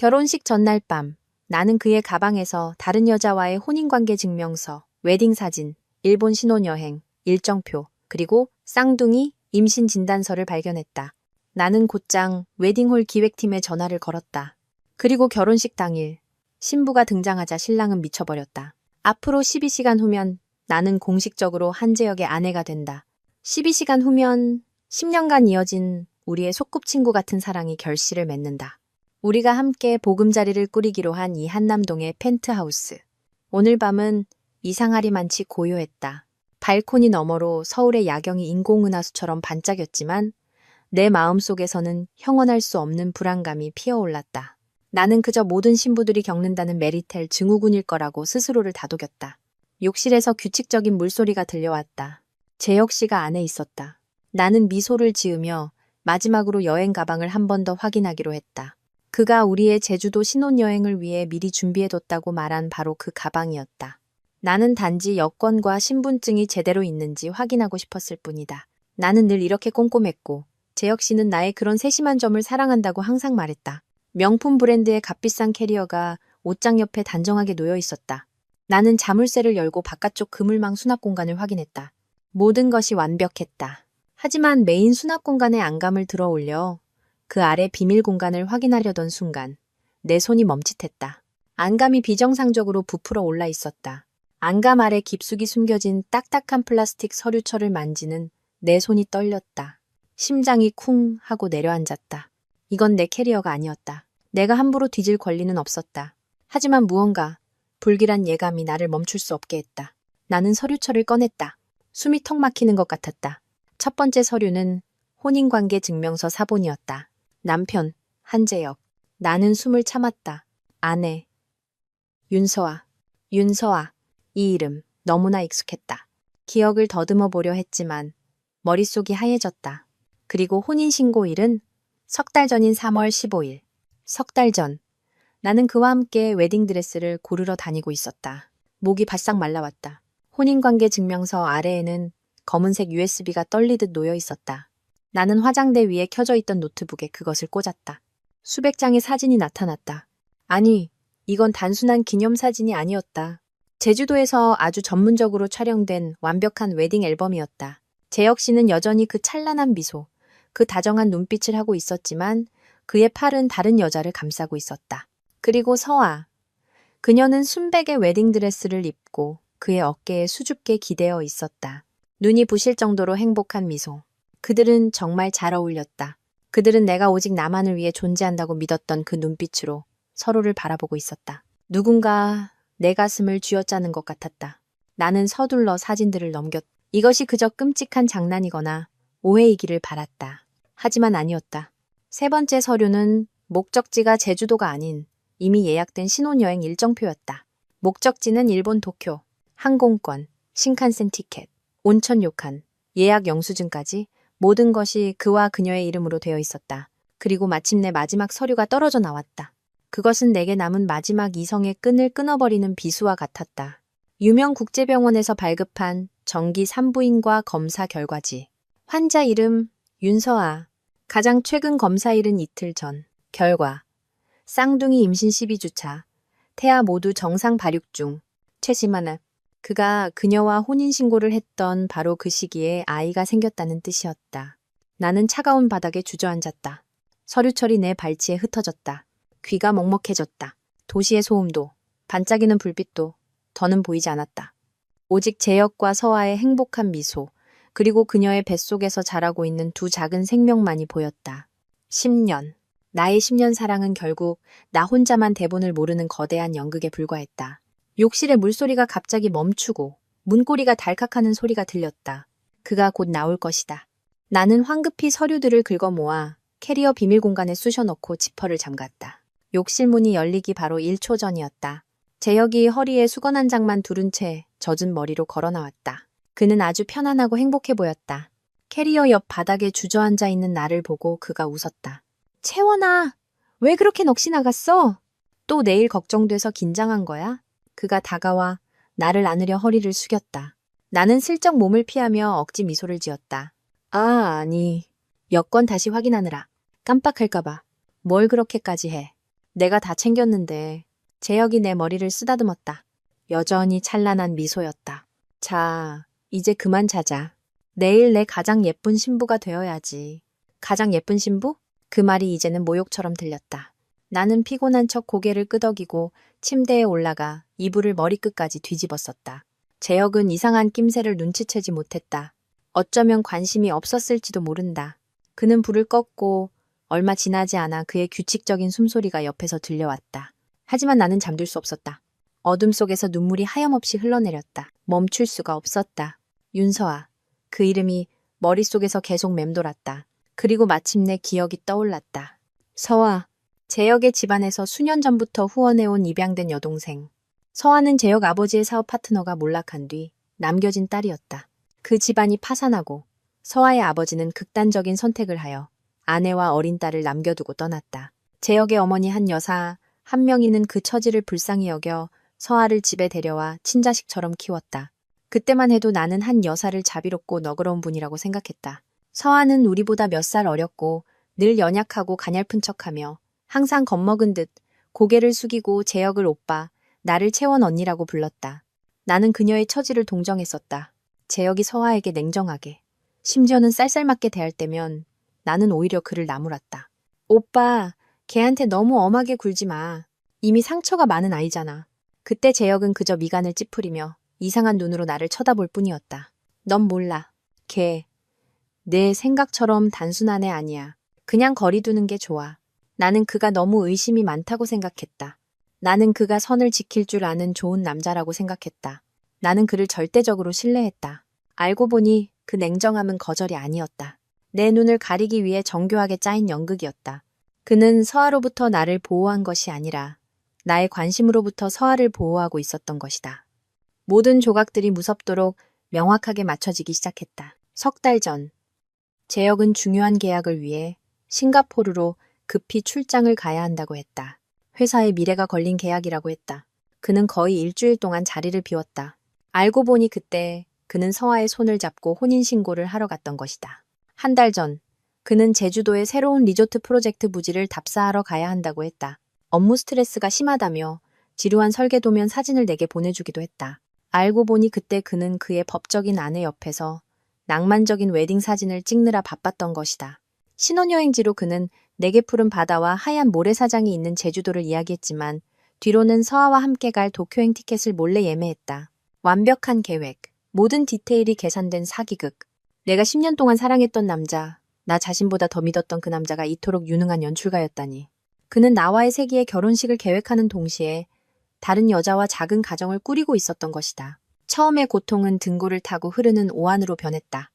결혼식 전날 밤, 나는 그의 가방에서 다른 여자와의 혼인관계 증명서, 웨딩 사진, 일본 신혼여행, 일정표, 그리고 쌍둥이 임신 진단서를 발견했다. 나는 곧장 웨딩홀 기획팀에 전화를 걸었다. 그리고 결혼식 당일, 신부가 등장하자 신랑은 미쳐버렸다. 앞으로 12시간 후면 나는 공식적으로 한재혁의 아내가 된다. 12시간 후면 10년간 이어진 우리의 소꿉친구 같은 사랑이 결실을 맺는다. 우리가 함께 보금자리를 꾸리기로 한 이 한남동의 펜트하우스. 오늘 밤은 이상하리만치 고요했다. 발코니 너머로 서울의 야경이 인공은하수처럼 반짝였지만 내 마음속에서는 형언할 수 없는 불안감이 피어올랐다. 나는 그저 모든 신부들이 겪는다는 메리텔 증후군일 거라고 스스로를 다독였다. 욕실에서 규칙적인 물소리가 들려왔다. 재혁 씨가 안에 있었다. 나는 미소를 지으며 마지막으로 여행 가방을 한 번 더 확인하기로 했다. 그가 우리의 제주도 신혼여행을 위해 미리 준비해뒀다고 말한 바로 그 가방이었다. 나는 단지 여권과 신분증이 제대로 있는지 확인하고 싶었을 뿐이다. 나는 늘 이렇게 꼼꼼했고 재혁 씨는 나의 그런 세심한 점을 사랑한다고 항상 말했다. 명품 브랜드의 값비싼 캐리어가 옷장 옆에 단정하게 놓여 있었다. 나는 자물쇠를 열고 바깥쪽 그물망 수납 공간을 확인했다. 모든 것이 완벽했다. 하지만 메인 수납 공간에 안감을 들어 올려 그 아래 비밀 공간을 확인하려던 순간 내 손이 멈칫했다. 안감이 비정상적으로 부풀어 올라 있었다. 안감 아래 깊숙이 숨겨진 딱딱한 플라스틱 서류철을 만지는 내 손이 떨렸다. 심장이 쿵 하고 내려앉았다. 이건 내 캐리어가 아니었다. 내가 함부로 뒤질 권리는 없었다. 하지만 무언가 불길한 예감이 나를 멈출 수 없게 했다. 나는 서류철을 꺼냈다. 숨이 턱 막히는 것 같았다. 첫 번째 서류는 혼인관계 증명서 사본이었다. 남편, 한재혁. 나는 숨을 참았다. 아내, 윤서아. 윤서아. 이 이름 너무나 익숙했다. 기억을 더듬어 보려 했지만 머릿속이 하얘졌다. 그리고 혼인신고일은 석 달 전인 3월 15일. 석 달 전. 나는 그와 함께 웨딩드레스를 고르러 다니고 있었다. 목이 바싹 말라왔다. 혼인관계 증명서 아래에는 검은색 USB가 떨리듯 놓여 있었다. 나는 화장대 위에 켜져 있던 노트북에 그것을 꽂았다. 수백 장의 사진이 나타났다. 아니, 이건 단순한 기념사진이 아니었다. 제주도에서 아주 전문적으로 촬영된 완벽한 웨딩 앨범이었다. 재혁 씨는 여전히 그 찬란한 미소, 그 다정한 눈빛을 하고 있었지만 그의 팔은 다른 여자를 감싸고 있었다. 그리고 서아. 그녀는 순백의 웨딩드레스를 입고 그의 어깨에 수줍게 기대어 있었다. 눈이 부실 정도로 행복한 미소. 그들은 정말 잘 어울렸다. 그들은 내가 오직 나만을 위해 존재한다고 믿었던 그 눈빛으로 서로를 바라보고 있었다. 누군가 내 가슴을 쥐어짜는 것 같았다. 나는 서둘러 사진들을 넘겼다. 이것이 그저 끔찍한 장난이거나 오해이기를 바랐다. 하지만 아니었다. 세 번째 서류는 목적지가 제주도가 아닌 이미 예약된 신혼여행 일정표였다. 목적지는 일본 도쿄, 항공권, 신칸센 티켓, 온천 요칸, 예약 영수증까지 모든 것이 그와 그녀의 이름으로 되어 있었다. 그리고 마침내 마지막 서류가 떨어져 나왔다. 그것은 내게 남은 마지막 이성의 끈을 끊어버리는 비수와 같았다. 유명 국제병원에서 발급한 정기 산부인과 검사 결과지. 환자 이름 윤서아. 가장 최근 검사일은 이틀 전. 결과. 쌍둥이 임신 12주차. 태아 모두 정상 발육 중. 최심하나. 그가 그녀와 혼인신고를 했던 바로 그 시기에 아이가 생겼다는 뜻이었다. 나는 차가운 바닥에 주저앉았다. 서류철이 내 발치에 흩어졌다. 귀가 먹먹해졌다. 도시의 소음도, 반짝이는 불빛도 더는 보이지 않았다. 오직 재혁과 서아의 행복한 미소, 그리고 그녀의 뱃속에서 자라고 있는 두 작은 생명만이 보였다. 10년. 나의 10년 사랑은 결국 나 혼자만 대본을 모르는 거대한 연극에 불과했다. 욕실의 물소리가 갑자기 멈추고 문고리가 달칵하는 소리가 들렸다. 그가 곧 나올 것이다. 나는 황급히 서류들을 긁어 모아 캐리어 비밀 공간에 쑤셔넣고 지퍼를 잠갔다. 욕실 문이 열리기 바로 1초 전이었다. 재혁이 허리에 수건 한 장만 두른 채 젖은 머리로 걸어 나왔다. 그는 아주 편안하고 행복해 보였다. 캐리어 옆 바닥에 주저앉아 있는 나를 보고 그가 웃었다. 채원아, 왜 그렇게 넋이 나갔어? 또 내일 걱정돼서 긴장한 거야? 그가 다가와 나를 안으려 허리를 숙였다. 나는 슬쩍 몸을 피하며 억지 미소를 지었다. 아니. 여권 다시 확인하느라. 깜빡할까봐. 뭘 그렇게까지 해. 내가 다 챙겼는데. 재혁이 내 머리를 쓰다듬었다. 여전히 찬란한 미소였다. 자, 이제 그만 자자. 내일 내 가장 예쁜 신부가 되어야지. 가장 예쁜 신부? 그 말이 이제는 모욕처럼 들렸다. 나는 피곤한 척 고개를 끄덕이고 침대에 올라가 이불을 머리끝까지 뒤집었었다. 재혁은 이상한 낌새를 눈치채지 못했다. 어쩌면 관심이 없었을지도 모른다. 그는 불을 껐고 얼마 지나지 않아 그의 규칙적인 숨소리가 옆에서 들려왔다. 하지만 나는 잠들 수 없었다. 어둠 속에서 눈물이 하염없이 흘러내렸다. 멈출 수가 없었다. 윤서아. 그 이름이 머릿속에서 계속 맴돌았다. 그리고 마침내 기억이 떠올랐다. 서아. 재혁의 집안에서 수년 전부터 후원해온 입양된 여동생. 서아는 재혁 아버지의 사업 파트너가 몰락한 뒤 남겨진 딸이었다. 그 집안이 파산하고 서아의 아버지는 극단적인 선택을 하여 아내와 어린 딸을 남겨두고 떠났다. 재혁의 어머니 한 여사, 한 명이는 그 처지를 불쌍히 여겨 서아를 집에 데려와 친자식처럼 키웠다. 그때만 해도 나는 한 여사를 자비롭고 너그러운 분이라고 생각했다. 서아는 우리보다 몇 살 어렸고 늘 연약하고 가냘픈 척하며 항상 겁먹은 듯 고개를 숙이고 재혁을 오빠, 나를 채원 언니라고 불렀다. 나는 그녀의 처지를 동정했었다. 재혁이 서아에게 냉정하게, 심지어는 쌀쌀맞게 대할 때면 나는 오히려 그를 나무랐다. 오빠, 걔한테 너무 엄하게 굴지 마. 이미 상처가 많은 아이잖아. 그때 재혁은 그저 미간을 찌푸리며 이상한 눈으로 나를 쳐다볼 뿐이었다. 넌 몰라. 걔, 내 생각처럼 단순한 애 아니야. 그냥 거리 두는 게 좋아. 나는 그가 너무 의심이 많다고 생각했다. 나는 그가 선을 지킬 줄 아는 좋은 남자라고 생각했다. 나는 그를 절대적으로 신뢰했다. 알고 보니 그 냉정함은 거절이 아니었다. 내 눈을 가리기 위해 정교하게 짜인 연극이었다. 그는 서아로부터 나를 보호한 것이 아니라 나의 관심으로부터 서아를 보호하고 있었던 것이다. 모든 조각들이 무섭도록 명확하게 맞춰지기 시작했다. 석 달 전, 재혁은 중요한 계약을 위해 싱가포르로 급히 출장을 가야 한다고 했다. 회사의 미래가 걸린 계약이라고 했다. 그는 거의 일주일 동안 자리를 비웠다. 알고 보니 그때 그는 서아의 손을 잡고 혼인신고를 하러 갔던 것이다. 한 달 전, 그는 제주도의 새로운 리조트 프로젝트 부지를 답사하러 가야 한다고 했다. 업무 스트레스가 심하다며 지루한 설계도면 사진을 내게 보내주기도 했다. 알고 보니 그때 그는 그의 법적인 아내 옆에서 낭만적인 웨딩 사진을 찍느라 바빴던 것이다. 신혼여행지로 그는 내게 푸른 바다와 하얀 모래사장이 있는 제주도를 이야기했지만 뒤로는 서아와 함께 갈 도쿄행 티켓을 몰래 예매했다. 완벽한 계획, 모든 디테일이 계산된 사기극. 내가 10년 동안 사랑했던 남자, 나 자신보다 더 믿었던 그 남자가 이토록 유능한 연출가였다니. 그는 나와의 세기의 결혼식을 계획하는 동시에 다른 여자와 작은 가정을 꾸리고 있었던 것이다. 처음의 고통은 등골을 타고 흐르는 오한으로 변했다.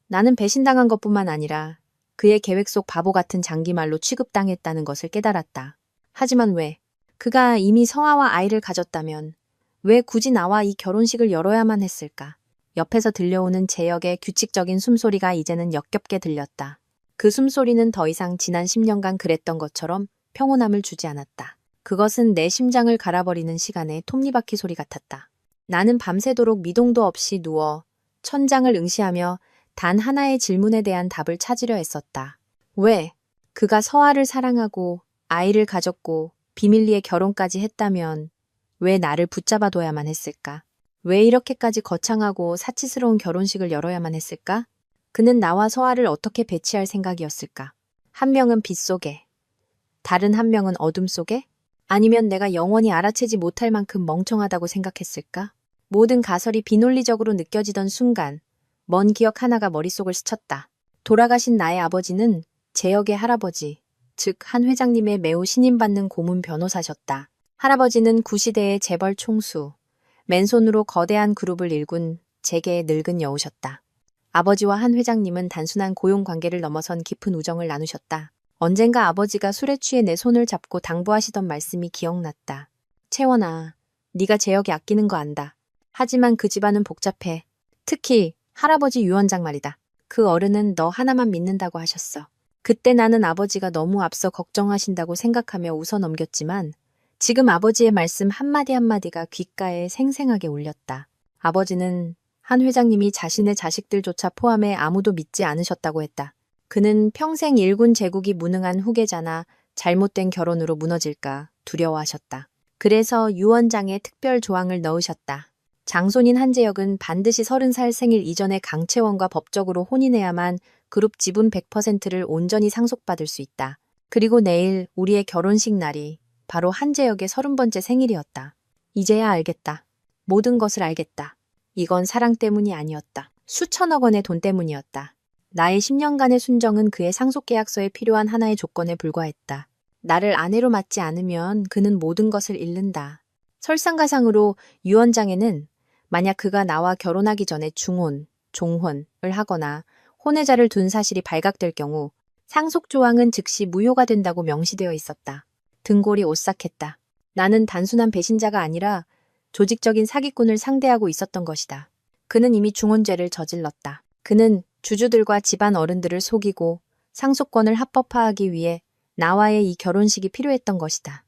나는 배신당한 것뿐만 아니라 그의 계획 속 바보 같은 장기말로 취급당했다는 것을 깨달았다. 하지만 왜? 그가 이미 서아와 아이를 가졌다면 왜 굳이 나와 이 결혼식을 열어야만 했을까? 옆에서 들려오는 재혁의 규칙적인 숨소리가 이제는 역겹게 들렸다. 그 숨소리는 더 이상 지난 10년간 그랬던 것처럼 평온함을 주지 않았다. 그것은 내 심장을 갈아버리는 시간의 톱니바퀴 소리 같았다. 나는 밤새도록 미동도 없이 누워 천장을 응시하며 단 하나의 질문에 대한 답을 찾으려 했었다. 왜? 그가 서아를 사랑하고 아이를 가졌고 비밀리에 결혼까지 했다면 왜 나를 붙잡아둬야만 했을까? 왜 이렇게까지 거창하고 사치스러운 결혼식을 열어야만 했을까? 그는 나와 서아를 어떻게 배치할 생각이었을까? 한 명은 빛 속에, 다른 한 명은 어둠 속에? 아니면 내가 영원히 알아채지 못할 만큼 멍청하다고 생각했을까? 모든 가설이 비논리적으로 느껴지던 순간 먼 기억 하나가 머릿속을 스쳤다. 돌아가신 나의 아버지는 재혁의 할아버지, 즉 한 회장님의 매우 신임받는 고문 변호사셨다. 할아버지는 구시대의 재벌 총수, 맨손으로 거대한 그룹을 일군 재계의 늙은 여우셨다. 아버지와 한 회장님은 단순한 고용 관계를 넘어선 깊은 우정을 나누셨다. 언젠가 아버지가 술에 취해 내 손을 잡고 당부하시던 말씀이 기억났다. 채원아, 네가 재혁이 아끼는 거 안다. 하지만 그 집안은 복잡해. 특히 할아버지 유언장 말이다. 그 어른은 너 하나만 믿는다고 하셨어. 그때 나는 아버지가 너무 앞서 걱정하신다고 생각하며 웃어 넘겼지만 지금 아버지의 말씀 한마디 한마디가 귓가에 생생하게 울렸다. 아버지는 한 회장님이 자신의 자식들조차 포함해 아무도 믿지 않으셨다고 했다. 그는 평생 일군 제국이 무능한 후계자나 잘못된 결혼으로 무너질까 두려워하셨다. 그래서 유언장에 특별 조항을 넣으셨다. 장손인 한재혁은 반드시 30살 생일 이전에 강채원과 법적으로 혼인해야만 그룹 지분 100%를 온전히 상속받을 수 있다. 그리고 내일 우리의 결혼식 날이 바로 한재혁의 30번째 생일이었다. 이제야 알겠다. 모든 것을 알겠다. 이건 사랑 때문이 아니었다. 수천억 원의 돈 때문이었다. 나의 10년간의 순정은 그의 상속계약서에 필요한 하나의 조건에 불과했다. 나를 아내로 맞지 않으면 그는 모든 것을 잃는다. 설상가상으로 유언장에는 만약 그가 나와 결혼하기 전에 중혼, 종혼을 하거나 혼외자를 둔 사실이 발각될 경우 상속조항은 즉시 무효가 된다고 명시되어 있었다. 등골이 오싹했다. 나는 단순한 배신자가 아니라 조직적인 사기꾼을 상대하고 있었던 것이다. 그는 이미 중혼죄를 저질렀다. 그는 주주들과 집안 어른들을 속이고 상속권을 합법화하기 위해 나와의 이 결혼식이 필요했던 것이다.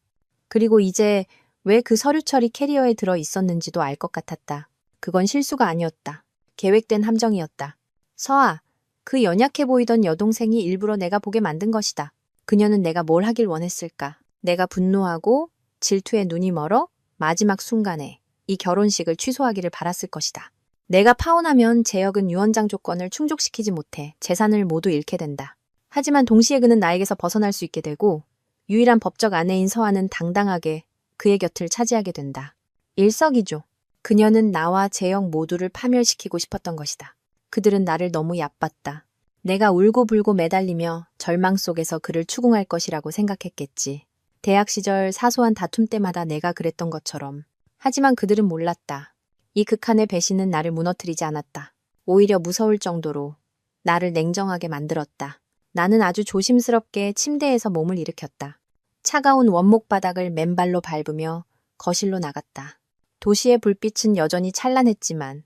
그리고 이제 왜 그 서류 처리 캐리어에 들어 있었는지도 알 것 같았다. 그건 실수가 아니었다. 계획된 함정이었다. 서아, 그 연약해 보이던 여동생이 일부러 내가 보게 만든 것이다. 그녀는 내가 뭘 하길 원했을까? 내가 분노하고 질투에 눈이 멀어 마지막 순간에 이 결혼식을 취소하기를 바랐을 것이다. 내가 파혼하면 재혁은 유언장 조건을 충족시키지 못해 재산을 모두 잃게 된다. 하지만 동시에 그는 나에게서 벗어날 수 있게 되고 유일한 법적 아내인 서아는 당당하게 그의 곁을 차지하게 된다. 일석이조. 그녀는 나와 재혁 모두를 파멸시키고 싶었던 것이다. 그들은 나를 너무 얕봤다. 내가 울고불고 매달리며 절망 속에서 그를 추궁할 것이라고 생각했겠지. 대학 시절 사소한 다툼 때마다 내가 그랬던 것처럼. 하지만 그들은 몰랐다. 이 극한의 배신은 나를 무너뜨리지 않았다. 오히려 무서울 정도로 나를 냉정하게 만들었다. 나는 아주 조심스럽게 침대에서 몸을 일으켰다. 차가운 원목 바닥을 맨발로 밟으며 거실로 나갔다. 도시의 불빛은 여전히 찬란했지만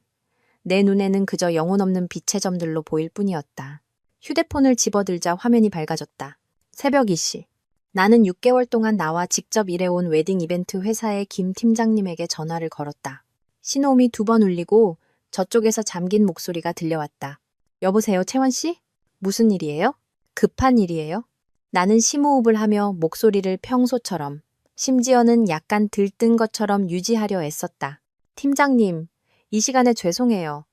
내 눈에는 그저 영혼 없는 빛의 점들로 보일 뿐이었다. 휴대폰을 집어들자 화면이 밝아졌다. 새벽 2시. 나는 6개월 동안 나와 직접 일해온 웨딩 이벤트 회사의 김 팀장님에게 전화를 걸었다. 신호음이 2번 울리고 저쪽에서 잠긴 목소리가 들려왔다. 여보세요, 채원 씨? 무슨 일이에요? 급한 일이에요? 나는 심호흡을 하며 목소리를 평소처럼, 심지어는 약간 들뜬 것처럼 유지하려 애썼다. 팀장님, 이 시간에 죄송해요.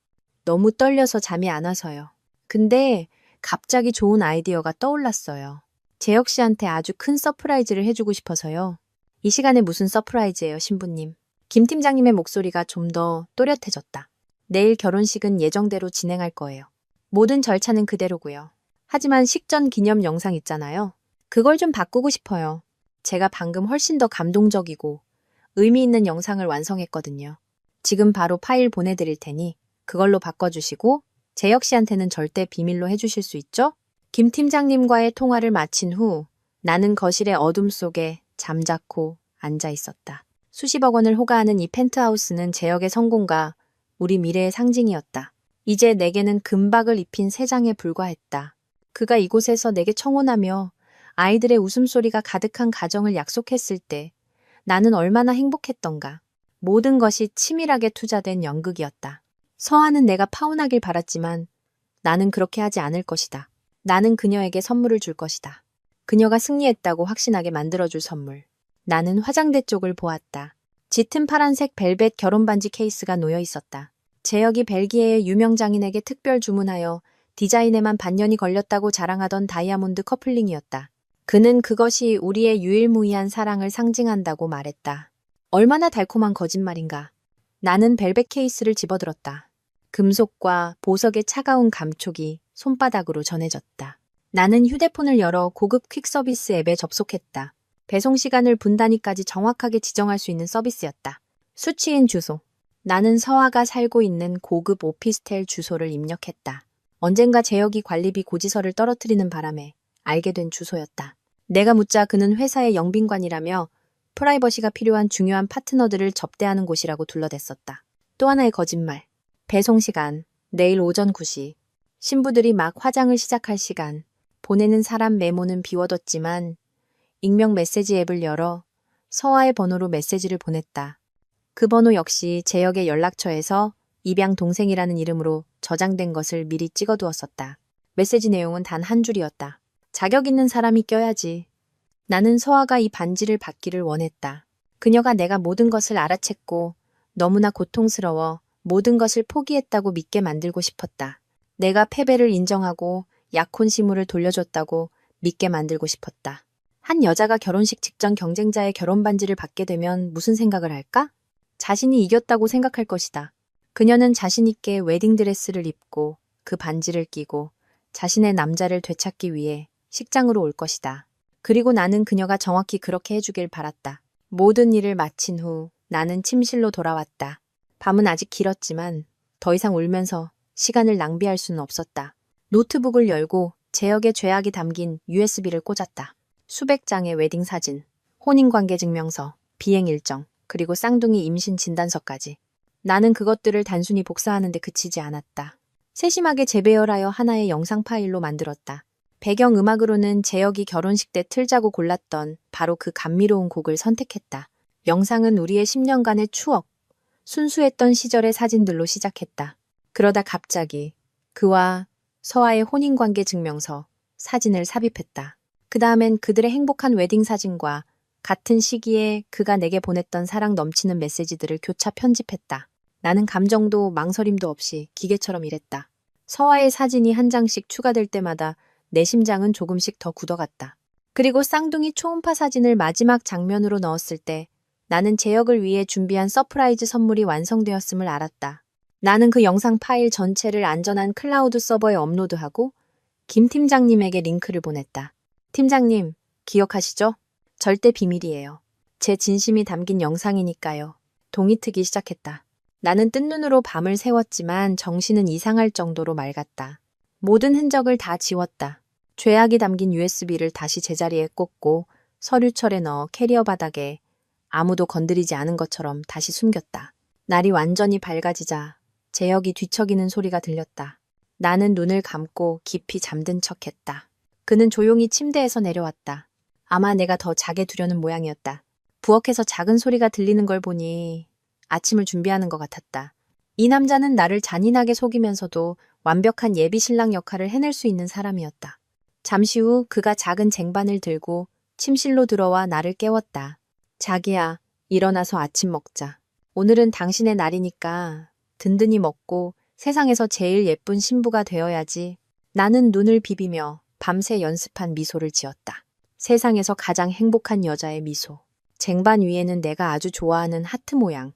너무 떨려서 잠이 안 와서요. 근데 갑자기 좋은 아이디어가 떠올랐어요. 재혁 씨한테 아주 큰 서프라이즈를 해주고 싶어서요. 이 시간에 무슨 서프라이즈예요, 신부님? 김 팀장님의 목소리가 좀 더 또렷해졌다. 내일 결혼식은 예정대로 진행할 거예요. 모든 절차는 그대로고요. 하지만 식전 기념 영상 있잖아요. 그걸 좀 바꾸고 싶어요. 제가 방금 훨씬 더 감동적이고 의미 있는 영상을 완성했거든요. 지금 바로 파일 보내드릴 테니 그걸로 바꿔주시고 재혁 씨한테는 절대 비밀로 해주실 수 있죠? 김 팀장님과의 통화를 마친 후 나는 거실의 어둠 속에 잠자코 앉아 있었다. 수십억 원을 호가하는 이 펜트하우스는 재혁의 성공과 우리 미래의 상징이었다. 이제 내게는 금박을 입힌 새 장에 불과했다. 그가 이곳에서 내게 청혼하며 아이들의 웃음소리가 가득한 가정을 약속했을 때 나는 얼마나 행복했던가. 모든 것이 치밀하게 투자된 연극이었다. 서아는 내가 파혼하길 바랐지만 나는 그렇게 하지 않을 것이다. 나는 그녀에게 선물을 줄 것이다. 그녀가 승리했다고 확신하게 만들어줄 선물. 나는 화장대 쪽을 보았다. 짙은 파란색 벨벳 결혼반지 케이스가 놓여 있었다. 재혁이 벨기에의 유명 장인에게 특별 주문하여 디자인에만 반년이 걸렸다고 자랑하던 다이아몬드 커플링이었다. 그는 그것이 우리의 유일무이한 사랑을 상징한다고 말했다. 얼마나 달콤한 거짓말인가. 나는 벨벳 케이스를 집어들었다. 금속과 보석의 차가운 감촉이 손바닥으로 전해졌다. 나는 휴대폰을 열어 고급 퀵서비스 앱에 접속했다. 배송 시간을 분 단위까지 정확하게 지정할 수 있는 서비스였다. 수취인 주소. 나는 서아가 살고 있는 고급 오피스텔 주소를 입력했다. 언젠가 재혁이 관리비 고지서를 떨어뜨리는 바람에 알게 된 주소였다. 내가 묻자 그는 회사의 영빈관이라며 프라이버시가 필요한 중요한 파트너들을 접대하는 곳이라고 둘러댔었다. 또 하나의 거짓말. 배송 시간. 내일 오전 9시. 신부들이 막 화장을 시작할 시간. 보내는 사람 메모는 비워뒀지만 익명 메시지 앱을 열어 서아의 번호로 메시지를 보냈다. 그 번호 역시 재혁의 연락처에서 입양 동생이라는 이름으로 저장된 것을 미리 찍어두었었다. 메시지 내용은 단 한 줄이었다. 자격 있는 사람이 껴야지. 나는 서아가 이 반지를 받기를 원했다. 그녀가 내가 모든 것을 알아챘고 너무나 고통스러워 모든 것을 포기했다고 믿게 만들고 싶었다. 내가 패배를 인정하고 약혼시무를 돌려줬다고 믿게 만들고 싶었다. 한 여자가 결혼식 직전 경쟁자의 결혼 반지를 받게 되면 무슨 생각을 할까? 자신이 이겼다고 생각할 것이다. 그녀는 자신 있게 웨딩드레스를 입고 그 반지를 끼고 자신의 남자를 되찾기 위해 식장으로 올 것이다. 그리고 나는 그녀가 정확히 그렇게 해주길 바랐다. 모든 일을 마친 후 나는 침실로 돌아왔다. 밤은 아직 길었지만 더 이상 울면서 시간을 낭비할 수는 없었다. 노트북을 열고 제역의 죄악이 담긴 USB를 꽂았다. 수백 장의 웨딩 사진, 혼인관계 증명서, 비행 일정, 그리고 쌍둥이 임신 진단서까지. 나는 그것들을 단순히 복사하는 데 그치지 않았다. 세심하게 재배열하여 하나의 영상 파일로 만들었다. 배경 음악으로는 재혁이 결혼식 때 틀자고 골랐던 바로 그 감미로운 곡을 선택했다. 영상은 우리의 10년간의 추억, 순수했던 시절의 사진들로 시작했다. 그러다 갑자기 그와 서아의 혼인관계 증명서, 사진을 삽입했다. 그 다음엔 그들의 행복한 웨딩 사진과 같은 시기에 그가 내게 보냈던 사랑 넘치는 메시지들을 교차 편집했다. 나는 감정도 망설임도 없이 기계처럼 일했다. 서아의 사진이 한 장씩 추가될 때마다 내 심장은 조금씩 더 굳어갔다. 그리고 쌍둥이 초음파 사진을 마지막 장면으로 넣었을 때 나는 재혁을 위해 준비한 서프라이즈 선물이 완성되었음을 알았다. 나는 그 영상 파일 전체를 안전한 클라우드 서버에 업로드하고 김 팀장님에게 링크를 보냈다. 팀장님, 기억하시죠? 절대 비밀이에요. 제 진심이 담긴 영상이니까요. 동이 트기 시작했다. 나는 뜬 눈으로 밤을 새웠지만 정신은 이상할 정도로 맑았다. 모든 흔적을 다 지웠다. 죄악이 담긴 USB를 다시 제자리에 꽂고 서류철에 넣어 캐리어 바닥에 아무도 건드리지 않은 것처럼 다시 숨겼다. 날이 완전히 밝아지자 재혁이 뒤척이는 소리가 들렸다. 나는 눈을 감고 깊이 잠든 척했다. 그는 조용히 침대에서 내려왔다. 아마 내가 더 자게 두려는 모양이었다. 부엌에서 작은 소리가 들리는 걸 보니 아침을 준비하는 것 같았다. 이 남자는 나를 잔인하게 속이면서도 완벽한 예비 신랑 역할을 해낼 수 있는 사람이었다. 잠시 후 그가 작은 쟁반을 들고 침실로 들어와 나를 깨웠다. 자기야, 일어나서 아침 먹자. 오늘은 당신의 날이니까 든든히 먹고 세상에서 제일 예쁜 신부가 되어야지. 나는 눈을 비비며 밤새 연습한 미소를 지었다. 세상에서 가장 행복한 여자의 미소. 쟁반 위에는 내가 아주 좋아하는 하트 모양,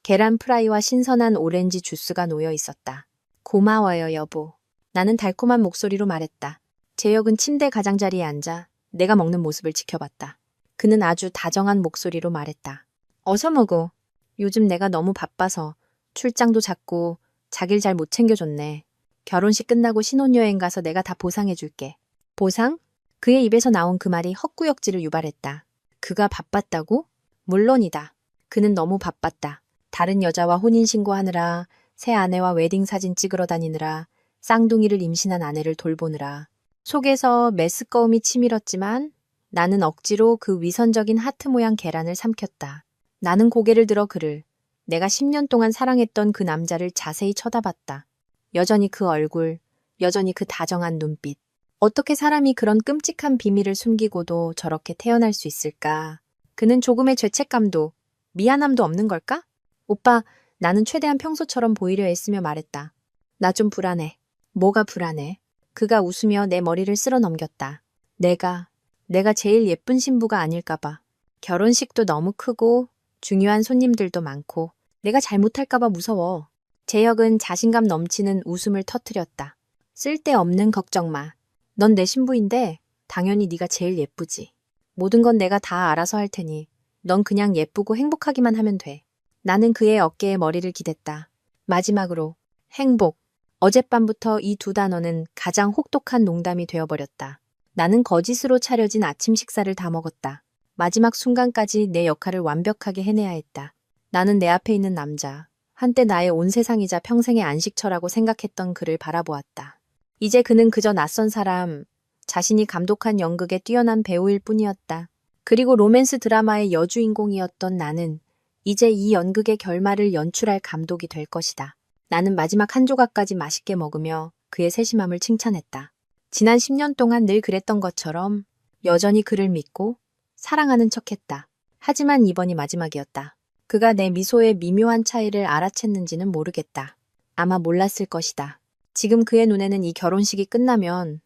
계란 프라이와 신선한 오렌지 주스가 놓여 있었다. 고마워요, 여보. 나는 달콤한 목소리로 말했다. 재혁은 침대 가장자리에 앉아 내가 먹는 모습을 지켜봤다. 그는 아주 다정한 목소리로 말했다. 어서 먹어. 요즘 내가 너무 바빠서 출장도 잦고 자기를 잘 못 챙겨줬네. 결혼식 끝나고 신혼여행 가서 내가 다 보상해줄게. 보상? 그의 입에서 나온 그 말이 헛구역질을 유발했다. 그가 바빴다고? 물론이다. 그는 너무 바빴다. 다른 여자와 혼인신고하느라, 새 아내와 웨딩 사진 찍으러 다니느라, 쌍둥이를 임신한 아내를 돌보느라. 속에서 메스꺼움이 치밀었지만 나는 억지로 그 위선적인 하트 모양 계란을 삼켰다. 나는 고개를 들어 그를, 내가 10년 동안 사랑했던 그 남자를 자세히 쳐다봤다. 여전히 그 얼굴, 여전히 그 다정한 눈빛. 어떻게 사람이 그런 끔찍한 비밀을 숨기고도 저렇게 태어날 수 있을까? 그는 조금의 죄책감도, 미안함도 없는 걸까? 오빠, 나는 최대한 평소처럼 보이려 애쓰며 말했다. 나 좀 불안해. 뭐가 불안해? 그가 웃으며 내 머리를 쓸어 넘겼다. 내가 제일 예쁜 신부가 아닐까봐. 결혼식도 너무 크고 중요한 손님들도 많고 내가 잘못할까봐 무서워. 재혁은 자신감 넘치는 웃음을 터뜨렸다. 쓸데없는 걱정 마. 넌 내 신부인데 당연히 네가 제일 예쁘지. 모든 건 내가 다 알아서 할 테니 넌 그냥 예쁘고 행복하기만 하면 돼. 나는 그의 어깨에 머리를 기댔다. 마지막으로 행복. 어젯밤부터 이 두 단어는 가장 혹독한 농담이 되어버렸다. 나는 거짓으로 차려진 아침 식사를 다 먹었다. 마지막 순간까지 내 역할을 완벽하게 해내야 했다. 나는 내 앞에 있는 남자, 한때 나의 온 세상이자 평생의 안식처라고 생각했던 그를 바라보았다. 이제 그는 그저 낯선 사람, 자신이 감독한 연극의 뛰어난 배우일 뿐이었다. 그리고 로맨스 드라마의 여주인공이었던 나는 이제 이 연극의 결말을 연출할 감독이 될 것이다. 나는 마지막 한 조각까지 맛있게 먹으며 그의 세심함을 칭찬했다. 지난 10년 동안 늘 그랬던 것처럼 여전히 그를 믿고 사랑하는 척했다. 하지만 이번이 마지막이었다. 그가 내 미소의 미묘한 차이를 알아챘는지는 모르겠다. 아마 몰랐을 것이다. 지금 그의 눈에는 이 결혼식이 끝나면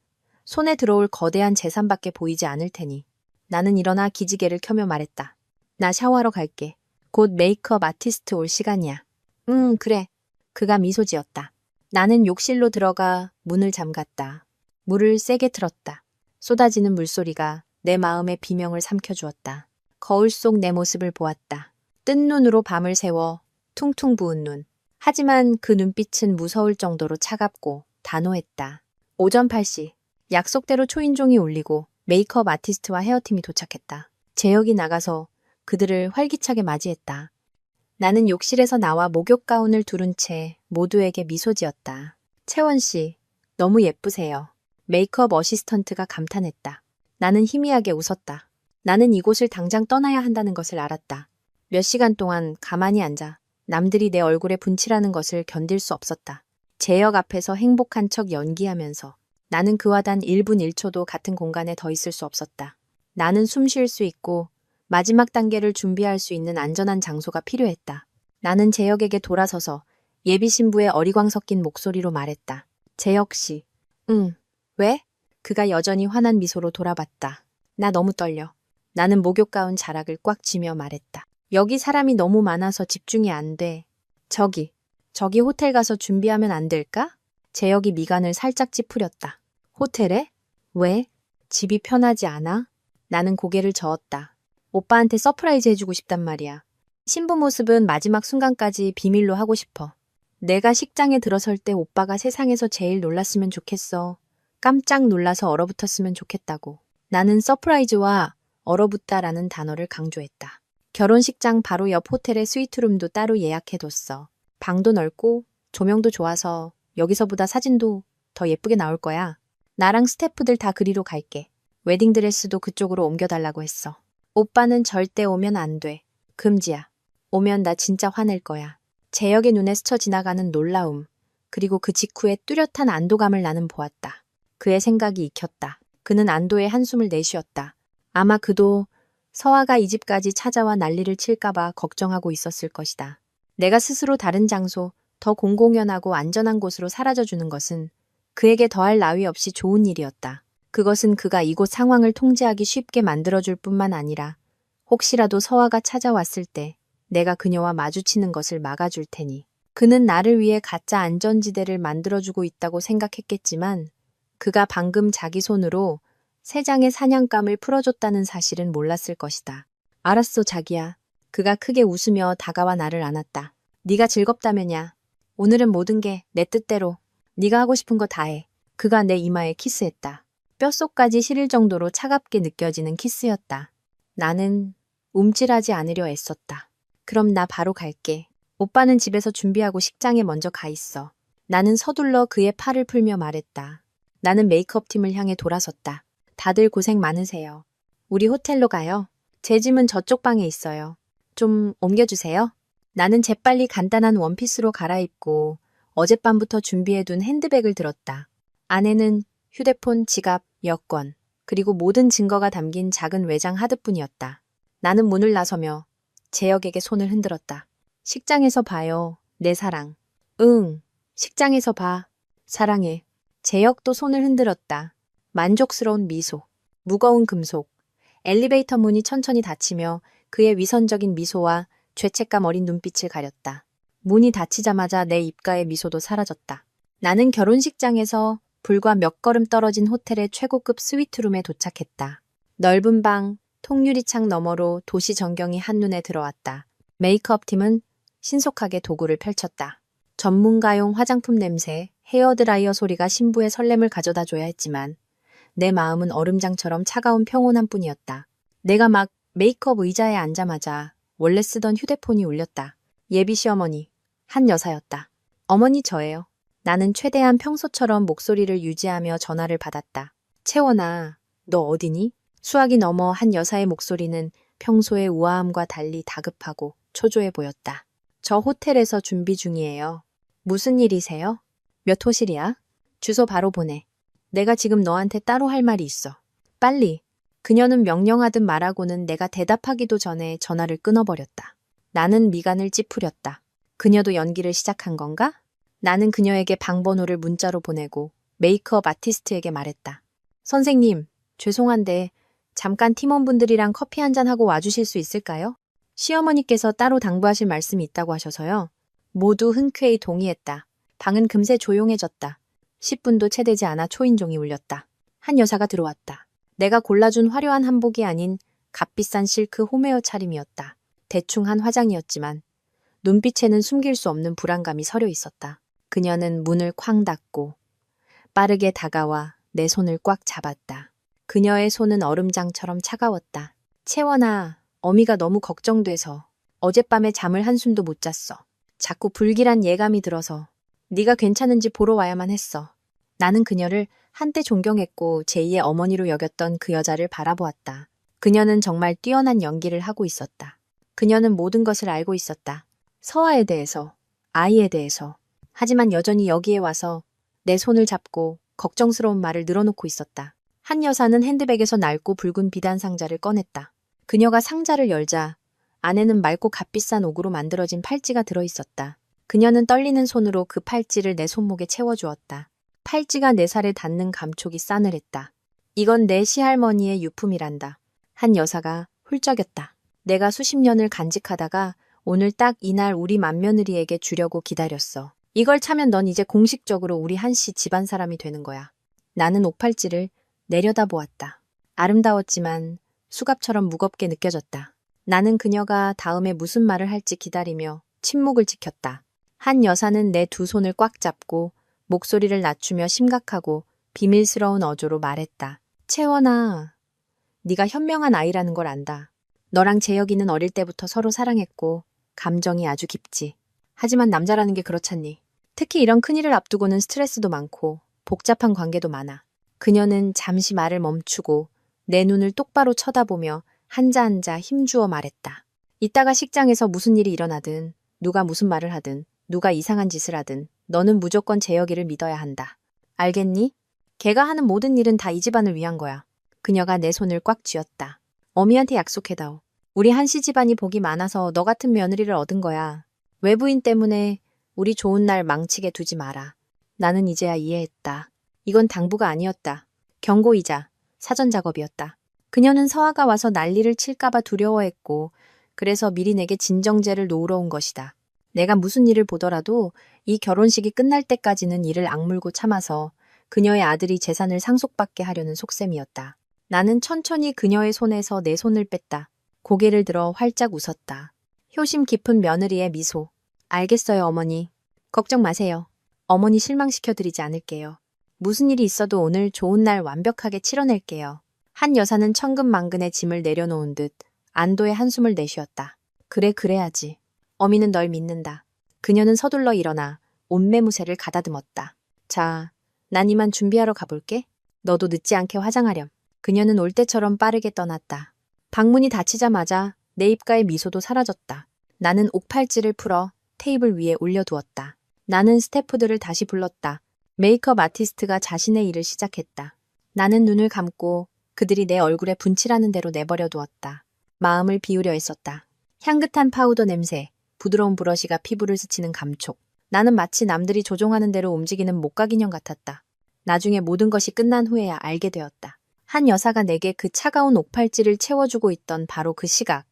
손에 들어올 거대한 재산밖에 보이지 않을 테니. 나는 일어나 기지개를 켜며 말했다. 나 샤워하러 갈게. 곧 메이크업 아티스트 올 시간이야. 그래. 그가 미소 지었다. 나는 욕실로 들어가 문을 잠갔다. 물을 세게 틀었다. 쏟아지는 물소리가 내 마음의 비명을 삼켜주었다. 거울 속 내 모습을 보았다. 뜬 눈으로 밤을 새워 퉁퉁 부은 눈. 하지만 그 눈빛은 무서울 정도로 차갑고 단호했다. 오전 8시. 약속대로 초인종이 울리고 메이크업 아티스트와 헤어팀이 도착했다. 재혁이 나가서 그들을 활기차게 맞이했다. 나는 욕실에서 나와 목욕 가운을 두른 채 모두에게 미소 지었다. 채원 씨, 너무 예쁘세요. 메이크업 어시스턴트가 감탄했다. 나는 희미하게 웃었다. 나는 이곳을 당장 떠나야 한다는 것을 알았다. 몇 시간 동안 가만히 앉아 남들이 내 얼굴에 분칠하는 것을 견딜 수 없었다. 재혁 앞에서 행복한 척 연기하면서 나는 그와 단 1분 1초도 같은 공간에 더 있을 수 없었다. 나는 숨 쉴 수 있고 마지막 단계를 준비할 수 있는 안전한 장소가 필요했다. 나는 재혁에게 돌아서서 예비 신부의 어리광 섞인 목소리로 말했다. 재혁 씨. 응. 왜? 그가 여전히 환한 미소로 돌아봤다. 나 너무 떨려. 나는 목욕 가운 자락을 꽉 쥐며 말했다. 여기 사람이 너무 많아서 집중이 안 돼. 저기 호텔 가서 준비하면 안 될까? 재혁이 미간을 살짝 찌푸렸다. 호텔에? 왜? 집이 편하지 않아? 나는 고개를 저었다. 오빠한테 서프라이즈 해주고 싶단 말이야. 신부 모습은 마지막 순간까지 비밀로 하고 싶어. 내가 식장에 들어설 때 오빠가 세상에서 제일 놀랐으면 좋겠어. 깜짝 놀라서 얼어붙었으면 좋겠다고. 나는 서프라이즈와 얼어붙다라는 단어를 강조했다. 결혼식장 바로 옆 호텔의 스위트룸도 따로 예약해뒀어. 방도 넓고 조명도 좋아서 여기서보다 사진도 더 예쁘게 나올 거야. 나랑 스태프들 다 그리로 갈게. 웨딩드레스도 그쪽으로 옮겨달라고 했어. 오빠는 절대 오면 안 돼. 금지야. 오면 나 진짜 화낼 거야. 재혁의 눈에 스쳐 지나가는 놀라움, 그리고 그 직후에 뚜렷한 안도감을 나는 보았다. 그의 생각이 익혔다. 그는 안도의 한숨을 내쉬었다. 아마 그도 서아가 이 집까지 찾아와 난리를 칠까봐 걱정하고 있었을 것이다. 내가 스스로 다른 장소, 더 공공연하고 안전한 곳으로 사라져주는 것은 그에게 더할 나위 없이 좋은 일이었다. 그것은 그가 이곳 상황을 통제하기 쉽게 만들어줄 뿐만 아니라 혹시라도 서아가 찾아왔을 때 내가 그녀와 마주치는 것을 막아줄 테니. 그는 나를 위해 가짜 안전지대를 만들어주고 있다고 생각했겠지만 그가 방금 자기 손으로 3장의 사냥감을 풀어줬다는 사실은 몰랐을 것이다. 알았어, 자기야. 그가 크게 웃으며 다가와 나를 안았다. 네가 즐겁다면야. 오늘은 모든 게 내 뜻대로. 네가 하고 싶은 거 다 해. 그가 내 이마에 키스했다. 뼛속까지 시릴 정도로 차갑게 느껴지는 키스였다. 나는 움찔하지 않으려 애썼다. 그럼 나 바로 갈게. 오빠는 집에서 준비하고 식장에 먼저 가 있어. 나는 서둘러 그의 팔을 풀며 말했다. 나는 메이크업 팀을 향해 돌아섰다. 다들 고생 많으세요. 우리 호텔로 가요. 제 짐은 저쪽 방에 있어요. 좀 옮겨주세요. 나는 재빨리 간단한 원피스로 갈아입고 어젯밤부터 준비해둔 핸드백을 들었다. 안에는 휴대폰, 지갑, 여권, 그리고 모든 증거가 담긴 작은 외장 하드뿐이었다. 나는 문을 나서며 재혁에게 손을 흔들었다. 식장에서 봐요, 내 사랑. 응, 식장에서 봐. 사랑해. 재혁도 손을 흔들었다. 만족스러운 미소. 무거운 금속. 엘리베이터 문이 천천히 닫히며 그의 위선적인 미소와 죄책감 어린 눈빛을 가렸다. 문이 닫히자마자 내 입가의 미소도 사라졌다. 나는 결혼식장에서 불과 몇 걸음 떨어진 호텔의 최고급 스위트룸에 도착했다. 넓은 방, 통유리창 너머로 도시 전경이 한눈에 들어왔다. 메이크업 팀은 신속하게 도구를 펼쳤다. 전문가용 화장품 냄새, 헤어드라이어 소리가 신부의 설렘을 가져다 줘야 했지만 내 마음은 얼음장처럼 차가운 평온함 뿐이었다. 내가 막 메이크업 의자에 앉자마자 원래 쓰던 휴대폰이 울렸다. 예비 시어머니, 한 여사였다. 어머니 저예요. 나는 최대한 평소처럼 목소리를 유지하며 전화를 받았다. 채원아, 너 어디니? 수학이 넘어 한 여사의 목소리는 평소의 우아함과 달리 다급하고 초조해 보였다. 저 호텔에서 준비 중이에요. 무슨 일이세요? 몇 호실이야? 주소 바로 보내. 내가 지금 너한테 따로 할 말이 있어. 빨리. 그녀는 명령하듯 말하고는 내가 대답하기도 전에 전화를 끊어버렸다. 나는 미간을 찌푸렸다. 그녀도 연기를 시작한 건가? 나는 그녀에게 방번호를 문자로 보내고 메이크업 아티스트에게 말했다. 선생님, 죄송한데 잠깐 팀원분들이랑 커피 한잔 하고 와주실 수 있을까요? 시어머니께서 따로 당부하실 말씀이 있다고 하셔서요. 모두 흔쾌히 동의했다. 방은 금세 조용해졌다. 10분도 채 되지 않아 초인종이 울렸다. 한 여사가 들어왔다. 내가 골라준 화려한 한복이 아닌 값비싼 실크 홈웨어 차림이었다. 대충 한 화장이었지만 눈빛에는 숨길 수 없는 불안감이 서려 있었다. 그녀는 문을 쾅 닫고 빠르게 다가와 내 손을 꽉 잡았다. 그녀의 손은 얼음장처럼 차가웠다. 채원아, 어미가 너무 걱정돼서 어젯밤에 잠을 한숨도 못 잤어. 자꾸 불길한 예감이 들어서 네가 괜찮은지 보러 와야만 했어. 나는 그녀를 한때 존경했고 제2의 어머니로 여겼던 그 여자를 바라보았다. 그녀는 정말 뛰어난 연기를 하고 있었다. 그녀는 모든 것을 알고 있었다. 서아에 대해서, 아이에 대해서. 하지만 여전히 여기에 와서 내 손을 잡고 걱정스러운 말을 늘어놓고 있었다. 한 여사는 핸드백에서 낡고 붉은 비단 상자를 꺼냈다. 그녀가 상자를 열자 안에는 맑고 값비싼 옥으로 만들어진 팔찌가 들어있었다. 그녀는 떨리는 손으로 그 팔찌를 내 손목에 채워주었다. 팔찌가 내 살에 닿는 감촉이 싸늘했다. 이건 내 시할머니의 유품이란다. 한 여사가 훌쩍였다. 내가 수십 년을 간직하다가 오늘 딱 이날 우리 맏며느리에게 주려고 기다렸어. 이걸 차면 넌 이제 공식적으로 우리 한씨 집안 사람이 되는 거야. 나는 옥팔찌를 내려다보았다. 아름다웠지만 수갑처럼 무겁게 느껴졌다. 나는 그녀가 다음에 무슨 말을 할지 기다리며 침묵을 지켰다. 한 여사는 내 두 손을 꽉 잡고 목소리를 낮추며 심각하고 비밀스러운 어조로 말했다. 채원아, 네가 현명한 아이라는 걸 안다. 너랑 재혁이는 어릴 때부터 서로 사랑했고 감정이 아주 깊지. 하지만 남자라는 게 그렇잖니. 특히 이런 큰일을 앞두고는 스트레스도 많고 복잡한 관계도 많아. 그녀는 잠시 말을 멈추고 내 눈을 똑바로 쳐다보며 한자 힘주어 말했다. 이따가 식장에서 무슨 일이 일어나든 누가 무슨 말을 하든 누가 이상한 짓을 하든 너는 무조건 재혁이를 믿어야 한다. 알겠니? 걔가 하는 모든 일은 다 이 집안을 위한 거야. 그녀가 내 손을 꽉 쥐었다. 어미한테 약속해다오. 우리 한씨 집안이 복이 많아서 너 같은 며느리를 얻은 거야. 외부인 때문에 우리 좋은 날 망치게 두지 마라. 나는 이제야 이해했다. 이건 당부가 아니었다. 경고이자 사전 작업이었다. 그녀는 서아가 와서 난리를 칠까봐 두려워했고 그래서 미리 내게 진정제를 놓으러 온 것이다. 내가 무슨 일을 보더라도 이 결혼식이 끝날 때까지는 이를 악물고 참아서 그녀의 아들이 재산을 상속받게 하려는 속셈이었다. 나는 천천히 그녀의 손에서 내 손을 뺐다. 고개를 들어 활짝 웃었다. 효심 깊은 며느리의 미소. 알겠어요, 어머니. 걱정 마세요. 어머니 실망시켜드리지 않을게요. 무슨 일이 있어도 오늘 좋은 날 완벽하게 치러낼게요. 한 여사는 천근만근의 짐을 내려놓은 듯 안도의 한숨을 내쉬었다. 그래, 그래야지. 어미는 널 믿는다. 그녀는 서둘러 일어나 옷매무새를 가다듬었다. 자, 난 이만 준비하러 가볼게. 너도 늦지 않게 화장하렴. 그녀는 올 때처럼 빠르게 떠났다. 방문이 닫히자마자 내 입가의 미소도 사라졌다. 나는 옥팔찌를 풀어 테이블 위에 올려두었다. 나는 스태프들을 다시 불렀다. 메이크업 아티스트가 자신의 일을 시작했다. 나는 눈을 감고 그들이 내 얼굴에 분칠하는 대로 내버려 두었다. 마음을 비우려 했었다. 향긋한 파우더 냄새, 부드러운 브러쉬가 피부를 스치는 감촉. 나는 마치 남들이 조종하는 대로 움직이는 목각인형 같았다. 나중에 모든 것이 끝난 후에야 알게 되었다. 한 여사가 내게 그 차가운 옥팔찌를 채워주고 있던 바로 그 시각.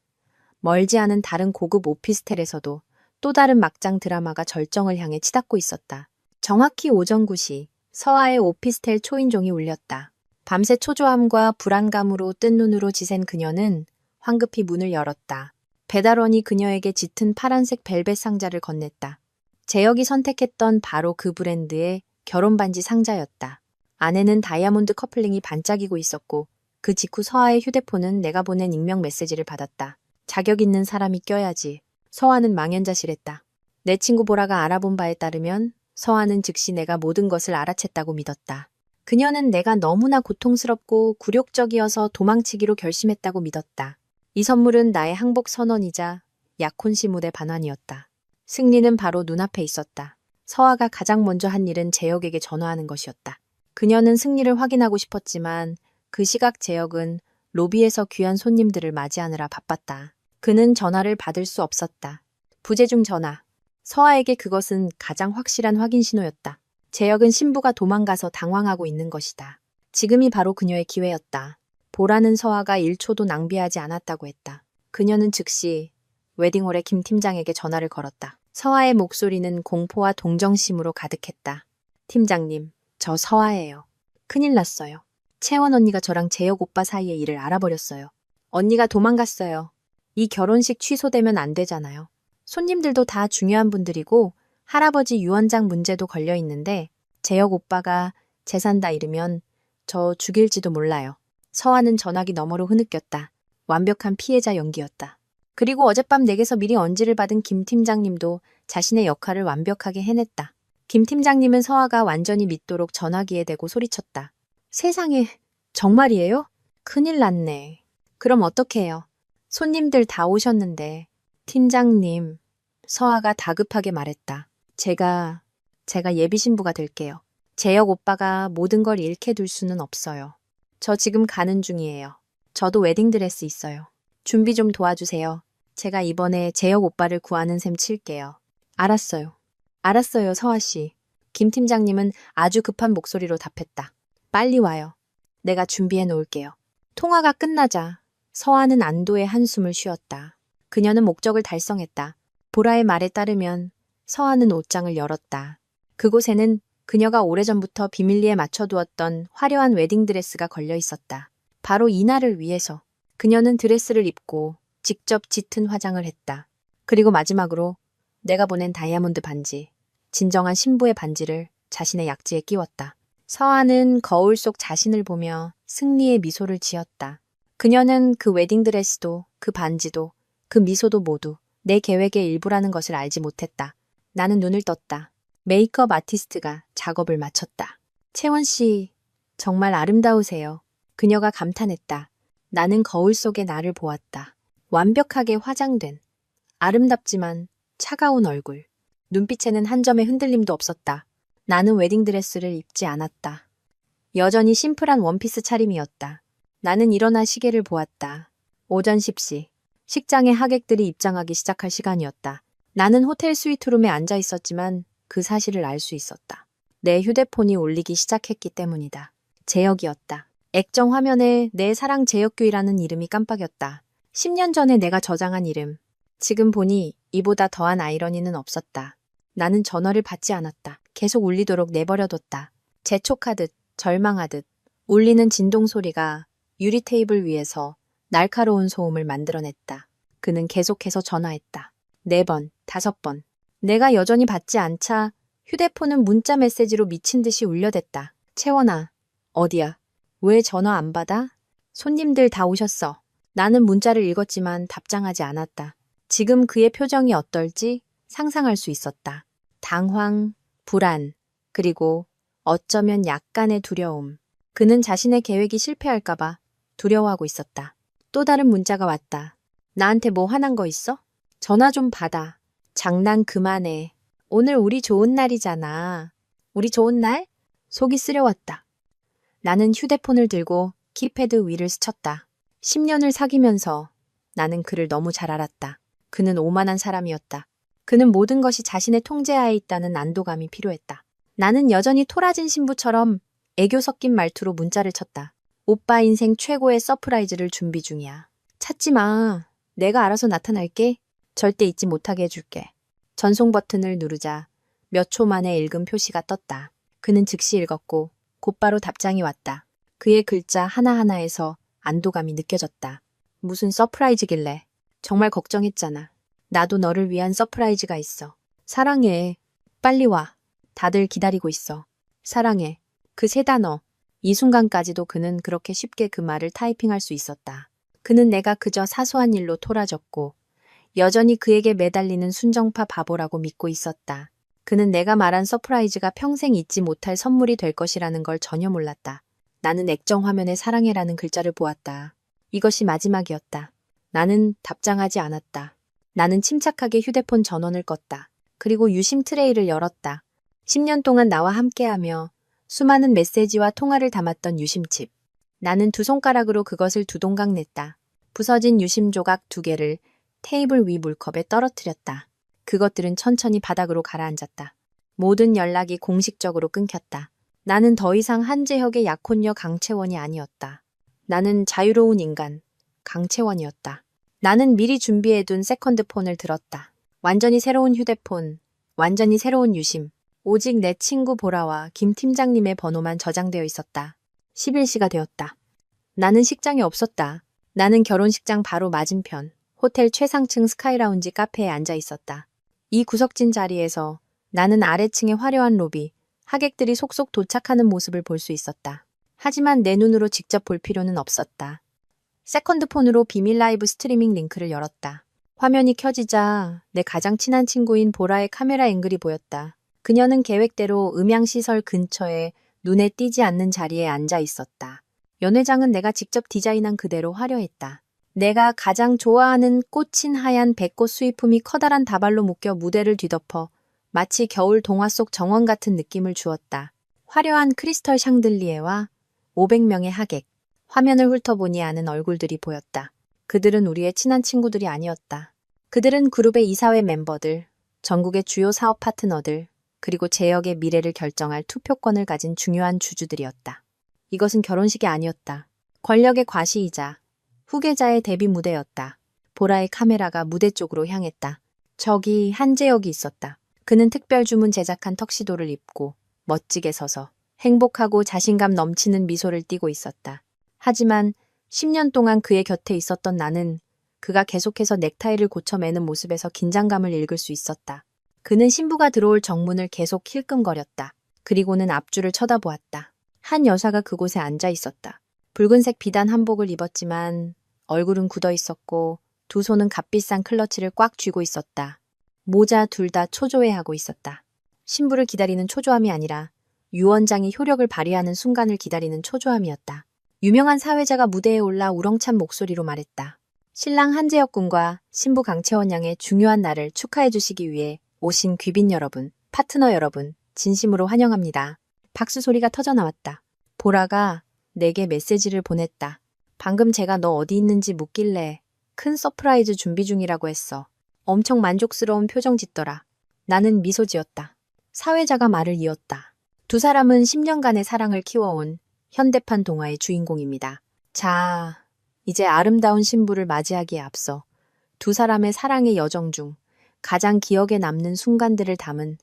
멀지 않은 다른 고급 오피스텔에서도 또 다른 막장 드라마가 절정을 향해 치닫고 있었다. 정확히 오전 9시 서아의 오피스텔 초인종이 울렸다. 밤새 초조함과 불안감으로 뜬 눈으로 지샌 그녀는 황급히 문을 열었다. 배달원이 그녀에게 짙은 파란색 벨벳 상자를 건넸다. 재혁이 선택했던 바로 그 브랜드의 결혼 반지 상자였다. 안에는 다이아몬드 커플링이 반짝이고 있었고 그 직후 서아의 휴대폰은 내가 보낸 익명 메시지를 받았다. 자격 있는 사람이 껴야지. 서아는 망연자실했다. 내 친구 보라가 알아본 바에 따르면 서아는 즉시 내가 모든 것을 알아챘다고 믿었다. 그녀는 내가 너무나 고통스럽고 굴욕적이어서 도망치기로 결심했다고 믿었다. 이 선물은 나의 항복 선언이자 약혼시무대 반환이었다. 승리는 바로 눈앞에 있었다. 서아가 가장 먼저 한 일은 재혁에게 전화하는 것이었다. 그녀는 승리를 확인하고 싶었지만 그 시각 재혁은 로비에서 귀한 손님들을 맞이하느라 바빴다. 그는 전화를 받을 수 없었다. 부재중 전화. 서아에게 그것은 가장 확실한 확인 신호였다. 재혁은 신부가 도망가서 당황하고 있는 것이다. 지금이 바로 그녀의 기회였다. 보라는 서아가 1초도 낭비하지 않았다고 했다. 그녀는 즉시 웨딩홀의 김 팀장에게 전화를 걸었다. 서아의 목소리는 공포와 동정심으로 가득했다. 팀장님, 저 서아예요. 큰일 났어요. 채원 언니가 저랑 재혁 오빠 사이의 일을 알아버렸어요. 언니가 도망갔어요. 이 결혼식 취소되면 안 되잖아요. 손님들도 다 중요한 분들이고 할아버지 유언장 문제도 걸려 있는데 재혁 오빠가 재산 다 잃으면 저 죽일지도 몰라요. 서아는 전화기 너머로 흐느꼈다. 완벽한 피해자 연기였다. 그리고 어젯밤 댁에서 미리 언지를 받은 김 팀장님도 자신의 역할을 완벽하게 해냈다. 김 팀장님은 서아가 완전히 믿도록 전화기에 대고 소리쳤다. 세상에, 정말이에요? 큰일 났네. 그럼 어떡해요? 손님들 다 오셨는데. 팀장님, 서아가 다급하게 말했다. 제가 예비신부가 될게요. 재혁 오빠가 모든 걸 잃게 둘 수는 없어요. 저 지금 가는 중이에요. 저도 웨딩드레스 있어요. 준비 좀 도와주세요. 제가 이번에 재혁 오빠를 구하는 셈 칠게요. 알았어요. 알았어요, 서아 씨. 김 팀장님은 아주 급한 목소리로 답했다. 빨리 와요. 내가 준비해 놓을게요. 통화가 끝나자 서아는 안도의 한숨을 쉬었다. 그녀는 목적을 달성했다. 보라의 말에 따르면 서아는 옷장을 열었다. 그곳에는 그녀가 오래전부터 비밀리에 맞춰두었던 화려한 웨딩드레스가 걸려 있었다. 바로 이날을 위해서 그녀는 드레스를 입고 직접 짙은 화장을 했다. 그리고 마지막으로 내가 보낸 다이아몬드 반지, 진정한 신부의 반지를 자신의 약지에 끼웠다. 서아는 거울 속 자신을 보며 승리의 미소를 지었다. 그녀는 그 웨딩드레스도 그 반지도 그 미소도 모두 내 계획의 일부라는 것을 알지 못했다. 나는 눈을 떴다. 메이크업 아티스트가 작업을 마쳤다. 채원 씨, 정말 아름다우세요. 그녀가 감탄했다. 나는 거울 속의 나를 보았다. 완벽하게 화장된, 아름답지만 차가운 얼굴. 눈빛에는 한 점의 흔들림도 없었다. 나는 웨딩드레스를 입지 않았다. 여전히 심플한 원피스 차림이었다. 나는 일어나 시계를 보았다. 오전 10시. 식장에 하객들이 입장하기 시작할 시간이었다. 나는 호텔 스위트룸에 앉아 있었지만 그 사실을 알 수 있었다. 내 휴대폰이 울리기 시작했기 때문이다. 재혁이었다. 액정 화면에 내 사랑 재혁규이라는 이름이 깜빡였다. 10년 전에 내가 저장한 이름. 지금 보니 이보다 더한 아이러니는 없었다. 나는 전화를 받지 않았다. 계속 울리도록 내버려뒀다. 재촉하듯 절망하듯 울리는 진동 소리가 유리 테이블 위에서 날카로운 소음을 만들어냈다. 그는 계속해서 전화했다. 4번, 5번. 내가 여전히 받지 않자 휴대폰은 문자 메시지로 미친 듯이 울려댔다. 채원아, 어디야? 왜 전화 안 받아? 손님들 다 오셨어. 나는 문자를 읽었지만 답장하지 않았다. 지금 그의 표정이 어떨지 상상할 수 있었다. 당황, 불안, 그리고 어쩌면 약간의 두려움. 그는 자신의 계획이 실패할까봐 두려워하고 있었다. 또 다른 문자가 왔다. 나한테 뭐 화난 거 있어? 전화 좀 받아. 장난 그만해. 오늘 우리 좋은 날이잖아. 우리 좋은 날? 속이 쓰려왔다. 나는 휴대폰을 들고 키패드 위를 스쳤다. 10년을 사귀면서 나는 그를 너무 잘 알았다. 그는 오만한 사람이었다. 그는 모든 것이 자신의 통제하에 있다는 안도감이 필요했다. 나는 여전히 토라진 신부처럼 애교 섞인 말투로 문자를 쳤다. 오빠 인생 최고의 서프라이즈를 준비 중이야. 찾지 마. 내가 알아서 나타날게. 절대 잊지 못하게 해줄게. 전송 버튼을 누르자 몇 초 만에 읽은 표시가 떴다. 그는 즉시 읽었고 곧바로 답장이 왔다. 그의 글자 하나하나에서 안도감이 느껴졌다. 무슨 서프라이즈길래. 정말 걱정했잖아. 나도 너를 위한 서프라이즈가 있어. 사랑해. 빨리 와. 다들 기다리고 있어. 사랑해. 그 3단어. 이 순간까지도 그는 그렇게 쉽게 그 말을 타이핑할 수 있었다. 그는 내가 그저 사소한 일로 토라졌고 여전히 그에게 매달리는 순정파 바보라고 믿고 있었다. 그는 내가 말한 서프라이즈가 평생 잊지 못할 선물이 될 것이라는 걸 전혀 몰랐다. 나는 액정 화면에 사랑해라는 글자를 보았다. 이것이 마지막이었다. 나는 답장하지 않았다. 나는 침착하게 휴대폰 전원을 껐다. 그리고 유심 트레이를 열었다. 10년 동안 나와 함께하며 수많은 메시지와 통화를 담았던 유심칩. 나는 두 손가락으로 그것을 두 동강 냈다. 부서진 유심 조각 2개를 테이블 위 물컵에 떨어뜨렸다. 그것들은 천천히 바닥으로 가라앉았다. 모든 연락이 공식적으로 끊겼다. 나는 더 이상 한재혁의 약혼녀 강채원이 아니었다. 나는 자유로운 인간, 강채원이었다. 나는 미리 준비해둔 세컨드폰을 들었다. 완전히 새로운 휴대폰, 완전히 새로운 유심. 오직 내 친구 보라와 김 팀장님의 번호만 저장되어 있었다. 11시가 되었다. 나는 식장에 없었다. 나는 결혼식장 바로 맞은편, 호텔 최상층 스카이라운지 카페에 앉아 있었다. 이 구석진 자리에서 나는 아래층의 화려한 로비, 하객들이 속속 도착하는 모습을 볼 수 있었다. 하지만 내 눈으로 직접 볼 필요는 없었다. 세컨드폰으로 비밀 라이브 스트리밍 링크를 열었다. 화면이 켜지자 내 가장 친한 친구인 보라의 카메라 앵글이 보였다. 그녀는 계획대로 음향시설 근처에 눈에 띄지 않는 자리에 앉아 있었다. 연회장은 내가 직접 디자인한 그대로 화려했다. 내가 가장 좋아하는 꽃인 하얀 백꽃 수입품이 커다란 다발로 묶여 무대를 뒤덮어 마치 겨울 동화 속 정원 같은 느낌을 주었다. 화려한 크리스털 샹들리에와 500명의 하객, 화면을 훑어보니 아는 얼굴들이 보였다. 그들은 우리의 친한 친구들이 아니었다. 그들은 그룹의 이사회 멤버들, 전국의 주요 사업 파트너들, 그리고 제역의 미래를 결정할 투표권을 가진 중요한 주주들이었다. 이것은 결혼식이 아니었다. 권력의 과시이자 후계자의 데뷔 무대였다. 보라의 카메라가 무대 쪽으로 향했다. 저기 한재혁이 있었다. 그는 특별 주문 제작한 턱시도를 입고 멋지게 서서 행복하고 자신감 넘치는 미소를 띠고 있었다. 하지만 10년 동안 그의 곁에 있었던 나는 그가 계속해서 넥타이를 고쳐매는 모습에서 긴장감을 읽을 수 있었다. 그는 신부가 들어올 정문을 계속 힐끔거렸다. 그리고는 앞줄을 쳐다보았다. 한 여사가 그곳에 앉아 있었다. 붉은색 비단 한복을 입었지만 얼굴은 굳어 있었고 두 손은 값비싼 클러치를 꽉 쥐고 있었다. 모자 둘 다 초조해하고 있었다. 신부를 기다리는 초조함이 아니라 유언장이 효력을 발휘하는 순간을 기다리는 초조함이었다. 유명한 사회자가 무대에 올라 우렁찬 목소리로 말했다. 신랑 한재혁 군과 신부 강채원 양의 중요한 날을 축하해 주시기 위해 오신 귀빈 여러분, 파트너 여러분, 진심으로 환영합니다. 박수 소리가 터져나왔다. 보라가 내게 메시지를 보냈다. 방금 제가 너 어디 있는지 묻길래 큰 서프라이즈 준비 중이라고 했어. 엄청 만족스러운 표정 짓더라. 나는 미소 지었다. 사회자가 말을 이었다. 두 사람은 10년간의 사랑을 키워온 현대판 동화의 주인공입니다. 자, 이제 아름다운 신부를 맞이하기에 앞서 두 사람의 사랑의 여정 중 가장 기억에 남는 순간들을 담은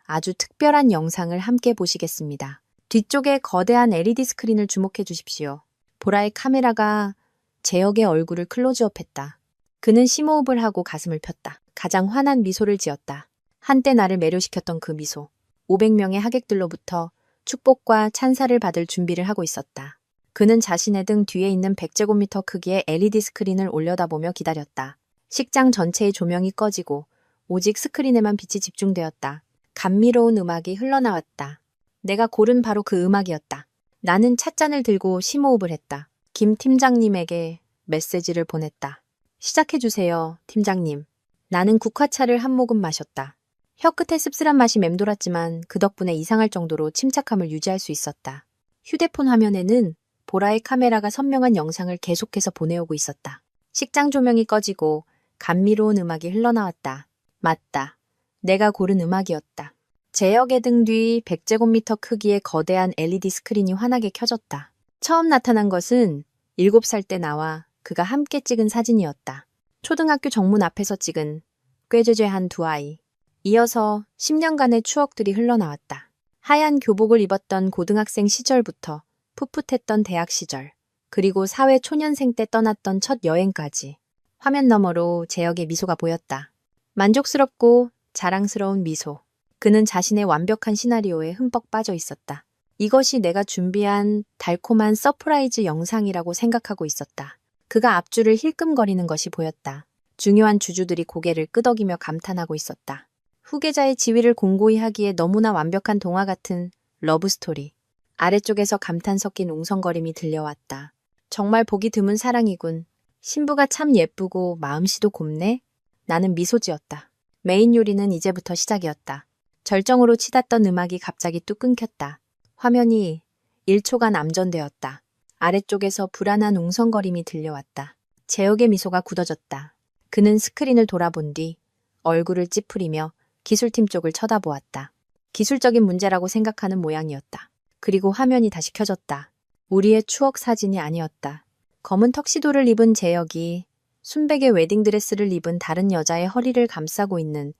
아주 특별한 영상을 함께 보시겠습니다. 뒤쪽에 거대한 LED 스크린을 주목해 주십시오. 보라의 카메라가 재혁의 얼굴을 클로즈업했다. 그는 심호흡을 하고 가슴을 폈다. 가장 환한 미소를 지었다. 한때 나를 매료시켰던 그 미소. 500명의 하객들로부터 축복과 찬사를 받을 준비를 하고 있었다. 그는 자신의 등 뒤에 있는 100제곱미터 크기의 LED 스크린을 올려다보며 기다렸다. 식장 전체의 조명이 꺼지고 오직 스크린에만 빛이 집중되었다. 감미로운 음악이 흘러나왔다. 내가 고른 바로 그 음악이었다. 나는 찻잔을 들고 심호흡을 했다. 김 팀장님에게 메시지를 보냈다. 시작해주세요, 팀장님. 나는 국화차를 한 모금 마셨다. 혀끝에 씁쓸한 맛이 맴돌았지만 그 덕분에 이상할 정도로 침착함을 유지할 수 있었다. 휴대폰 화면에는 보라의 카메라가 선명한 영상을 계속해서 보내오고 있었다. 식장 조명이 꺼지고 감미로운 음악이 흘러나왔다. 맞다. 내가 고른 음악이었다. 재혁의 등 뒤 100제곱미터 크기의 거대한 LED 스크린이 환하게 켜졌다. 처음 나타난 것은 7살 때 나와 그가 함께 찍은 사진이었다. 초등학교 정문 앞에서 찍은 꾀죄죄한 두 아이. 이어서 10년간의 추억들이 흘러나왔다. 하얀 교복을 입었던 고등학생 시절부터 풋풋했던 대학 시절, 그리고 사회 초년생 때 떠났던 첫 여행까지. 화면 너머로 재혁의 미소가 보였다. 만족스럽고 자랑스러운 미소. 그는 자신의 완벽한 시나리오에 흠뻑 빠져 있었다. 이것이 내가 준비한 달콤한 서프라이즈 영상이라고 생각하고 있었다. 그가 앞줄을 힐끔거리는 것이 보였다. 중요한 주주들이 고개를 끄덕이며 감탄하고 있었다. 후계자의 지위를 공고히 하기에 너무나 완벽한 동화 같은 러브스토리. 아래쪽에서 감탄 섞인 웅성거림이 들려왔다. 정말 보기 드문 사랑이군. 신부가 참 예쁘고 마음씨도 곱네. 나는 미소 지었다. 메인 요리는 이제부터 시작이었다. 절정으로 치닫던 음악이 갑자기 뚝 끊겼다. 화면이 1초간 암전되었다. 아래쪽에서 불안한 웅성거림이 들려왔다. 재혁의 미소가 굳어졌다. 그는 스크린을 돌아본 뒤 얼굴을 찌푸리며 기술팀 쪽을 쳐다보았다. 기술적인 문제라고 생각하는 모양이었다. 그리고 화면이 다시 켜졌다. 우리의 추억 사진이 아니었다. 검은 턱시도를 입은 재혁이 순백의 웨딩드레스를 입은 다른 여자의 허리를 감싸고 있는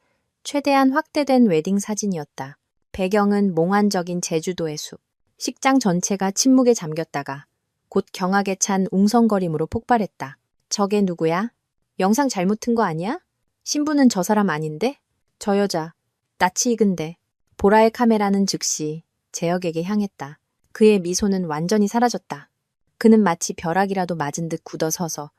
최대한 확대된 웨딩 사진이었다. 배경은 몽환적인 제주도의 숲. 식장 전체가 침묵에 잠겼다가 곧 경악에 찬 웅성거림으로 폭발했다. 저게 누구야? 영상 잘못 튼 거 아니야? 신부는 저 사람 아닌데? 저 여자, 낯이 익은데. 보라의 카메라는 즉시 재혁에게 향했다. 그의 미소는 완전히 사라졌다. 그는 마치 벼락이라도 맞은 듯 굳어서서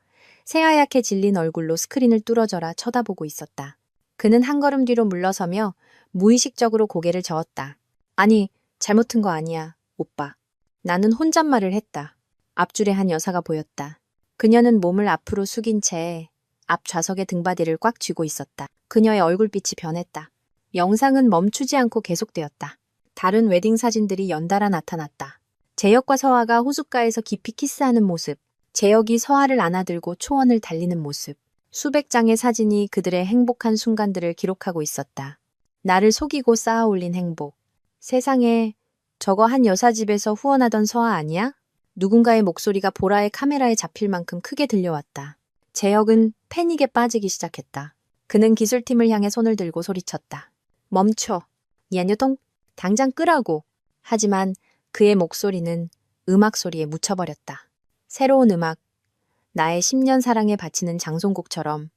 새하얗게 질린 얼굴로 스크린을 뚫어져라 쳐다보고 있었다. 그는 한 걸음 뒤로 물러서며 무의식적으로 고개를 저었다. 아니, 잘못 튼 거 아니야, 오빠. 나는 혼잣말을 했다. 앞줄에 한 여사가 보였다. 그녀는 몸을 앞으로 숙인 채 앞 좌석의 등받이를 꽉 쥐고 있었다. 그녀의 얼굴빛이 변했다. 영상은 멈추지 않고 계속되었다. 다른 웨딩 사진들이 연달아 나타났다. 재혁과 서아가 호숫가에서 깊이 키스하는 모습, 재혁이 서아를 안아들고 초원을 달리는 모습, 수백 장의 사진이 그들의 행복한 순간들을 기록하고 있었다. 나를 속이고 쌓아 올린 행복. 세상에, 저거 한 여사 집에서 후원하던 서아 아니야? 누군가의 목소리가 보라의 카메라에 잡힐 만큼 크게 들려왔다. 재혁은 패닉에 빠지기 시작했다. 그는 기술팀을 향해 손을 들고 소리쳤다. 멈춰. 야녀동, 당장 끄라고. 하지만 그의 목소리는 음악 소리에 묻혀버렸다. 새로운 음악, 나의 10년 사랑에 바치는 장송곡처럼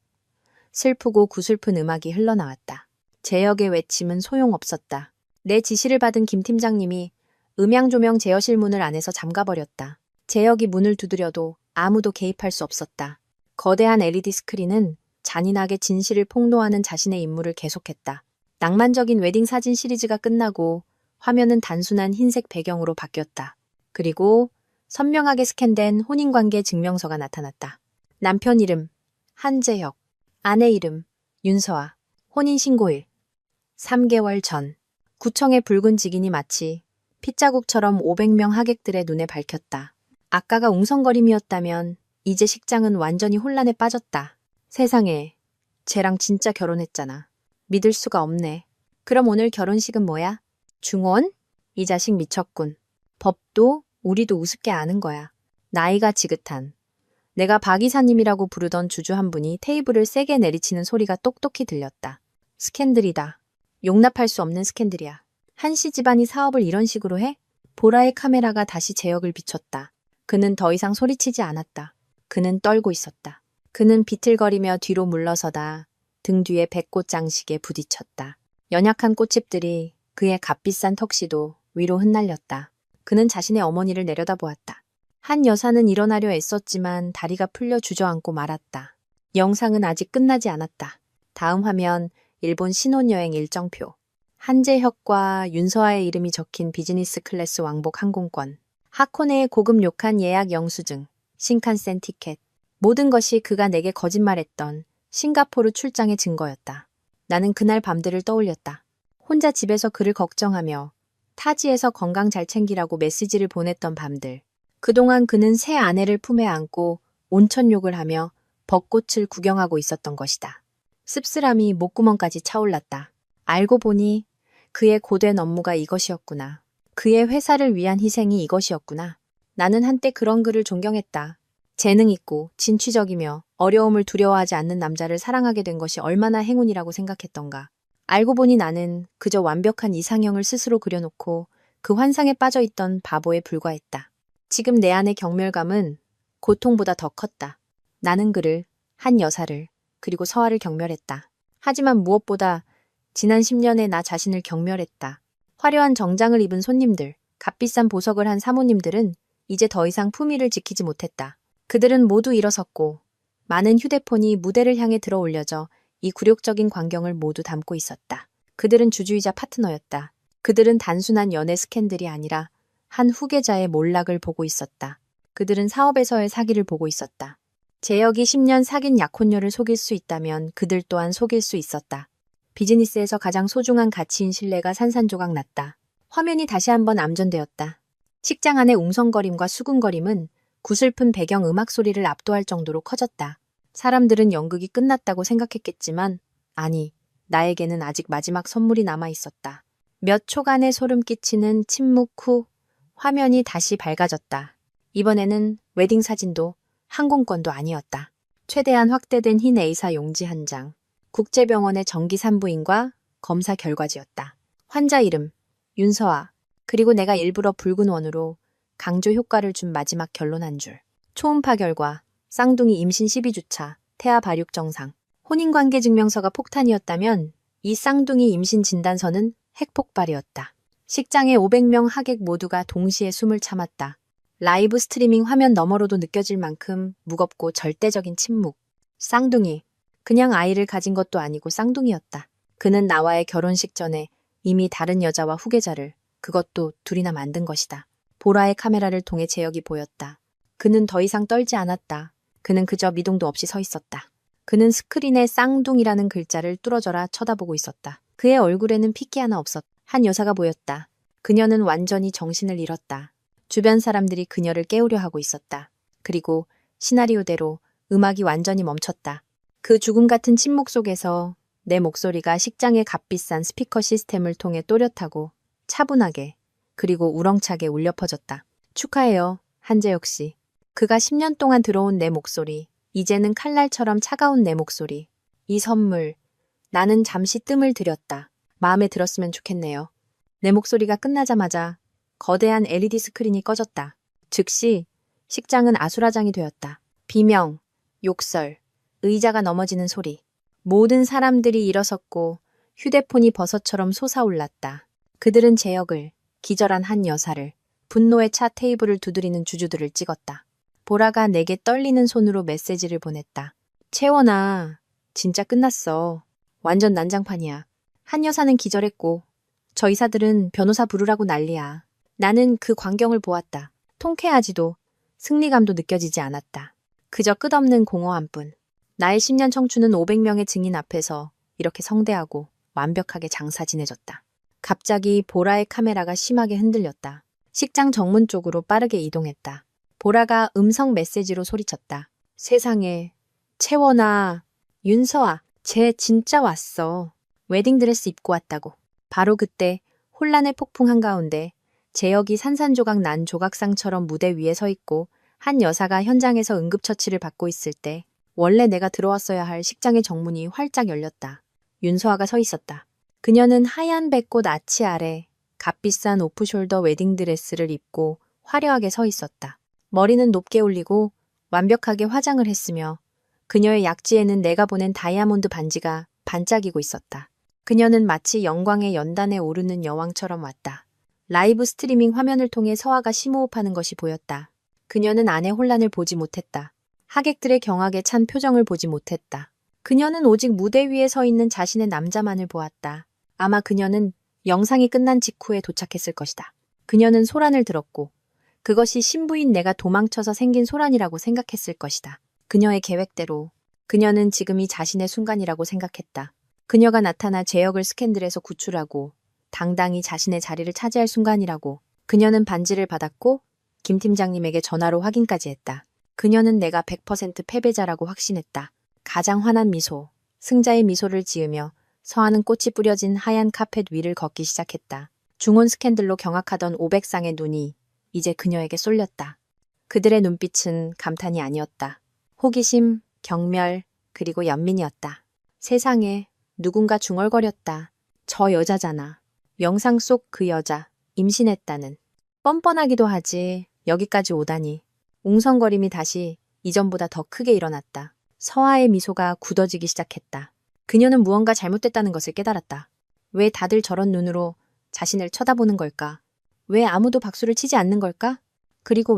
슬프고 구슬픈 음악이 흘러나왔다. 재혁의 외침은 소용없었다. 내 지시를 받은 김 팀장님이 음향조명 제어실 문을 안에서 잠가버렸다. 재혁이 문을 두드려도 아무도 개입할 수 없었다. 거대한 LED 스크린은 잔인하게 진실을 폭로하는 자신의 임무를 계속했다. 낭만적인 웨딩 사진 시리즈가 끝나고 화면은 단순한 흰색 배경으로 바뀌었다. 그리고 선명하게 스캔된 혼인관계 증명서가 나타났다. 남편 이름 한재혁, 아내 이름 윤서아, 혼인신고일 3개월 전. 구청의 붉은 직인이 마치 핏자국처럼 500명 하객들의 눈에 밝혔다. 아까가 웅성거림이었다면 이제 식장은 완전히 혼란에 빠졌다. 세상에, 쟤랑 진짜 결혼했잖아. 믿을 수가 없네. 그럼 오늘 결혼식은 뭐야? 중원? 이 자식 미쳤군. 법도 우리도 우습게 아는 거야. 나이가 지긋한. 내가 박 이사님이라고 부르던 주주 한 분이 테이블을 세게 내리치는 소리가 똑똑히 들렸다. 스캔들이다. 용납할 수 없는 스캔들이야. 한씨 집안이 사업을 이런 식으로 해? 보라의 카메라가 다시 재혁을 비췄다. 그는 더 이상 소리치지 않았다. 그는 떨고 있었다. 그는 비틀거리며 뒤로 물러서다 등 뒤에 백꽃 장식에 부딪혔다. 연약한 꽃집들이 그의 값비싼 턱시도 위로 흩날렸다. 그는 자신의 어머니를 내려다보았다. 한 여사는 일어나려 애썼지만 다리가 풀려 주저앉고 말았다. 영상은 아직 끝나지 않았다. 다음 화면 일본 신혼여행 일정표. 한재혁과 윤서아의 이름이 적힌 비즈니스 클래스 왕복 항공권. 하코네의 고급 료칸 예약 영수증. 신칸센 티켓. 모든 것이 그가 내게 거짓말했던 싱가포르 출장의 증거였다. 나는 그날 밤들을 떠올렸다. 혼자 집에서 그를 걱정하며 타지에서 건강 잘 챙기라고 메시지를 보냈던 밤들. 그동안 그는 새 아내를 품에 안고 온천욕을 하며 벚꽃을 구경하고 있었던 것이다. 씁쓸함이 목구멍까지 차올랐다. 알고 보니 그의 고된 업무가 이것이었구나. 그의 회사를 위한 희생이 이것이었구나. 나는 한때 그런 그를 존경했다. 재능 있고 진취적이며 어려움을 두려워하지 않는 남자를 사랑하게 된 것이 얼마나 행운이라고 생각했던가. 알고 보니 나는 그저 완벽한 이상형을 스스로 그려놓고 그 환상에 빠져있던 바보에 불과했다. 지금 내 안의 경멸감은 고통보다 더 컸다. 나는 그를, 한 여사를, 그리고 서아를 경멸했다. 하지만 무엇보다 지난 10년의 나 자신을 경멸했다. 화려한 정장을 입은 손님들, 값비싼 보석을 한 사모님들은 이제 더 이상 품위를 지키지 못했다. 그들은 모두 일어섰고 많은 휴대폰이 무대를 향해 들어 올려져 이 굴욕적인 광경을 모두 담고 있었다. 그들은 주주이자 파트너였다. 그들은 단순한 연애 스캔들이 아니라 한 후계자의 몰락을 보고 있었다. 그들은 사업에서의 사기를 보고 있었다. 재혁이 10년 사귄 약혼녀를 속일 수 있다면 그들 또한 속일 수 있었다. 비즈니스에서 가장 소중한 가치인 신뢰가 산산조각 났다. 화면이 다시 한번 암전되었다. 식장 안의 웅성거림과 수군거림은 구슬픈 배경 음악 소리를 압도할 정도로 커졌다. 사람들은 연극이 끝났다고 생각했겠지만 아니, 나에게는 아직 마지막 선물이 남아 있었다. 몇 초간의 소름 끼치는 침묵 후 화면이 다시 밝아졌다. 이번에는 웨딩 사진도 항공권도 아니었다. 최대한 확대된 흰 A사 용지 한 장. 국제병원의 정기 산부인과 검사 결과지였다. 환자 이름, 윤서아. 그리고 내가 일부러 붉은 원으로 강조 효과를 준 마지막 결론 한 줄. 초음파 결과, 쌍둥이 임신 12주차, 태아 발육 정상. 혼인관계 증명서가 폭탄이었다면 이 쌍둥이 임신 진단서는 핵폭발이었다. 식장의 500명 하객 모두가 동시에 숨을 참았다. 라이브 스트리밍 화면 너머로도 느껴질 만큼 무겁고 절대적인 침묵. 쌍둥이. 그냥 아이를 가진 것도 아니고 쌍둥이였다. 그는 나와의 결혼식 전에 이미 다른 여자와 후계자를, 그것도 둘이나 만든 것이다. 보라의 카메라를 통해 제역이 보였다. 그는 더 이상 떨지 않았다. 그는 그저 미동도 없이 서 있었다. 그는 스크린에 쌍둥이라는 글자를 뚫어져라 쳐다보고 있었다. 그의 얼굴에는 핏기 하나 없었다. 한 여사가 보였다. 그녀는 완전히 정신을 잃었다. 주변 사람들이 그녀를 깨우려 하고 있었다. 그리고 시나리오대로 음악이 완전히 멈췄다. 그 죽음 같은 침묵 속에서 내 목소리가 식장의 값비싼 스피커 시스템을 통해 또렷하고 차분하게 그리고 우렁차게 울려 퍼졌다. 축하해요, 한재혁 씨. 그가 10년 동안 들어온 내 목소리, 이제는 칼날처럼 차가운 내 목소리. 이 선물, 나는 잠시 뜸을 들였다. 마음에 들었으면 좋겠네요. 내 목소리가 끝나자마자 거대한 LED 스크린이 꺼졌다. 즉시 식장은 아수라장이 되었다. 비명, 욕설, 의자가 넘어지는 소리. 모든 사람들이 일어섰고 휴대폰이 버섯처럼 솟아올랐다. 그들은 제역을, 기절한 한 여사를, 분노에 차 테이블을 두드리는 주주들을 찍었다. 보라가 내게 떨리는 손으로 메시지를 보냈다. 채원아, 진짜 끝났어. 완전 난장판이야. 한 여사는 기절했고 저 의사들은 변호사 부르라고 난리야. 나는 그 광경을 보았다. 통쾌하지도 승리감도 느껴지지 않았다. 그저 끝없는 공허함뿐. 나의 10년 청춘은 500명의 증인 앞에서 이렇게 성대하고 완벽하게 장사지내졌다. 갑자기 보라의 카메라가 심하게 흔들렸다. 식장 정문 쪽으로 빠르게 이동했다. 보라가 음성 메시지로 소리쳤다. 세상에, 채원아, 윤서아, 쟤 진짜 왔어. 웨딩드레스 입고 왔다고. 바로 그때 혼란의 폭풍 한가운데 제역이 산산조각 난 조각상처럼 무대 위에 서 있고 한 여사가 현장에서 응급처치를 받고 있을 때 원래 내가 들어왔어야 할 식장의 정문이 활짝 열렸다. 윤서아가 서 있었다. 그녀는 하얀 백꽃 아치 아래 값비싼 오프숄더 웨딩드레스를 입고 화려하게 서 있었다. 머리는 높게 올리고 완벽하게 화장을 했으며 그녀의 약지에는 내가 보낸 다이아몬드 반지가 반짝이고 있었다. 그녀는 마치 영광의 연단에 오르는 여왕처럼 왔다. 라이브 스트리밍 화면을 통해 서아가 심호흡하는 것이 보였다. 그녀는 안의 혼란을 보지 못했다. 하객들의 경악에 찬 표정을 보지 못했다. 그녀는 오직 무대 위에 서 있는 자신의 남자만을 보았다. 아마 그녀는 영상이 끝난 직후에 도착했을 것이다. 그녀는 소란을 들었고 그것이 신부인 내가 도망쳐서 생긴 소란이라고 생각했을 것이다. 그녀의 계획대로 그녀는 지금이 자신의 순간이라고 생각했다. 그녀가 나타나 제역을 스캔들에서 구출하고 당당히 자신의 자리를 차지할 순간이라고. 그녀는 반지를 받았고 김 팀장님에게 전화로 확인까지 했다. 그녀는 내가 100% 패배자라고 확신했다. 가장 환한 미소, 승자의 미소를 지으며 서하는 꽃이 뿌려진 하얀 카펫 위를 걷기 시작했다. 중혼 스캔들로 경악하던 500쌍의 눈이 이제 그녀에게 쏠렸다. 그들의 눈빛은 감탄이 아니었다. 호기심, 경멸, 그리고 연민이었다. 세상에 누군가 중얼거렸다. 저 여자잖아. 영상 속 그 여자, 임신했다는. 뻔뻔하기도 하지. 여기까지 오다니. 웅성거림이 다시 이전보다 더 크게 일어났다. 서아의 미소가 굳어지기 시작했다. 그녀는 무언가 잘못됐다는 것을 깨달았다. 왜 다들 저런 눈으로 자신을 쳐다보는 걸까? 왜 아무도 박수를 치지 않는 걸까? 그리고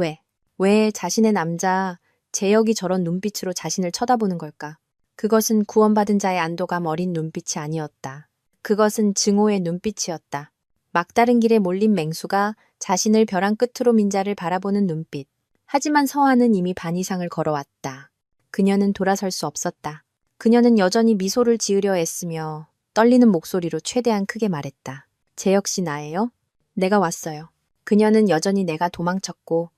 왜 자신의 남자 제역이 저런 눈빛으로 자신을 쳐다보는 걸까? 그것은 구원받은 자의 안도감 어린 눈빛이 아니었다. 그것은 증오의 눈빛이었다. 막다른 길에 몰린 맹수가 자신을 벼랑 끝으로 민 자를 바라보는 눈빛. 하지만 서아는 이미 반 이상을 걸어왔다. 그녀는 돌아설 수 없었다. 그녀는 여전히 미소를 지으려 애쓰며 떨리는 목소리로 최대한 크게 말했다. 제 역시 나예요? 내가 왔어요. 그녀는 여전히 내가 도망쳤고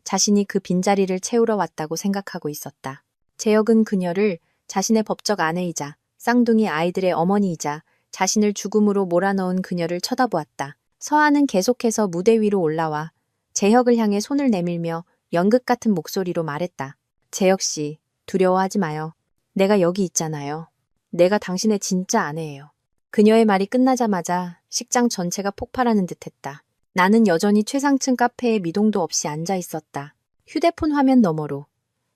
자신이 그 빈자리를 채우러 왔다고 생각하고 있었다. 재혁은 그녀를 자신의 법적 아내이자 쌍둥이 아이들의 어머니이자 자신을 죽음으로 몰아넣은 그녀를 쳐다보았다. 서한은 계속해서 무대 위로 올라와 재혁을 향해 손을 내밀며 연극 같은 목소리로 말했다. 재혁 씨, 두려워하지 마요. 내가 여기 있잖아요. 내가 당신의 진짜 아내예요. 그녀의 말이 끝나자마자 식장 전체가 폭발하는 듯했다. 나는 여전히 최상층 카페에 미동도 없이 앉아 있었다. 휴대폰 화면 너머로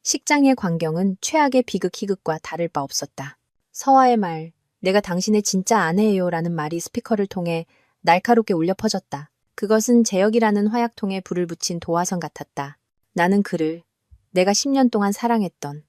식장의 광경은 최악의 비극 희극과 다를 바 없었다. 서화의 말, 내가 당신의 진짜 아내예요 라는 말이 스피커를 통해 날카롭게 울려 퍼졌다. 그것은 재혁이라는 화약통에 불을 붙인 도화선 같았다. 나는 그를 내가 10년 동안 사랑했던,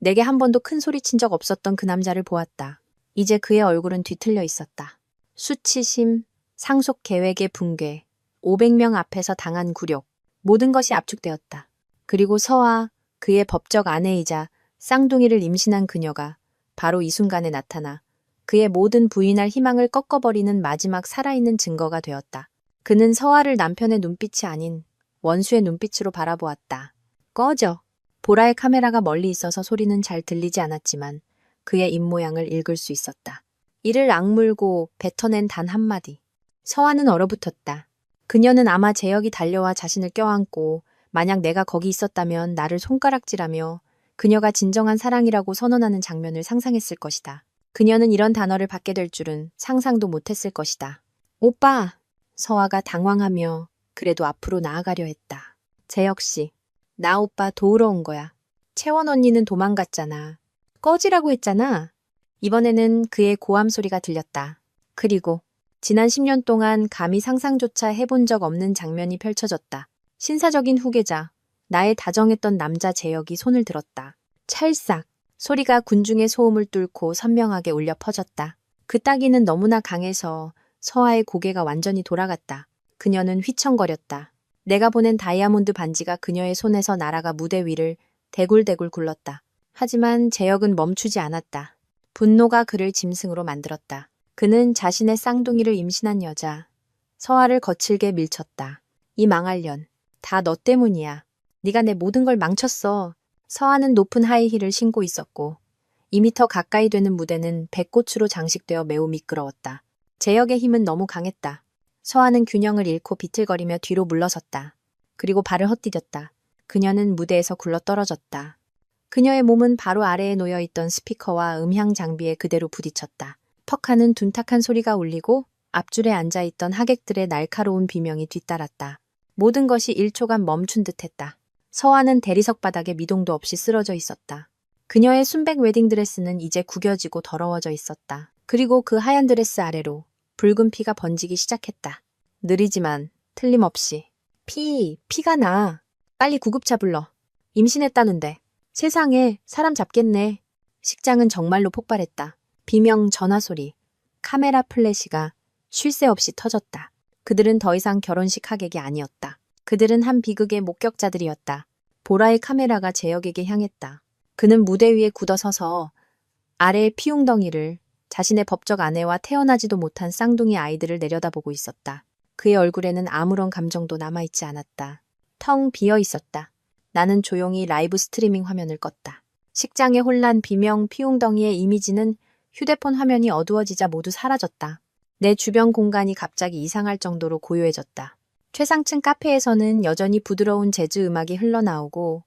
내게 한 번도 큰 소리 친 적 없었던 그 남자를 보았다. 이제 그의 얼굴은 뒤틀려 있었다. 수치심, 상속 계획의 붕괴, 500명 앞에서 당한 굴욕, 모든 것이 압축되었다. 그리고 서화, 그의 법적 아내이자 쌍둥이를 임신한 그녀가 바로 이 순간에 나타나 그의 모든 부인할 희망을 꺾어버리는 마지막 살아있는 증거가 되었다. 그는 서화를 남편의 눈빛이 아닌 원수의 눈빛으로 바라보았다. 꺼져. 보라의 카메라가 멀리 있어서 소리는 잘 들리지 않았지만 그의 입모양을 읽을 수 있었다. 이를 악물고 뱉어낸 단 한마디. 서화는 얼어붙었다. 그녀는 아마 재혁이 달려와 자신을 껴안고 만약 내가 거기 있었다면 나를 손가락질하며 그녀가 진정한 사랑이라고 선언하는 장면을 상상했을 것이다. 그녀는 이런 단어를 받게 될 줄은 상상도 못했을 것이다. 오빠! 서화가 당황하며 그래도 앞으로 나아가려 했다. 재혁 씨, 나 오빠 도우러 온 거야. 채원 언니는 도망갔잖아. 꺼지라고 했잖아. 이번에는 그의 고함 소리가 들렸다. 그리고 지난 10년 동안 감히 상상조차 해본 적 없는 장면이 펼쳐졌다. 신사적인 후계자, 나의 다정했던 남자 재혁이 손을 들었다. 찰싹! 소리가 군중의 소음을 뚫고 선명하게 울려 퍼졌다. 그 따기는 너무나 강해서 서화의 고개가 완전히 돌아갔다. 그녀는 휘청거렸다. 내가 보낸 다이아몬드 반지가 그녀의 손에서 날아가 무대 위를 대굴대굴 굴렀다. 하지만 재혁은 멈추지 않았다. 분노가 그를 짐승으로 만들었다. 그는 자신의 쌍둥이를 임신한 여자, 서화를 거칠게 밀쳤다. 이 망할 년, 다 너 때문이야. 네가 내 모든 걸 망쳤어. 서화는 높은 하이힐을 신고 있었고 2미터 가까이 되는 무대는 백꽃으로 장식되어 매우 미끄러웠다. 재혁의 힘은 너무 강했다. 서화는 균형을 잃고 비틀거리며 뒤로 물러섰다. 그리고 발을 헛디뎠다. 그녀는 무대에서 굴러떨어졌다. 그녀의 몸은 바로 아래에 놓여있던 스피커와 음향 장비에 그대로 부딪혔다. 퍽하는 둔탁한 소리가 울리고 앞줄에 앉아있던 하객들의 날카로운 비명이 뒤따랐다. 모든 것이 1초간 멈춘 듯했다. 서화는 대리석 바닥에 미동도 없이 쓰러져 있었다. 그녀의 순백 웨딩드레스는 이제 구겨지고 더러워져 있었다. 그리고 그 하얀 드레스 아래로 붉은 피가 번지기 시작했다. 느리지만 틀림없이. 피가 나. 빨리 구급차 불러. 임신했다는데. 세상에 사람 잡겠네. 식장은 정말로 폭발했다. 비명 전화 소리, 카메라 플래시가 쉴 새 없이 터졌다. 그들은 더 이상 결혼식 하객이 아니었다. 그들은 한 비극의 목격자들이었다. 보라의 카메라가 재혁에게 향했다. 그는 무대 위에 굳어서서 아래의 피웅덩이를 자신의 법적 아내와 태어나지도 못한 쌍둥이 아이들을 내려다보고 있었다. 그의 얼굴에는 아무런 감정도 남아있지 않았다. 텅 비어 있었다. 나는 조용히 라이브 스트리밍 화면을 껐다. 식장의 혼란, 비명, 피웅덩이의 이미지는 휴대폰 화면이 어두워지자 모두 사라졌다. 내 주변 공간이 갑자기 이상할 정도로 고요해졌다. 최상층 카페에서는 여전히 부드러운 재즈 음악이 흘러나오고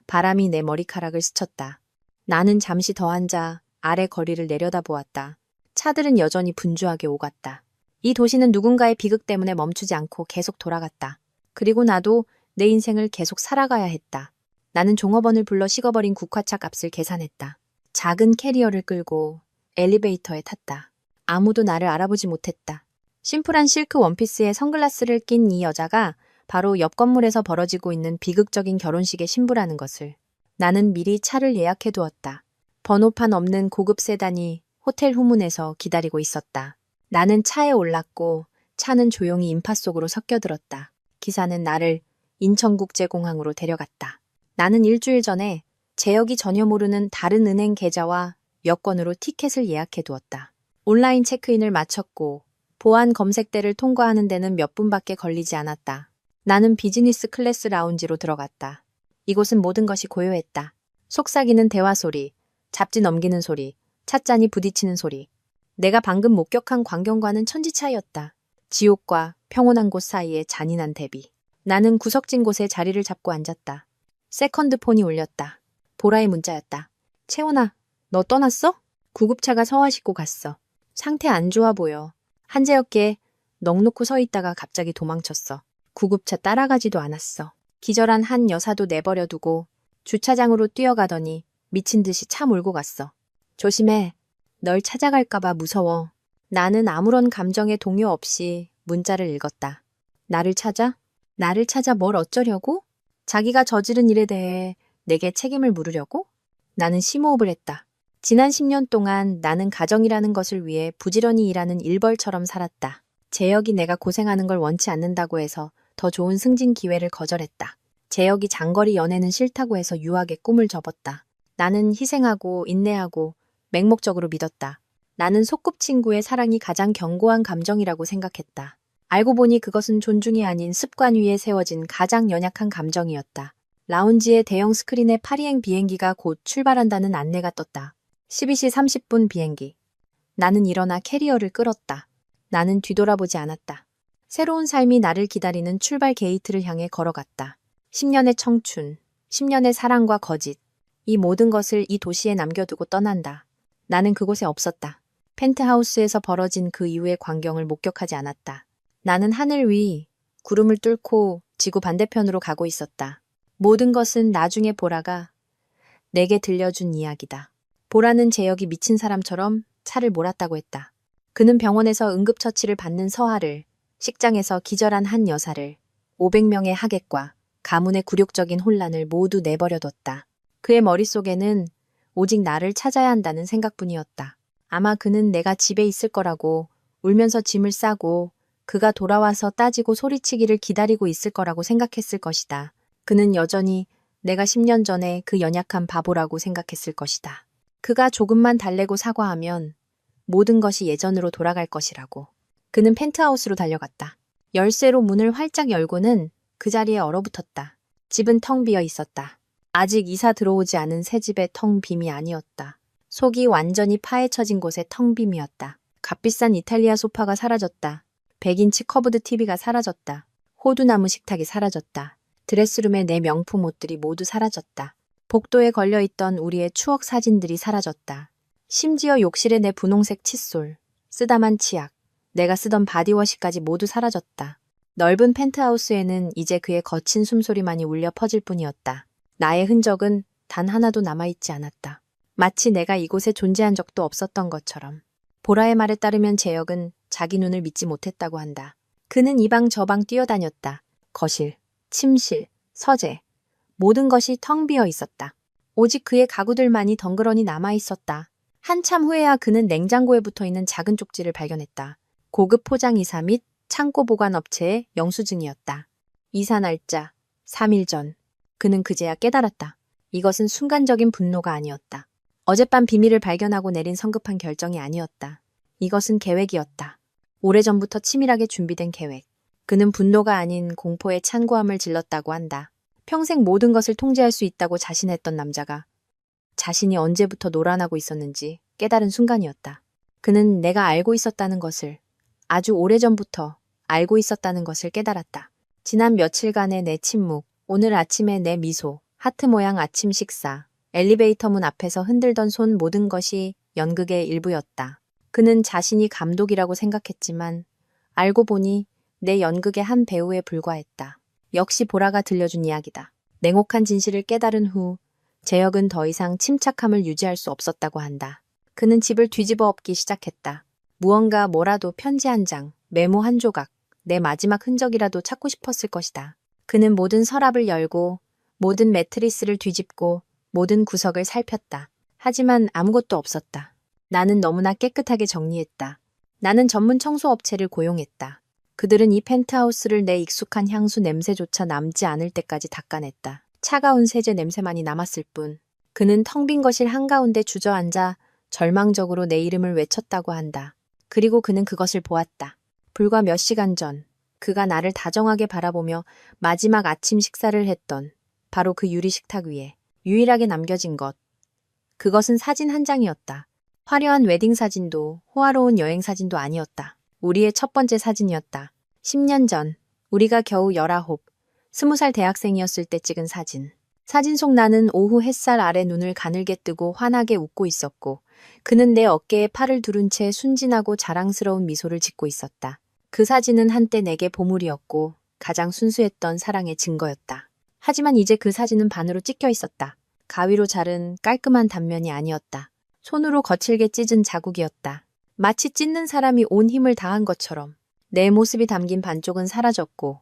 바람이 내 머리카락을 스쳤다. 나는 잠시 더 앉아 아래 거리를 내려다보았다. 차들은 여전히 분주하게 오갔다. 이 도시는 누군가의 비극 때문에 멈추지 않고 계속 돌아갔다. 그리고 나도 내 인생을 계속 살아가야 했다. 나는 종업원을 불러 식어버린 국화차 값을 계산했다. 작은 캐리어를 끌고 엘리베이터에 탔다. 아무도 나를 알아보지 못했다. 심플한 실크 원피스에 선글라스를 낀 이 여자가 바로 옆 건물에서 벌어지고 있는 비극적인 결혼식의 신부라는 것을. 나는 미리 차를 예약해두었다. 번호판 없는 고급 세단이 호텔 후문에서 기다리고 있었다. 나는 차에 올랐고 차는 조용히 인파 속으로 섞여들었다. 기사는 나를 인천국제공항으로 데려갔다. 나는 일주일 전에 재혁이 전혀 모르는 다른 은행 계좌와 여권으로 티켓을 예약해두었다. 온라인 체크인을 마쳤고 보안 검색대를 통과하는 데는 몇 분밖에 걸리지 않았다. 나는 비즈니스 클래스 라운지로 들어갔다. 이곳은 모든 것이 고요했다. 속삭이는 대화 소리, 잡지 넘기는 소리, 찻잔이 부딪히는 소리. 내가 방금 목격한 광경과는 천지 차이였다. 지옥과 평온한 곳 사이의 잔인한 대비. 나는 구석진 곳에 자리를 잡고 앉았다. 세컨드 폰이 울렸다. 보라의 문자였다. 채원아, 너 떠났어? 구급차가 서화 싣고 갔어. 상태 안 좋아 보여. 한재 어깨에 넋놓고 서 있다가 갑자기 도망쳤어. 구급차 따라가지도 않았어. 기절한 한 여사도 내버려 두고 주차장으로 뛰어가더니 미친 듯이 차 몰고 갔어. 조심해. 널 찾아갈까봐 무서워. 나는 아무런 감정의 동요 없이 문자를 읽었다. 나를 찾아? 나를 찾아 뭘 어쩌려고? 자기가 저지른 일에 대해 내게 책임을 물으려고? 나는 심호흡을 했다. 지난 10년 동안 나는 가정이라는 것을 위해 부지런히 일하는 일벌처럼 살았다. 재혁이 내가 고생하는 걸 원치 않는다고 해서 더 좋은 승진 기회를 거절했다. 재혁이 장거리 연애는 싫다고 해서 유학의 꿈을 접었다. 나는 희생하고 인내하고 맹목적으로 믿었다. 나는 소꿉친구의 사랑이 가장 견고한 감정이라고 생각했다. 알고 보니 그것은 존중이 아닌 습관 위에 세워진 가장 연약한 감정이었다. 라운지의 대형 스크린에 파리행 비행기가 곧 출발한다는 안내가 떴다. 12시 30분 비행기. 나는 일어나 캐리어를 끌었다. 나는 뒤돌아보지 않았다. 새로운 삶이 나를 기다리는 출발 게이트를 향해 걸어갔다. 10년의 청춘, 10년의 사랑과 거짓, 이 모든 것을 이 도시에 남겨두고 떠난다. 나는 그곳에 없었다. 펜트하우스에서 벌어진 그 이후의 광경을 목격하지 않았다. 나는 하늘 위, 구름을 뚫고 지구 반대편으로 가고 있었다. 모든 것은 나중에 보라가 내게 들려준 이야기다. 보라는 재혁이 미친 사람처럼 차를 몰았다고 했다. 그는 병원에서 응급처치를 받는 서하를, 식장에서 기절한 한 여사를, 500명의 하객과 가문의 굴욕적인 혼란을 모두 내버려뒀다. 그의 머릿속에는 오직 나를 찾아야 한다는 생각뿐이었다. 아마 그는 내가 집에 있을 거라고 울면서 짐을 싸고 그가 돌아와서 따지고 소리치기를 기다리고 있을 거라고 생각했을 것이다. 그는 여전히 내가 10년 전에 그 연약한 바보라고 생각했을 것이다. 그가 조금만 달래고 사과하면 모든 것이 예전으로 돌아갈 것이라고. 그는 펜트하우스로 달려갔다. 열쇠로 문을 활짝 열고는 그 자리에 얼어붙었다. 집은 텅 비어 있었다. 아직 이사 들어오지 않은 새 집의 텅 빔이 아니었다. 속이 완전히 파헤쳐진 곳의 텅 빔이었다. 값비싼 이탈리아 소파가 사라졌다. 100인치 커브드 TV가 사라졌다. 호두나무 식탁이 사라졌다. 드레스룸의 내 명품 옷들이 모두 사라졌다. 복도에 걸려있던 우리의 추억 사진들이 사라졌다. 심지어 욕실의 내 분홍색 칫솔, 쓰다만 치약, 내가 쓰던 바디워시까지 모두 사라졌다. 넓은 펜트하우스에는 이제 그의 거친 숨소리만이 울려 퍼질 뿐이었다. 나의 흔적은 단 하나도 남아있지 않았다. 마치 내가 이곳에 존재한 적도 없었던 것처럼. 보라의 말에 따르면 재혁은 자기 눈을 믿지 못했다고 한다. 그는 이 방 저 방 뛰어다녔다. 거실, 침실, 서재, 모든 것이 텅 비어 있었다. 오직 그의 가구들만이 덩그러니 남아있었다. 한참 후에야 그는 냉장고에 붙어있는 작은 쪽지를 발견했다. 고급 포장이사 및 창고 보관 업체의 영수증이었다. 이사 날짜 3일 전. 그는 그제야 깨달았다. 이것은 순간적인 분노가 아니었다. 어젯밤 비밀을 발견하고 내린 성급한 결정이 아니었다. 이것은 계획이었다. 오래전부터 치밀하게 준비된 계획. 그는 분노가 아닌 공포의 찬고함을 질렀다고 한다. 평생 모든 것을 통제할 수 있다고 자신했던 남자가 자신이 언제부터 노란하고 있었는지 깨달은 순간이었다. 그는 내가 알고 있었다는 것을, 아주 오래전부터 알고 있었다는 것을 깨달았다. 지난 며칠간의 내 침묵, 오늘 아침의 내 미소, 하트 모양 아침 식사, 엘리베이터 문 앞에서 흔들던 손, 모든 것이 연극의 일부였다. 그는 자신이 감독이라고 생각했지만 알고 보니 내 연극의 한 배우에 불과했다. 역시 보라가 들려준 이야기다. 냉혹한 진실을 깨달은 후 재혁은 더 이상 침착함을 유지할 수 없었다고 한다. 그는 집을 뒤집어 엎기 시작했다. 무언가, 뭐라도, 편지 한 장, 메모 한 조각, 내 마지막 흔적이라도 찾고 싶었을 것이다. 그는 모든 서랍을 열고 모든 매트리스를 뒤집고 모든 구석을 살폈다. 하지만 아무것도 없었다. 나는 너무나 깨끗하게 정리했다. 나는 전문 청소업체를 고용했다. 그들은 이 펜트하우스를 내 익숙한 향수 냄새조차 남지 않을 때까지 닦아냈다. 차가운 세제 냄새만이 남았을 뿐. 그는 텅 빈 거실 한가운데 주저앉아 절망적으로 내 이름을 외쳤다고 한다. 그리고 그는 그것을 보았다. 불과 몇 시간 전 그가 나를 다정하게 바라보며 마지막 아침 식사를 했던 바로 그 유리 식탁 위에 유일하게 남겨진 것. 그것은 사진 한 장이었다. 화려한 웨딩 사진도 호화로운 여행 사진도 아니었다. 우리의 첫 번째 사진이었다. 10년 전, 우리가 겨우 19, 20살 대학생이었을 때 찍은 사진. 사진 속 나는 오후 햇살 아래 눈을 가늘게 뜨고 환하게 웃고 있었고, 그는 내 어깨에 팔을 두른 채 순진하고 자랑스러운 미소를 짓고 있었다. 그 사진은 한때 내게 보물이었고, 가장 순수했던 사랑의 증거였다. 하지만 이제 그 사진은 반으로 찢겨 있었다. 가위로 자른 깔끔한 단면이 아니었다. 손으로 거칠게 찢은 자국이었다. 마치 찢는 사람이 온 힘을 다한 것처럼 내 모습이 담긴 반쪽은 사라졌고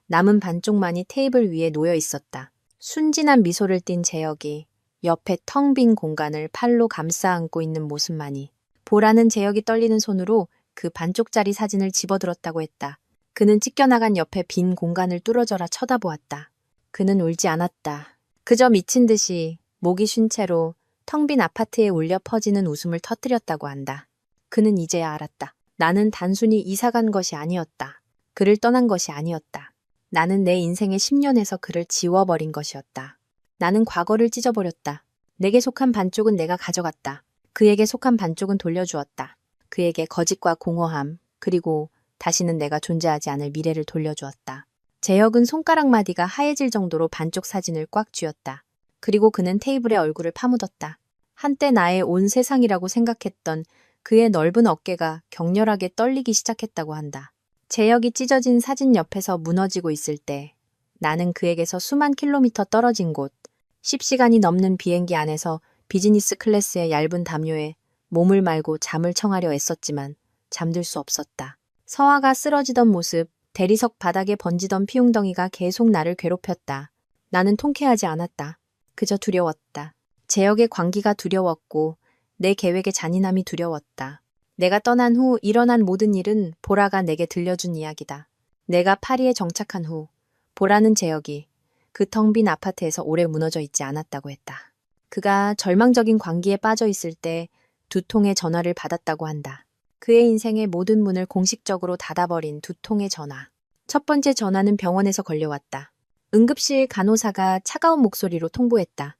남은 반쪽만이 테이블 위에 놓여 있었다. 순진한 미소를 띤 재혁이 옆에 텅 빈 공간을 팔로 감싸 안고 있는 모습만이 보라는 재혁이 떨리는 손으로 그 반쪽짜리 사진을 집어들었다고 했다. 그는 찢겨나간 옆에 빈 공간을 뚫어져라 쳐다보았다. 그는 울지 않았다. 그저 미친 듯이 목이 쉰 채로 텅 빈 아파트에 울려 퍼지는 웃음을 터뜨렸다고 한다. 그는 이제야 알았다. 나는 단순히 이사간 것이 아니었다. 그를 떠난 것이 아니었다. 나는 내 인생의 10년에서 그를 지워버린 것이었다. 나는 과거를 찢어버렸다. 내게 속한 반쪽은 내가 가져갔다. 그에게 속한 반쪽은 돌려주었다. 그에게 거짓과 공허함, 그리고 다시는 내가 존재하지 않을 미래를 돌려주었다. 재혁은 손가락 마디가 하얘질 정도로 반쪽 사진을 꽉 쥐었다. 그리고 그는 테이블에 얼굴을 파묻었다. 한때 나의 온 세상이라고 생각했던 그의 넓은 어깨가 격렬하게 떨리기 시작했다고 한다. 재혁이 찢어진 사진 옆에서 무너지고 있을 때 나는 그에게서 수만 킬로미터 떨어진 곳, 10시간이 넘는 비행기 안에서 비즈니스 클래스의 얇은 담요에 몸을 말고 잠을 청하려 애썼지만 잠들 수 없었다. 서아가 쓰러지던 모습, 대리석 바닥에 번지던 피웅덩이가 계속 나를 괴롭혔다. 나는 통쾌하지 않았다. 그저 두려웠다. 재혁의 광기가 두려웠고 내 계획의 잔인함이 두려웠다. 내가 떠난 후 일어난 모든 일은 보라가 내게 들려준 이야기다. 내가 파리에 정착한 후 보라는 재혁이 그 텅 빈 아파트에서 오래 무너져 있지 않았다고 했다. 그가 절망적인 광기에 빠져 있을 때 2통의 전화를 받았다고 한다. 그의 인생의 모든 문을 공식적으로 닫아버린 2통의 전화. 첫 번째 전화는 병원에서 걸려왔다. 응급실 간호사가 차가운 목소리로 통보했다.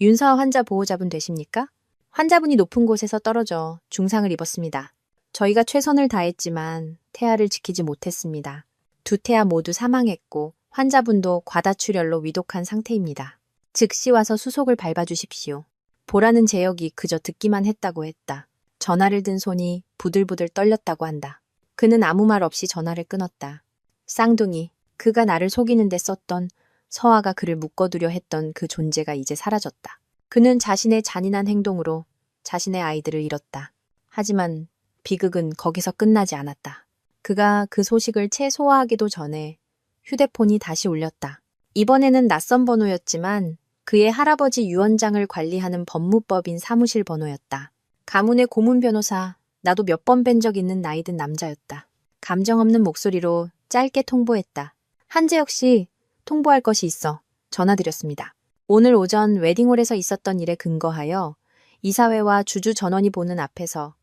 윤서아 환자 보호자분 되십니까? 환자분이 높은 곳에서 떨어져 중상을 입었습니다. 저희가 최선을 다했지만 태아를 지키지 못했습니다. 2태아 모두 사망했고 환자분도 과다출혈로 위독한 상태입니다. 즉시 와서 수속을 밟아주십시오. 보라는 재혁이 그저 듣기만 했다고 했다. 전화를 든 손이 부들부들 떨렸다고 한다. 그는 아무 말 없이 전화를 끊었다. 쌍둥이, 그가 나를 속이는데 썼던 서아가 그를 묶어두려 했던 그 존재가 이제 사라졌다. 그는 자신의 잔인한 행동으로 자신의 아이들을 잃었다. 하지만 비극은 거기서 끝나지 않았다. 그가 그 소식을 채 소화하기도 전에 휴대폰이 다시 울렸다. 이번에는 낯선 번호였지만 그의 할아버지 유언장을 관리하는 법무법인 사무실 번호였다. 가문의 고문 변호사, 나도 몇 번 뵌 적 있는 나이 든 남자였다. 감정 없는 목소리로 짧게 통보했다. 한재혁 씨, 통보할 것이 있어 전화드렸습니다. 오늘 오전 웨딩홀에서 있었던 일에 근거하여 이사회와 주주 전원이 보는 앞에서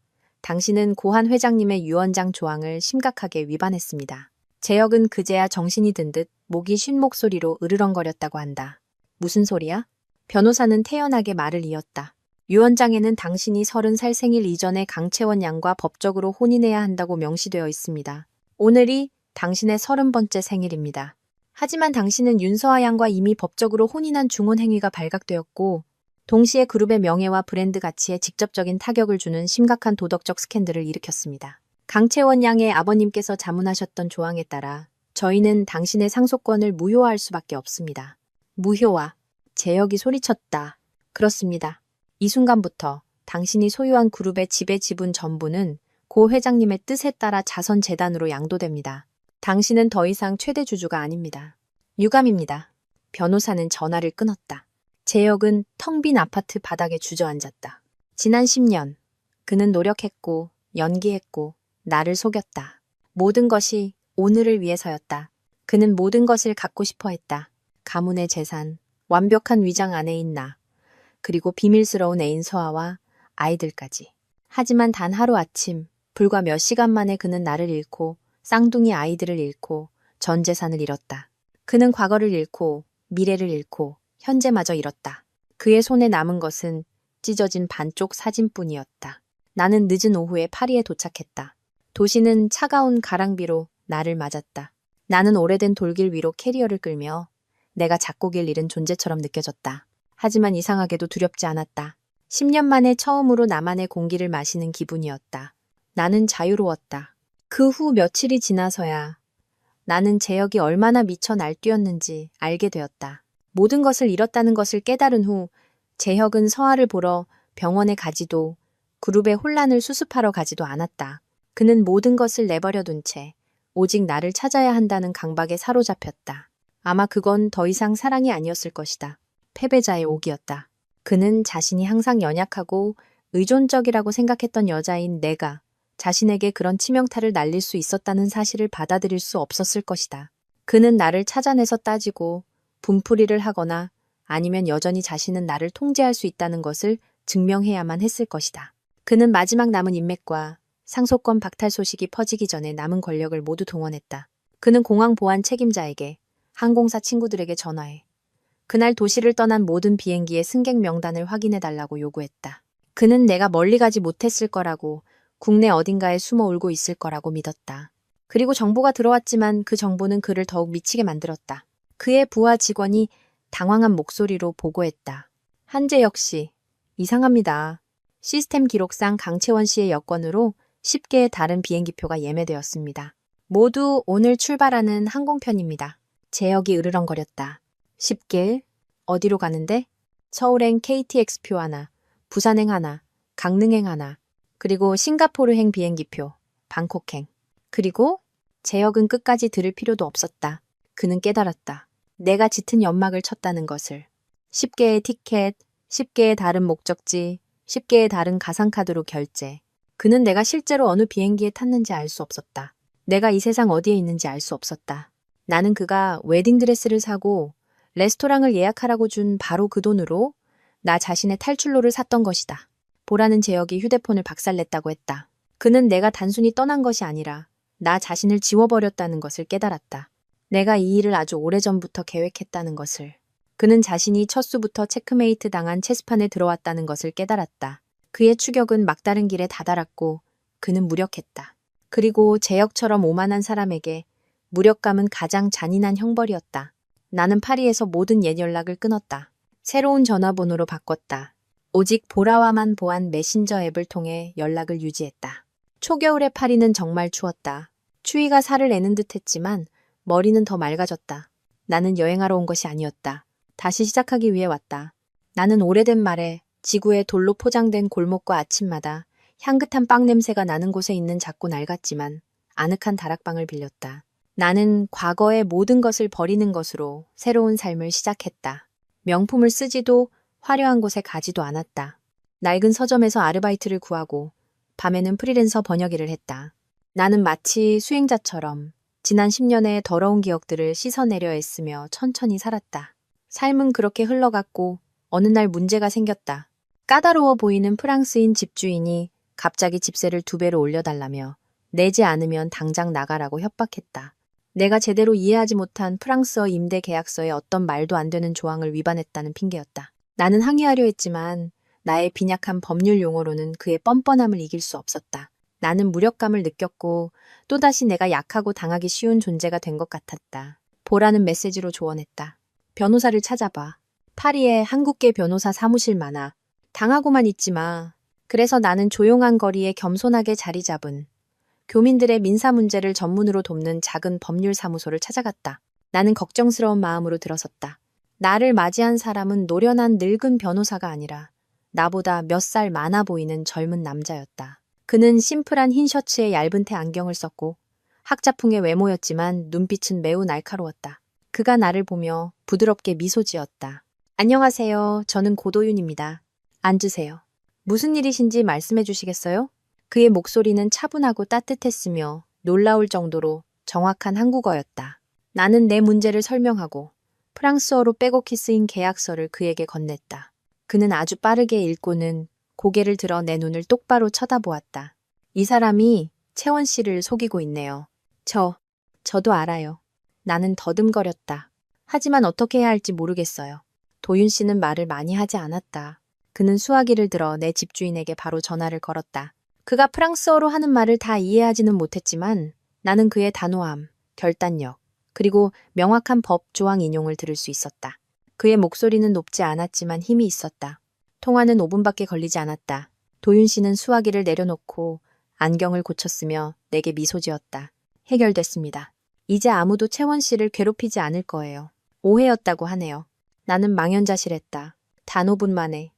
당신은 고한 회장님의 유언장 조항을 심각하게 위반했습니다. 재혁은 그제야 정신이 든 듯 목이 쉰 목소리로 으르렁거렸다고 한다. 무슨 소리야? 변호사는 태연하게 말을 이었다. 유언장에는 당신이 30살 생일 이전에 강채원 양과 법적으로 혼인해야 한다고 명시되어 있습니다. 오늘이 당신의 30번째 생일입니다. 하지만 당신은 윤서아 양과 이미 법적으로 혼인한 중혼 행위가 발각되었고 동시에 그룹의 명예와 브랜드 가치에 직접적인 타격을 주는 심각한 도덕적 스캔들을 일으켰습니다. 강채원 양의 아버님께서 자문하셨던 조항에 따라 저희는 당신의 상속권을 무효화할 수밖에 없습니다. 무효화. 재혁이 소리쳤다. 그렇습니다. 이 순간부터 당신이 소유한 그룹의 지배 지분 전부는 고 회장님의 뜻에 따라 자선재단으로 양도됩니다. 당신은 더 이상 최대 주주가 아닙니다. 유감입니다. 변호사는 전화를 끊었다. 재혁은 텅 빈 아파트 바닥에 주저앉았다. 지난 10년, 그는 노력했고 연기했고 나를 속였다. 모든 것이 오늘을 위해서였다. 그는 모든 것을 갖고 싶어 했다. 가문의 재산, 완벽한 위장 아내인 나, 그리고 비밀스러운 애인 서아와 아이들까지. 하지만 단 하루아침, 불과 몇 시간 만에 그는 나를 잃고 쌍둥이 아이들을 잃고 전 재산을 잃었다. 그는 과거를 잃고 미래를 잃고 현재마저 잃었다. 그의 손에 남은 것은 찢어진 반쪽 사진뿐이었다. 나는 늦은 오후에 파리에 도착했다. 도시는 차가운 가랑비로 나를 맞았다. 나는 오래된 돌길 위로 캐리어를 끌며 내가 작곡을 잃은 존재처럼 느껴졌다. 하지만 이상하게도 두렵지 않았다. 10년 만에 처음으로 나만의 공기를 마시는 기분이었다. 나는 자유로웠다. 그 후 며칠이 지나서야 나는 제역이 얼마나 미쳐 날뛰었는지 알게 되었다. 모든 것을 잃었다는 것을 깨달은 후 제혁은 서아를 보러 병원에 가지도 그룹의 혼란을 수습하러 가지도 않았다. 그는 모든 것을 내버려 둔 채 오직 나를 찾아야 한다는 강박에 사로잡혔다. 아마 그건 더 이상 사랑이 아니었을 것이다. 패배자의 옥이었다. 그는 자신이 항상 연약하고 의존적이라고 생각했던 여자인 내가 자신에게 그런 치명타를 날릴 수 있었다는 사실을 받아들일 수 없었을 것이다. 그는 나를 찾아내서 따지고 분풀이를 하거나 아니면 여전히 자신은 나를 통제할 수 있다는 것을 증명해야만 했을 것이다. 그는 마지막 남은 인맥과 상속권 박탈 소식이 퍼지기 전에 남은 권력을 모두 동원했다. 그는 공항 보안 책임자에게, 항공사 친구들에게 전화해 그날 도시를 떠난 모든 비행기의 승객 명단을 확인해달라고 요구했다. 그는 내가 멀리 가지 못했을 거라고, 국내 어딘가에 숨어 울고 있을 거라고 믿었다. 그리고 정보가 들어왔지만 그 정보는 그를 더욱 미치게 만들었다. 그의 부하 직원이 당황한 목소리로 보고했다. 한재혁 씨, 이상합니다. 시스템 기록상 강채원 씨의 여권으로 10개의 다른 비행기표가 예매되었습니다. 모두 오늘 출발하는 항공편입니다. 재혁이 으르렁거렸다. 10개? 어디로 가는데? 서울행 KTX표 하나, 부산행 하나, 강릉행 하나, 그리고 싱가포르행 비행기표, 방콕행. 그리고 재혁은 끝까지 들을 필요도 없었다. 그는 깨달았다. 내가 짙은 연막을 쳤다는 것을. 10개의 티켓, 10개의 다른 목적지, 10개의 다른 가상카드로 결제. 그는 내가 실제로 어느 비행기에 탔는지 알 수 없었다. 내가 이 세상 어디에 있는지 알 수 없었다. 나는 그가 웨딩드레스를 사고 레스토랑을 예약하라고 준 바로 그 돈으로 나 자신의 탈출로를 샀던 것이다. 보라는 재혁이 휴대폰을 박살냈다고 했다. 그는 내가 단순히 떠난 것이 아니라 나 자신을 지워버렸다는 것을 깨달았다. 내가 이 일을 아주 오래전부터 계획했다는 것을. 그는 자신이 첫 수부터 체크메이트 당한 체스판에 들어왔다는 것을 깨달았다. 그의 추격은 막다른 길에 다다랐고 그는 무력했다. 그리고 재혁처럼 오만한 사람에게 무력감은 가장 잔인한 형벌이었다. 나는 파리에서 모든 옛 연락을 끊었다. 새로운 전화번호로 바꿨다. 오직 보라와만 보안 메신저 앱을 통해 연락을 유지했다. 초겨울의 파리는 정말 추웠다. 추위가 살을 내는 듯 했지만 머리는 더 맑아졌다. 나는 여행하러 온 것이 아니었다. 다시 시작하기 위해 왔다. 나는 오래된 말에 지구의 돌로 포장된 골목과 아침마다 향긋한 빵 냄새가 나는 곳에 있는 작고 낡았지만 아늑한 다락방을 빌렸다. 나는 과거의 모든 것을 버리는 것으로 새로운 삶을 시작했다. 명품을 쓰지도 화려한 곳에 가지도 않았다. 낡은 서점에서 아르바이트를 구하고 밤에는 프리랜서 번역 일을 했다. 나는 마치 수행자처럼 지난 10년의 더러운 기억들을 씻어내려 애쓰며 천천히 살았다. 삶은 그렇게 흘러갔고 어느 날 문제가 생겼다. 까다로워 보이는 프랑스인 집주인이 갑자기 집세를 2배로 올려달라며 내지 않으면 당장 나가라고 협박했다. 내가 제대로 이해하지 못한 프랑스어 임대 계약서의 어떤 말도 안 되는 조항을 위반했다는 핑계였다. 나는 항의하려 했지만 나의 빈약한 법률 용어로는 그의 뻔뻔함을 이길 수 없었다. 나는 무력감을 느꼈고 또다시 내가 약하고 당하기 쉬운 존재가 된 것 같았다. 보라는 메시지로 조언했다. 변호사를 찾아봐. 파리에 한국계 변호사 사무실 많아. 당하고만 있지 마. 그래서 나는 조용한 거리에 겸손하게 자리 잡은 교민들의 민사 문제를 전문으로 돕는 작은 법률 사무소를 찾아갔다. 나는 걱정스러운 마음으로 들어섰다. 나를 맞이한 사람은 노련한 늙은 변호사가 아니라 나보다 몇 살 많아 보이는 젊은 남자였다. 그는 심플한 흰 셔츠에 얇은 테 안경을 썼고 학자풍의 외모였지만 눈빛은 매우 날카로웠다. 그가 나를 보며 부드럽게 미소 지었다. 안녕하세요. 저는 고도윤입니다. 앉으세요. 무슨 일이신지 말씀해 주시겠어요? 그의 목소리는 차분하고 따뜻했으며 놀라울 정도로 정확한 한국어였다. 나는 내 문제를 설명하고 프랑스어로 빼곡히 쓰인 계약서를 그에게 건넸다. 그는 아주 빠르게 읽고는 고개를 들어 내 눈을 똑바로 쳐다보았다. 이 사람이 채원 씨를 속이고 있네요. 저도 알아요. 나는 더듬거렸다. 하지만 어떻게 해야 할지 모르겠어요. 도윤 씨는 말을 많이 하지 않았다. 그는 수화기를 들어 내 집주인에게 바로 전화를 걸었다. 그가 프랑스어로 하는 말을 다 이해하지는 못했지만 나는 그의 단호함, 결단력, 그리고 명확한 법 조항 인용을 들을 수 있었다. 그의 목소리는 높지 않았지만 힘이 있었다. 통화는 5분밖에 걸리지 않았다. 도윤 씨는 수화기를 내려놓고 안경을 고쳤으며 내게 미소 지었다. 해결됐습니다. 이제 아무도 채원 씨를 괴롭히지 않을 거예요. 오해였다고 하네요. 나는 망연자실했다. 단 5분 만에.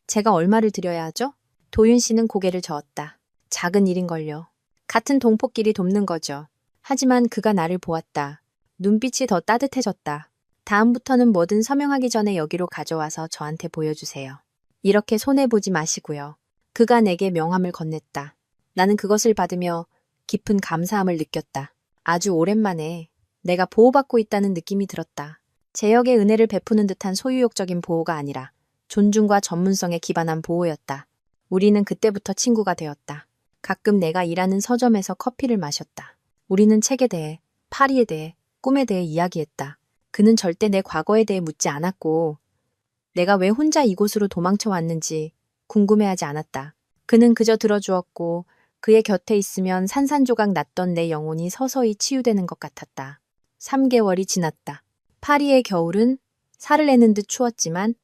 제가 얼마를 드려야 하죠? 도윤 씨는 고개를 저었다. 작은 일인걸요. 같은 동포끼리 돕는 거죠. 하지만 그가 나를 보았다. 눈빛이 더 따뜻해졌다. 다음부터는 뭐든 서명하기 전에 여기로 가져와서 저한테 보여주세요. 이렇게 손해보지 마시고요. 그가 내게 명함을 건넸다. 나는 그것을 받으며 깊은 감사함을 느꼈다. 아주 오랜만에 내가 보호받고 있다는 느낌이 들었다. 제역의 은혜를 베푸는 듯한 소유욕적인 보호가 아니라 존중과 전문성에 기반한 보호였다. 우리는 그때부터 친구가 되었다. 가끔 내가 일하는 서점에서 커피를 마셨다. 우리는 책에 대해, 파리에 대해, 꿈에 대해 이야기했다. 그는 절대 내 과거에 대해 묻지 않았고 내가 왜 혼자 이곳으로 도망쳐 왔는지 궁금해하지 않았다. 그는 그저 들어주었고 그의 곁에 있으면 산산조각 났던 내 영혼이 서서히 치유되는 것 같았다. 3개월이 지났다. 파리의 겨울은 살을 내는 듯 추웠지만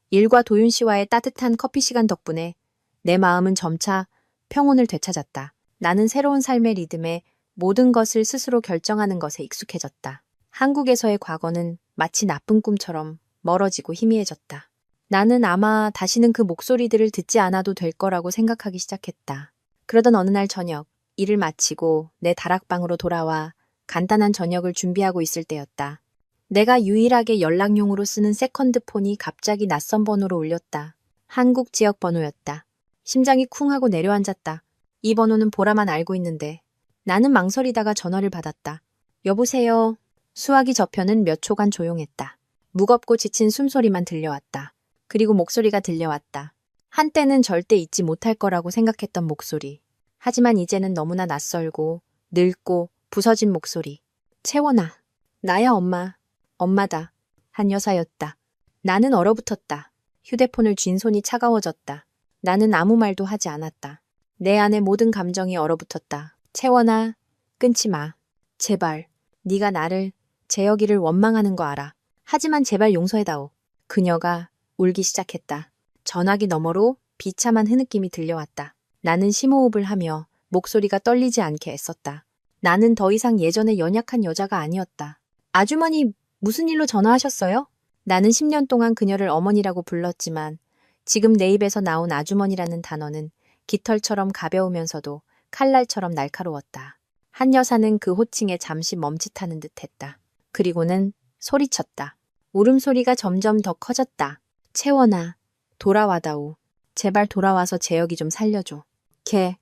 일과 도윤 씨와의 따뜻한 커피 시간 덕분에 내 마음은 점차 평온을 되찾았다. 나는 새로운 삶의 리듬에 모든 것을 스스로 결정하는 것에 익숙해졌다. 한국에서의 과거는 마치 나쁜 꿈처럼 멀어지고 희미해졌다. 나는 아마 다시는 그 목소리들을 듣지 않아도 될 거라고 생각하기 시작했다. 그러던 어느 날 저녁, 일을 마치고 내 다락방으로 돌아와 간단한 저녁을 준비하고 있을 때였다. 내가 유일하게 연락용으로 쓰는 세컨드폰이 갑자기 낯선 번호로 울렸다. 한국 지역 번호였다. 심장이 쿵 하고 내려앉았다. 이 번호는 보라만 알고 있는데. 나는 망설이다가 전화를 받았다. 여보세요. 수화기 저편은 몇 초간 조용했다. 무겁고 지친 숨소리만 들려왔다. 그리고 목소리가 들려왔다. 한때는 절대 잊지 못할 거라고 생각했던 목소리. 하지만 이제는 너무나 낯설고 늙고 부서진 목소리. 채원아. 나야 엄마. 엄마다. 한 여사였다. 나는 얼어붙었다. 휴대폰을 쥔 손이 차가워졌다. 나는 아무 말도 하지 않았다. 내 안에 모든 감정이 얼어붙었다. 채원아, 끊지 마. 제발. 네가 나를, 재혁이를 원망하는 거 알아. 하지만 제발 용서해다오. 그녀가 울기 시작했다. 전화기 너머로 비참한 흐느낌이 들려왔다. 나는 심호흡을 하며 목소리가 떨리지 않게 애썼다. 나는 더 이상 예전의 연약한 여자가 아니었다. 아주머니, 무슨 일로 전화하셨어요? 나는 10년 동안 그녀를 어머니라고 불렀지만 지금 내 입에서 나온 아주머니라는 단어는 깃털처럼 가벼우면서도 칼날처럼 날카로웠다. 한 여사는 그 호칭에 잠시 멈칫하는 듯했다. 그리고는 소리쳤다. 울음소리가 점점 더 커졌다. 채원아, 돌아와다오. 제발 돌아와서 재혁이 좀 살려줘. 걔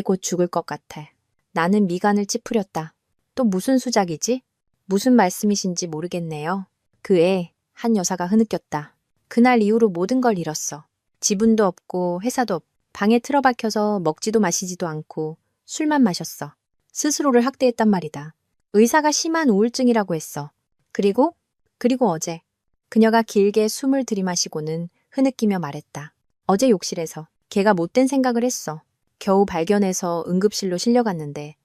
곧 죽을 것 같아. 나는 미간을 찌푸렸다. 또 무슨 수작이지? 무슨 말씀이신지 모르겠네요. 한 여사가 흐느꼈다. 그날 이후로 모든 걸 잃었어. 지분도 없고 회사도 없고 방에 틀어박혀서 먹지도 마시지도 않고 술만 마셨어. 스스로를 학대했단 말이다. 의사가 심한 우울증이라고 했어. 그리고 어제 그녀가 길게 숨을 들이마시고는 흐느끼며 말했다. 어제 욕실에서 걔가 못된 생각을 했어. 겨우 발견해서 응급실로 실려갔는데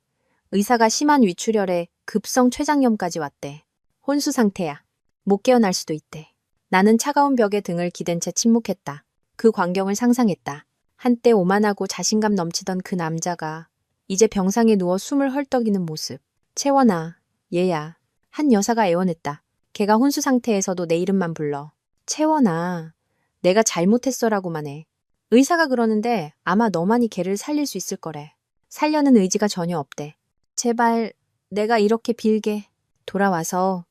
의사가 심한 위출혈에 급성 췌장염까지 왔대. 혼수 상태야. 못 깨어날 수도 있대. 나는 차가운 벽에 등을 기댄 채 침묵했다. 그 광경을 상상했다. 한때 오만하고 자신감 넘치던 그 남자가 이제 병상에 누워 숨을 헐떡이는 모습. 채원아, 얘야. 한 여사가 애원했다. 걔가 혼수 상태에서도 내 이름만 불러. 채원아, 내가 잘못했어라고만 해. 의사가 그러는데 아마 너만이 걔를 살릴 수 있을 거래. 살려는 의지가 전혀 없대. 제발 내가 이렇게 빌게. 돌아와서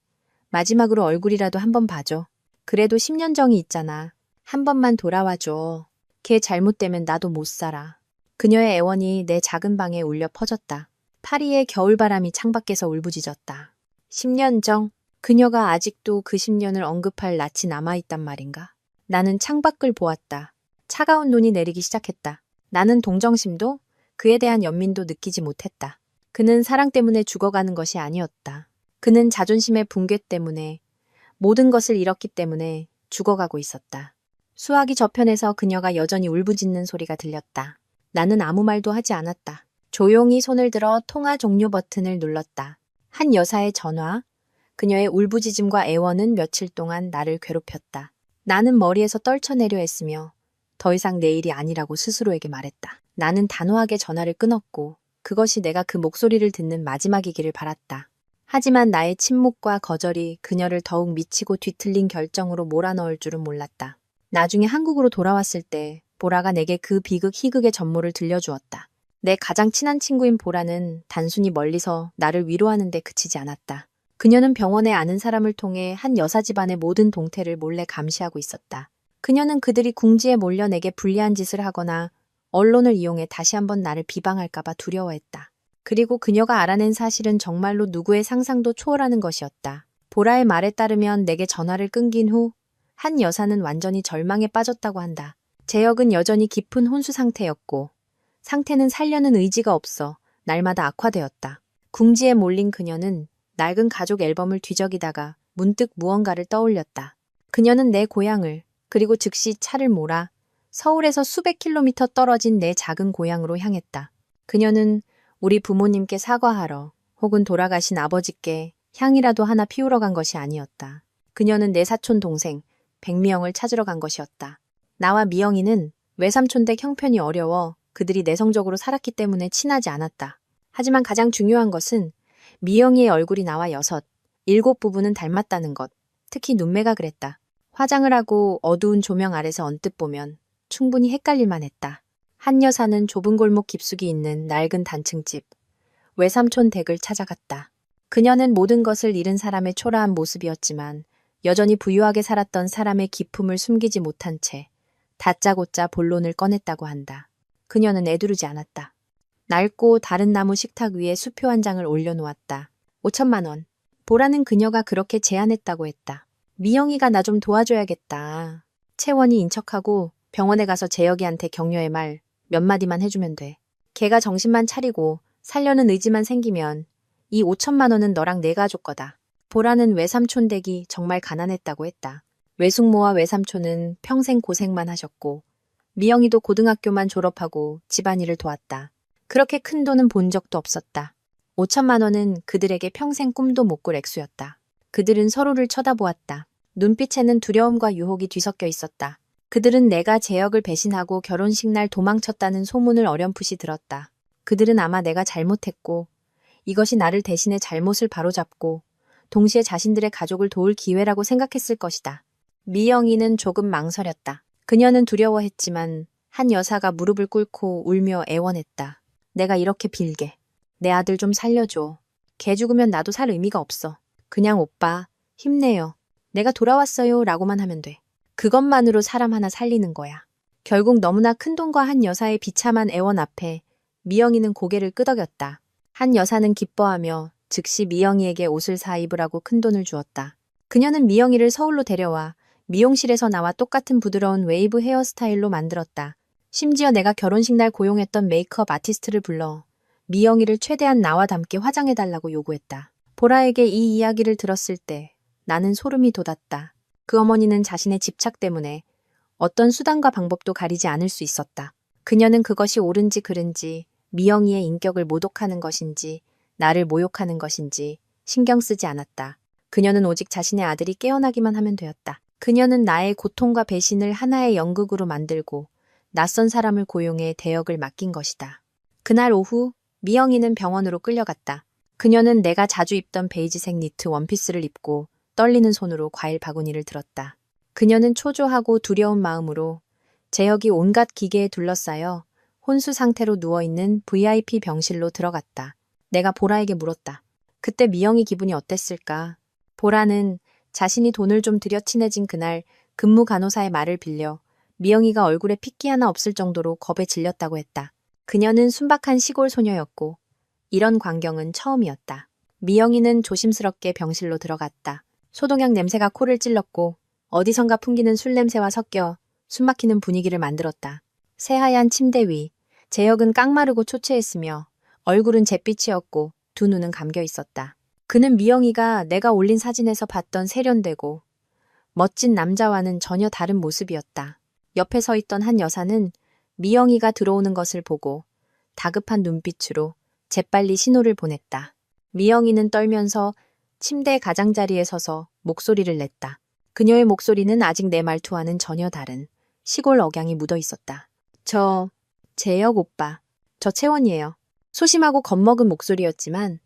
마지막으로 얼굴이라도 한번 봐줘. 그래도 10년 정이 있잖아. 한 번만 돌아와줘. 걔 잘못되면 나도 못 살아. 그녀의 애원이 내 작은 방에 울려 퍼졌다. 파리의 겨울바람이 창밖에서 울부짖었다. 10년 전, 그녀가 아직도 그 10년을 언급할 낯이 남아있단 말인가? 나는 창밖을 보았다. 차가운 눈이 내리기 시작했다. 나는 동정심도 그에 대한 연민도 느끼지 못했다. 그는 사랑 때문에 죽어가는 것이 아니었다. 그는 자존심의 붕괴 때문에, 모든 것을 잃었기 때문에 죽어가고 있었다. 수화기 저편에서 그녀가 여전히 울부짖는 소리가 들렸다. 나는 아무 말도 하지 않았다. 조용히 손을 들어 통화 종료 버튼을 눌렀다. 한 여사의 전화. 그녀의 울부짖음과 애원은 며칠 동안 나를 괴롭혔다. 나는 머리에서 떨쳐내려 했으며 더 이상 내 일이 아니라고 스스로에게 말했다. 나는 단호하게 전화를 끊었고 그것이 내가 그 목소리를 듣는 마지막이기를 바랐다. 하지만 나의 침묵과 거절이 그녀를 더욱 미치고 뒤틀린 결정으로 몰아넣을 줄은 몰랐다. 나중에 한국으로 돌아왔을 때 보라가 내게 그 비극 희극의 전모를 들려주었다. 내 가장 친한 친구인 보라는 단순히 멀리서 나를 위로하는 데 그치지 않았다. 그녀는 병원에 아는 사람을 통해 한 여사 집안의 모든 동태를 몰래 감시하고 있었다. 그녀는 그들이 궁지에 몰려 내게 불리한 짓을 하거나 언론을 이용해 다시 한번 나를 비방할까봐 두려워했다. 그리고 그녀가 알아낸 사실은 정말로 누구의 상상도 초월하는 것이었다. 보라의 말에 따르면 내게 전화를 끊긴 후 한 여사는 완전히 절망에 빠졌다고 한다. 제역은 여전히 깊은 혼수 상태였고 상태는 살려는 의지가 없어 날마다 악화되었다. 궁지에 몰린 그녀는 낡은 가족 앨범을 뒤적이다가 문득 무언가를 떠올렸다. 그녀는 내 고향을 그리고 즉시 차를 몰아 서울에서 수백 킬로미터 떨어진 내 작은 고향으로 향했다. 그녀는 우리 부모님께 사과하러 혹은 돌아가신 아버지께 향이라도 하나 피우러 간 것이 아니었다. 그녀는 내 사촌 동생 백미영을 찾으러 간 것이었다. 나와 미영이는 외삼촌 댁 형편이 어려워 그들이 내성적으로 살았기 때문에 친하지 않았다. 하지만 가장 중요한 것은 미영이의 얼굴이 나와 6, 7 부분은 닮았다는 것. 특히 눈매가 그랬다. 화장을 하고 어두운 조명 아래서 언뜻 보면 충분히 헷갈릴만 했다. 한 여사는 좁은 골목 깊숙이 있는 낡은 단층집, 외삼촌 댁을 찾아갔다. 그녀는 모든 것을 잃은 사람의 초라한 모습이었지만 여전히 부유하게 살았던 사람의 기품을 숨기지 못한 채 다짜고짜 본론을 꺼냈다고 한다. 그녀는 애두르지 않았다. 낡고 다른 나무 식탁 위에 수표 한 장을 올려놓았다. 5천만 원. 보라는 그녀가 그렇게 제안했다고 했다. 미영이가 나 좀 도와줘야겠다. 채원이 인척하고 병원에 가서 재혁이한테 격려의 말 몇 마디만 해주면 돼. 걔가 정신만 차리고 살려는 의지만 생기면 이 5천만 원은 너랑 내가 줄 거다. 보라는 외삼촌 댁이 정말 가난했다고 했다. 외숙모와 외삼촌은 평생 고생만 하셨고 미영이도 고등학교만 졸업하고 집안일을 도왔다. 그렇게 큰 돈은 본 적도 없었다. 5천만 원은 그들에게 평생 꿈도 못 꿀 액수였다. 그들은 서로를 쳐다보았다. 눈빛에는 두려움과 유혹이 뒤섞여 있었다. 그들은 내가 재혁을 배신하고 결혼식 날 도망쳤다는 소문을 어렴풋이 들었다. 그들은 아마 내가 잘못했고 이것이 나를 대신해 잘못을 바로잡고 동시에 자신들의 가족을 도울 기회라고 생각했을 것이다. 미영이는 조금 망설였다. 그녀는 두려워했지만 한 여사가 무릎을 꿇고 울며 애원했다. 내가 이렇게 빌게. 내 아들 좀 살려줘. 걔 죽으면 나도 살 의미가 없어. 그냥 오빠 힘내요. 내가 돌아왔어요 라고만 하면 돼. 그것만으로 사람 하나 살리는 거야. 결국 너무나 큰 돈과 한 여사의 비참한 애원 앞에 미영이는 고개를 끄덕였다. 한 여사는 기뻐하며 즉시 미영이에게 옷을 사 입으라고 큰 돈을 주었다. 그녀는 미영이를 서울로 데려와 미용실에서 나와 똑같은 부드러운 웨이브 헤어스타일로 만들었다. 심지어 내가 결혼식 날 고용했던 메이크업 아티스트를 불러 미영이를 최대한 나와 닮게 화장해달라고 요구했다. 보라에게 이 이야기를 들었을 때 나는 소름이 돋았다. 그 어머니는 자신의 집착 때문에 어떤 수단과 방법도 가리지 않을 수 있었다. 그녀는 그것이 옳은지 그른지 미영이의 인격을 모독하는 것인지 나를 모욕하는 것인지 신경 쓰지 않았다. 그녀는 오직 자신의 아들이 깨어나기만 하면 되었다. 그녀는 나의 고통과 배신을 하나의 연극으로 만들고 낯선 사람을 고용해 대역을 맡긴 것이다. 그날 오후 미영이는 병원으로 끌려갔다. 그녀는 내가 자주 입던 베이지색 니트 원피스를 입고 떨리는 손으로 과일 바구니를 들었다. 그녀는 초조하고 두려운 마음으로 재혁이 온갖 기계에 둘러싸여 혼수 상태로 누워있는 VIP 병실로 들어갔다. 내가 보라에게 물었다. 그때 미영이 기분이 어땠을까? 보라는 자신이 돈을 좀 들여 친해진 그날 근무 간호사의 말을 빌려 미영이가 얼굴에 핏기 하나 없을 정도로 겁에 질렸다고 했다. 그녀는 순박한 시골 소녀였고 이런 광경은 처음이었다. 미영이는 조심스럽게 병실로 들어갔다. 소독약 냄새가 코를 찔렀고 어디선가 풍기는 술 냄새와 섞여 숨막히는 분위기를 만들었다. 새하얀 침대 위, 재혁은 깡마르고 초췌했으며 얼굴은 잿빛이었고 두 눈은 감겨 있었다. 그는 미영이가 내가 올린 사진에서 봤던 세련되고 멋진 남자와는 전혀 다른 모습이었다. 옆에 서 있던 한 여사는 미영이가 들어오는 것을 보고 다급한 눈빛으로 재빨리 신호를 보냈다. 미영이는 떨면서 침대 가장자리에 서서 목소리를 냈다. 그녀의 목소리는 아직 내 말투와는 전혀 다른 시골 억양이 묻어 있었다. 재혁 오빠. 저 채원이에요. 소심하고 겁먹은 목소리였지만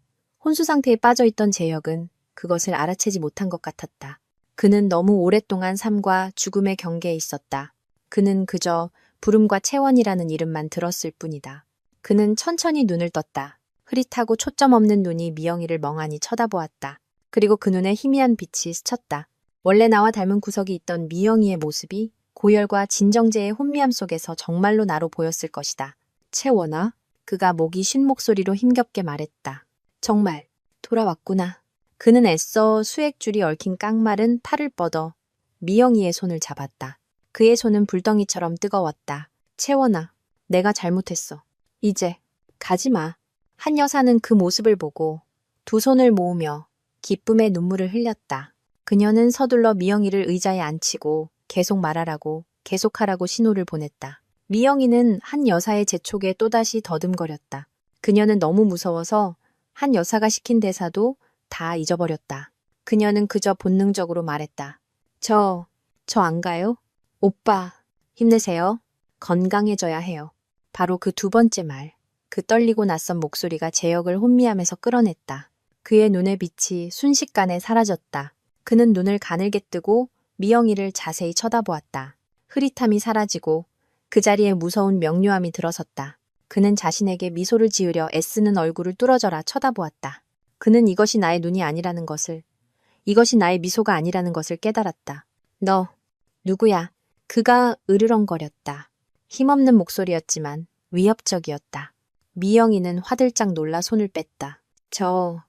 혼수 상태에 빠져있던 재혁은 그것을 알아채지 못한 것 같았다. 그는 너무 오랫동안 삶과 죽음의 경계에 있었다. 그는 그저 부름과 채원이라는 이름만 들었을 뿐이다. 그는 천천히 눈을 떴다. 흐릿하고 초점 없는 눈이 미영이를 멍하니 쳐다보았다. 그리고 그 눈에 희미한 빛이 스쳤다. 원래 나와 닮은 구석이 있던 미영이의 모습이 고열과 진정제의 혼미함 속에서 정말로 나로 보였을 것이다. 채원아? 그가 목이 쉰 목소리로 힘겹게 말했다. 정말 돌아왔구나. 그는 애써 수액줄이 얽힌 깡마른 팔을 뻗어 미영이의 손을 잡았다. 그의 손은 불덩이처럼 뜨거웠다. 채원아, 내가 잘못했어. 이제 가지마. 한 여사는 그 모습을 보고 두 손을 모으며 기쁨의 눈물을 흘렸다. 그녀는 서둘러 미영이를 의자에 앉히고 계속 말하라고, 계속하라고 신호를 보냈다. 미영이는 한 여사의 재촉에 또다시 더듬거렸다. 그녀는 너무 무서워서 한 여사가 시킨 대사도 다 잊어버렸다. 그녀는 그저 본능적으로 말했다. 저 안 가요? 오빠, 힘내세요. 건강해져야 해요. 바로 그 두 번째 말, 그 떨리고 낯선 목소리가 재혁을 혼미함에서 끌어냈다. 그의 눈의 빛이 순식간에 사라졌다. 그는 눈을 가늘게 뜨고 미영이를 자세히 쳐다보았다. 흐릿함이 사라지고 그 자리에 무서운 명료함이 들어섰다. 그는 자신에게 미소를 지으려 애쓰는 얼굴을 뚫어져라 쳐다보았다. 그는 이것이 나의 눈이 아니라는 것을, 이것이 나의 미소가 아니라는 것을 깨달았다. 너, 누구야? 그가 으르렁거렸다. 힘없는 목소리였지만 위협적이었다. 미영이는 화들짝 놀라 손을 뺐다. 저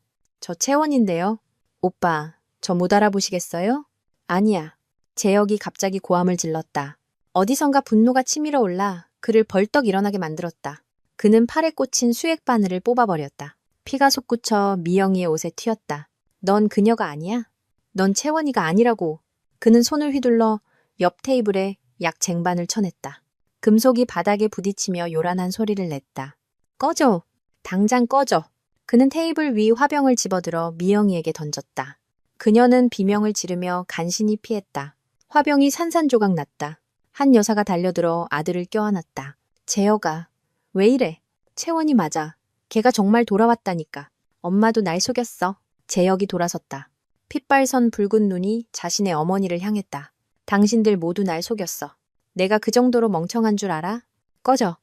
채원인데요. 오빠, 저 못 알아보시겠어요? 아니야. 재혁이 갑자기 고함을 질렀다. 어디선가 분노가 치밀어 올라 그를 벌떡 일어나게 만들었다. 그는 팔에 꽂힌 수액 바늘을 뽑아버렸다. 피가 솟구쳐 미영이의 옷에 튀었다. 넌 그녀가 아니야? 넌 채원이가 아니라고. 그는 손을 휘둘러 옆 테이블에 약 쟁반을 쳐냈다. 금속이 바닥에 부딪히며 요란한 소리를 냈다. 꺼져! 당장 꺼져! 그는 테이블 위 화병을 집어들어 미영이에게 던졌다. 그녀는 비명을 지르며 간신히 피했다. 화병이 산산조각 났다. 한 여사가 달려들어 아들을 껴안았다. 재혁아, 왜 이래? 채원이 맞아. 걔가 정말 돌아왔다니까. 엄마도 날 속였어. 재혁이 돌아섰다. 핏발선 붉은 눈이 자신의 어머니를 향했다. 당신들 모두 날 속였어. 내가 그 정도로 멍청한 줄 알아? 꺼져.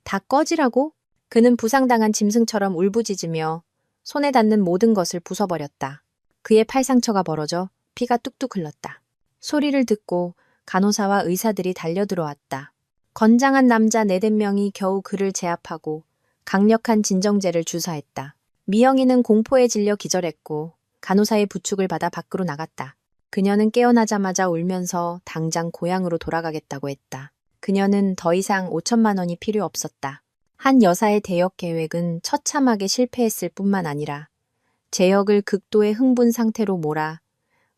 다 꺼지라고? 그는 부상당한 짐승처럼 울부짖으며 손에 닿는 모든 것을 부숴버렸다. 그의 팔 상처가 벌어져 피가 뚝뚝 흘렀다. 소리를 듣고 간호사와 의사들이 달려들어왔다. 건장한 남자 4~5명이 겨우 그를 제압하고 강력한 진정제를 주사했다. 미영이는 공포에 질려 기절했고 간호사의 부축을 받아 밖으로 나갔다. 그녀는 깨어나자마자 울면서 당장 고향으로 돌아가겠다고 했다. 그녀는 더 이상 5천만 원이 필요 없었다. 한 여사의 대역 계획은 처참하게 실패했을 뿐만 아니라 재혁을 극도의 흥분 상태로 몰아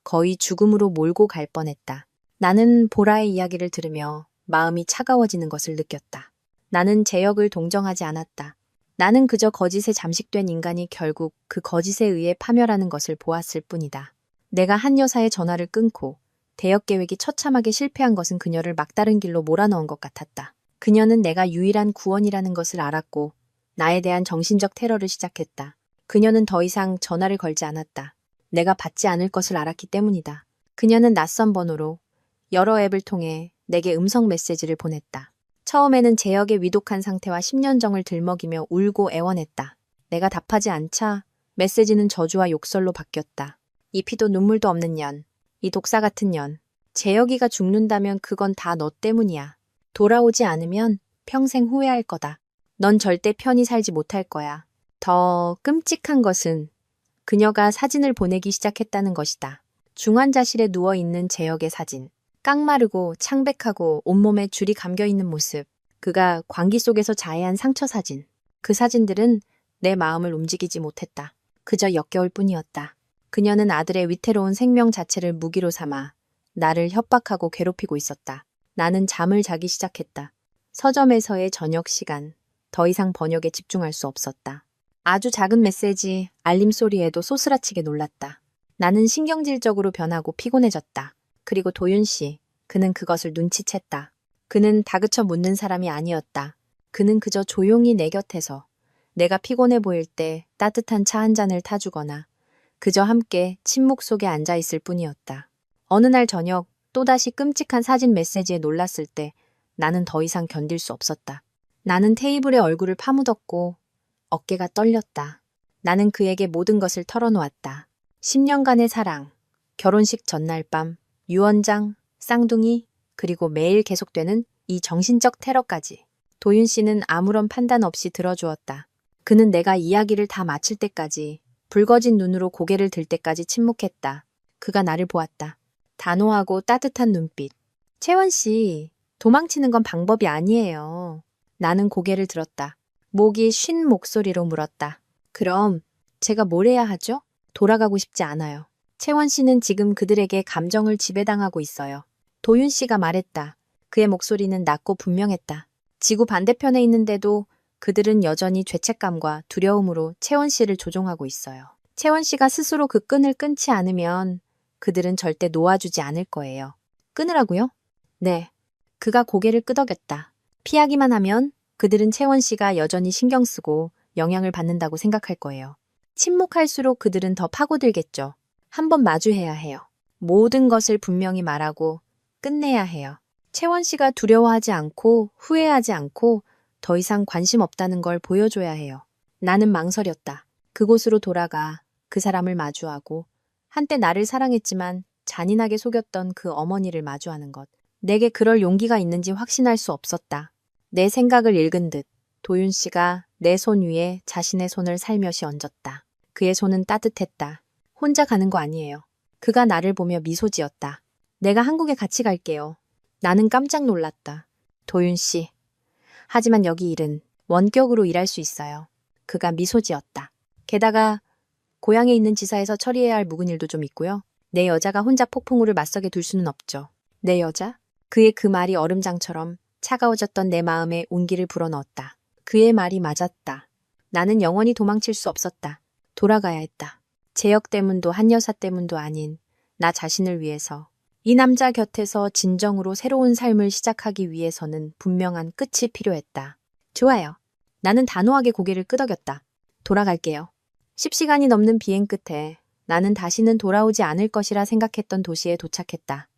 거의 죽음으로 몰고 갈 뻔했다. 나는 보라의 이야기를 들으며 마음이 차가워지는 것을 느꼈다. 나는 재혁을 동정하지 않았다. 나는 그저 거짓에 잠식된 인간이 결국 그 거짓에 의해 파멸하는 것을 보았을 뿐이다. 내가 한 여사의 전화를 끊고 대역 계획이 처참하게 실패한 것은 그녀를 막다른 길로 몰아넣은 것 같았다. 그녀는 내가 유일한 구원이라는 것을 알았고 나에 대한 정신적 테러를 시작했다. 그녀는 더 이상 전화를 걸지 않았다. 내가 받지 않을 것을 알았기 때문이다. 그녀는 낯선 번호로 여러 앱을 통해 내게 음성 메시지를 보냈다. 처음에는 재혁의 위독한 상태와 10년 정을 들먹이며 울고 애원했다. 내가 답하지 않자 메시지는 저주와 욕설로 바뀌었다. 이 피도 눈물도 없는 년, 이 독사 같은 년. 재혁이가 죽는다면 그건 다 너 때문이야. 돌아오지 않으면 평생 후회할 거다. 넌 절대 편히 살지 못할 거야. 더 끔찍한 것은 그녀가 사진을 보내기 시작했다는 것이다. 중환자실에 누워있는 재혁의 사진. 깡마르고 창백하고 온몸에 줄이 감겨있는 모습. 그가 광기 속에서 자해한 상처 사진. 그 사진들은 내 마음을 움직이지 못했다. 그저 역겨울 뿐이었다. 그녀는 아들의 위태로운 생명 자체를 무기로 삼아 나를 협박하고 괴롭히고 있었다. 나는 잠을 자기 시작했다. 서점에서의 저녁 시간. 더 이상 번역에 집중할 수 없었다. 아주 작은 메시지, 알림 소리에도 소스라치게 놀랐다. 나는 신경질적으로 변하고 피곤해졌다. 그리고 도윤 씨, 그는 그것을 눈치챘다. 그는 다그쳐 묻는 사람이 아니었다. 그는 그저 조용히 내 곁에서 내가 피곤해 보일 때 따뜻한 차 한 잔을 타주거나 그저 함께 침묵 속에 앉아 있을 뿐이었다. 어느 날 저녁 또다시 끔찍한 사진 메시지에 놀랐을 때 나는 더 이상 견딜 수 없었다. 나는 테이블에 얼굴을 파묻었고 어깨가 떨렸다. 나는 그에게 모든 것을 털어놓았다. 10년간의 사랑, 결혼식 전날 밤, 유언장, 쌍둥이, 그리고 매일 계속되는 이 정신적 테러까지. 도윤 씨는 아무런 판단 없이 들어주었다. 그는 내가 이야기를 다 마칠 때까지 붉어진 눈으로 고개를 들 때까지 침묵했다. 그가 나를 보았다. 단호하고 따뜻한 눈빛. 채원 씨, 도망치는 건 방법이 아니에요. 나는 고개를 들었다. 목이 쉰 목소리로 물었다. 그럼 제가 뭘 해야 하죠? 돌아가고 싶지 않아요. 채원 씨는 지금 그들에게 감정을 지배당하고 있어요. 도윤 씨가 말했다. 그의 목소리는 낮고 분명했다. 지구 반대편에 있는데도 그들은 여전히 죄책감과 두려움으로 채원 씨를 조종하고 있어요. 채원 씨가 스스로 그 끈을 끊지 않으면 그들은 절대 놓아주지 않을 거예요. 끊으라고요? 네. 그가 고개를 끄덕였다. 피하기만 하면 그들은 채원 씨가 여전히 신경 쓰고 영향을 받는다고 생각할 거예요. 침묵할수록 그들은 더 파고들겠죠. 한번 마주해야 해요. 모든 것을 분명히 말하고 끝내야 해요. 채원 씨가 두려워하지 않고 후회하지 않고 더 이상 관심 없다는 걸 보여줘야 해요. 나는 망설였다. 그곳으로 돌아가 그 사람을 마주하고 한때 나를 사랑했지만 잔인하게 속였던 그 어머니를 마주하는 것. 내게 그럴 용기가 있는지 확신할 수 없었다. 내 생각을 읽은 듯 도윤 씨가 내 손 위에 자신의 손을 살며시 얹었다. 그의 손은 따뜻했다. 혼자 가는 거 아니에요. 그가 나를 보며 미소 지었다. 내가 한국에 같이 갈게요. 나는 깜짝 놀랐다. 도윤 씨. 하지만 여기 일은 원격으로 일할 수 있어요. 그가 미소 지었다. 게다가 고향에 있는 지사에서 처리해야 할 묵은 일도 좀 있고요. 내 여자가 혼자 폭풍우를 맞서게 둘 수는 없죠. 내 여자? 그의 그 말이 얼음장처럼 차가워졌던 내 마음에 온기를 불어넣었다. 그의 말이 맞았다. 나는 영원히 도망칠 수 없었다. 돌아가야 했다. 재역 때문도 한여사 때문도 아닌 나 자신을 위해서. 이 남자 곁에서 진정으로 새로운 삶을 시작하기 위해서는 분명한 끝이 필요했다. 좋아요. 나는 단호하게 고개를 끄덕였다. 돌아갈게요. 10시간이 넘는 비행 끝에 나는 다시는 돌아오지 않을 것이라 생각했던 도시에 도착했다.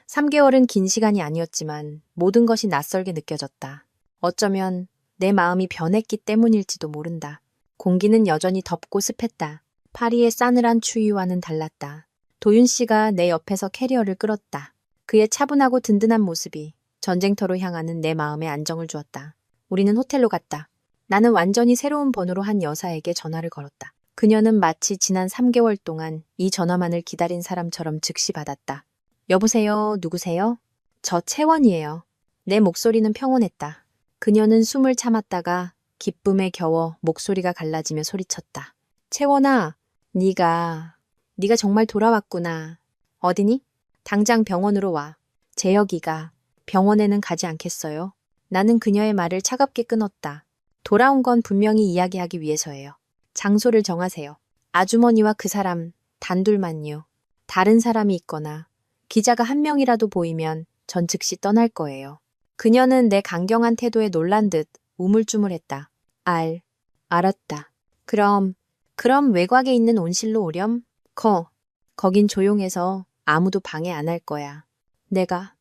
3개월은 긴 시간이 아니었지만 모든 것이 낯설게 느껴졌다. 어쩌면 내 마음이 변했기 때문일지도 모른다. 공기는 여전히 덥고 습했다. 파리의 싸늘한 추위와는 달랐다. 도윤 씨가 내 옆에서 캐리어를 끌었다. 그의 차분하고 든든한 모습이 전쟁터로 향하는 내 마음에 안정을 주었다. 우리는 호텔로 갔다. 나는 완전히 새로운 번호로 한 여사에게 전화를 걸었다. 그녀는 마치 지난 3개월 동안 이 전화만을 기다린 사람처럼 즉시 받았다. 여보세요, 누구세요? 저 채원이에요. 내 목소리는 평온했다. 그녀는 숨을 참았다가 기쁨에 겨워 목소리가 갈라지며 소리쳤다. 채원아, 네가 정말 돌아왔구나. 어디니? 당장 병원으로 와. 재혁이가 병원에는 가지 않겠어요? 나는 그녀의 말을 차갑게 끊었다. 돌아온 건 분명히 이야기하기 위해서예요. 장소를 정하세요. 아주머니와 그 사람 단둘만요. 다른 사람이 있거나 기자가 한 명이라도 보이면 전 즉시 떠날 거예요. 그녀는 내 강경한 태도에 놀란 듯 우물쭈물했다. 알았다. 그럼 외곽에 있는 온실로 오렴? 거긴 조용해서 아무도 방해 안 할 거야. 내가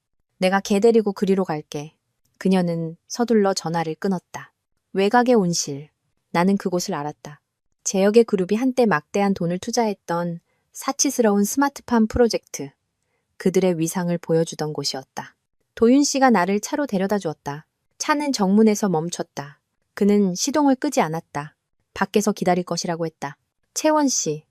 걔 데리고 그리로 갈게. 그녀는 서둘러 전화를 끊었다. 외곽의 온실. 나는 그곳을 알았다. 재혁의 그룹이 한때 막대한 돈을 투자했던 사치스러운 스마트팜 프로젝트. 그들의 위상을 보여주던 곳이었다. 도윤 씨가 나를 차로 데려다 주었다. 차는 정문에서 멈췄다. 그는 시동을 끄지 않았다. 밖에서 기다릴 것이라고 했다. 채원 씨,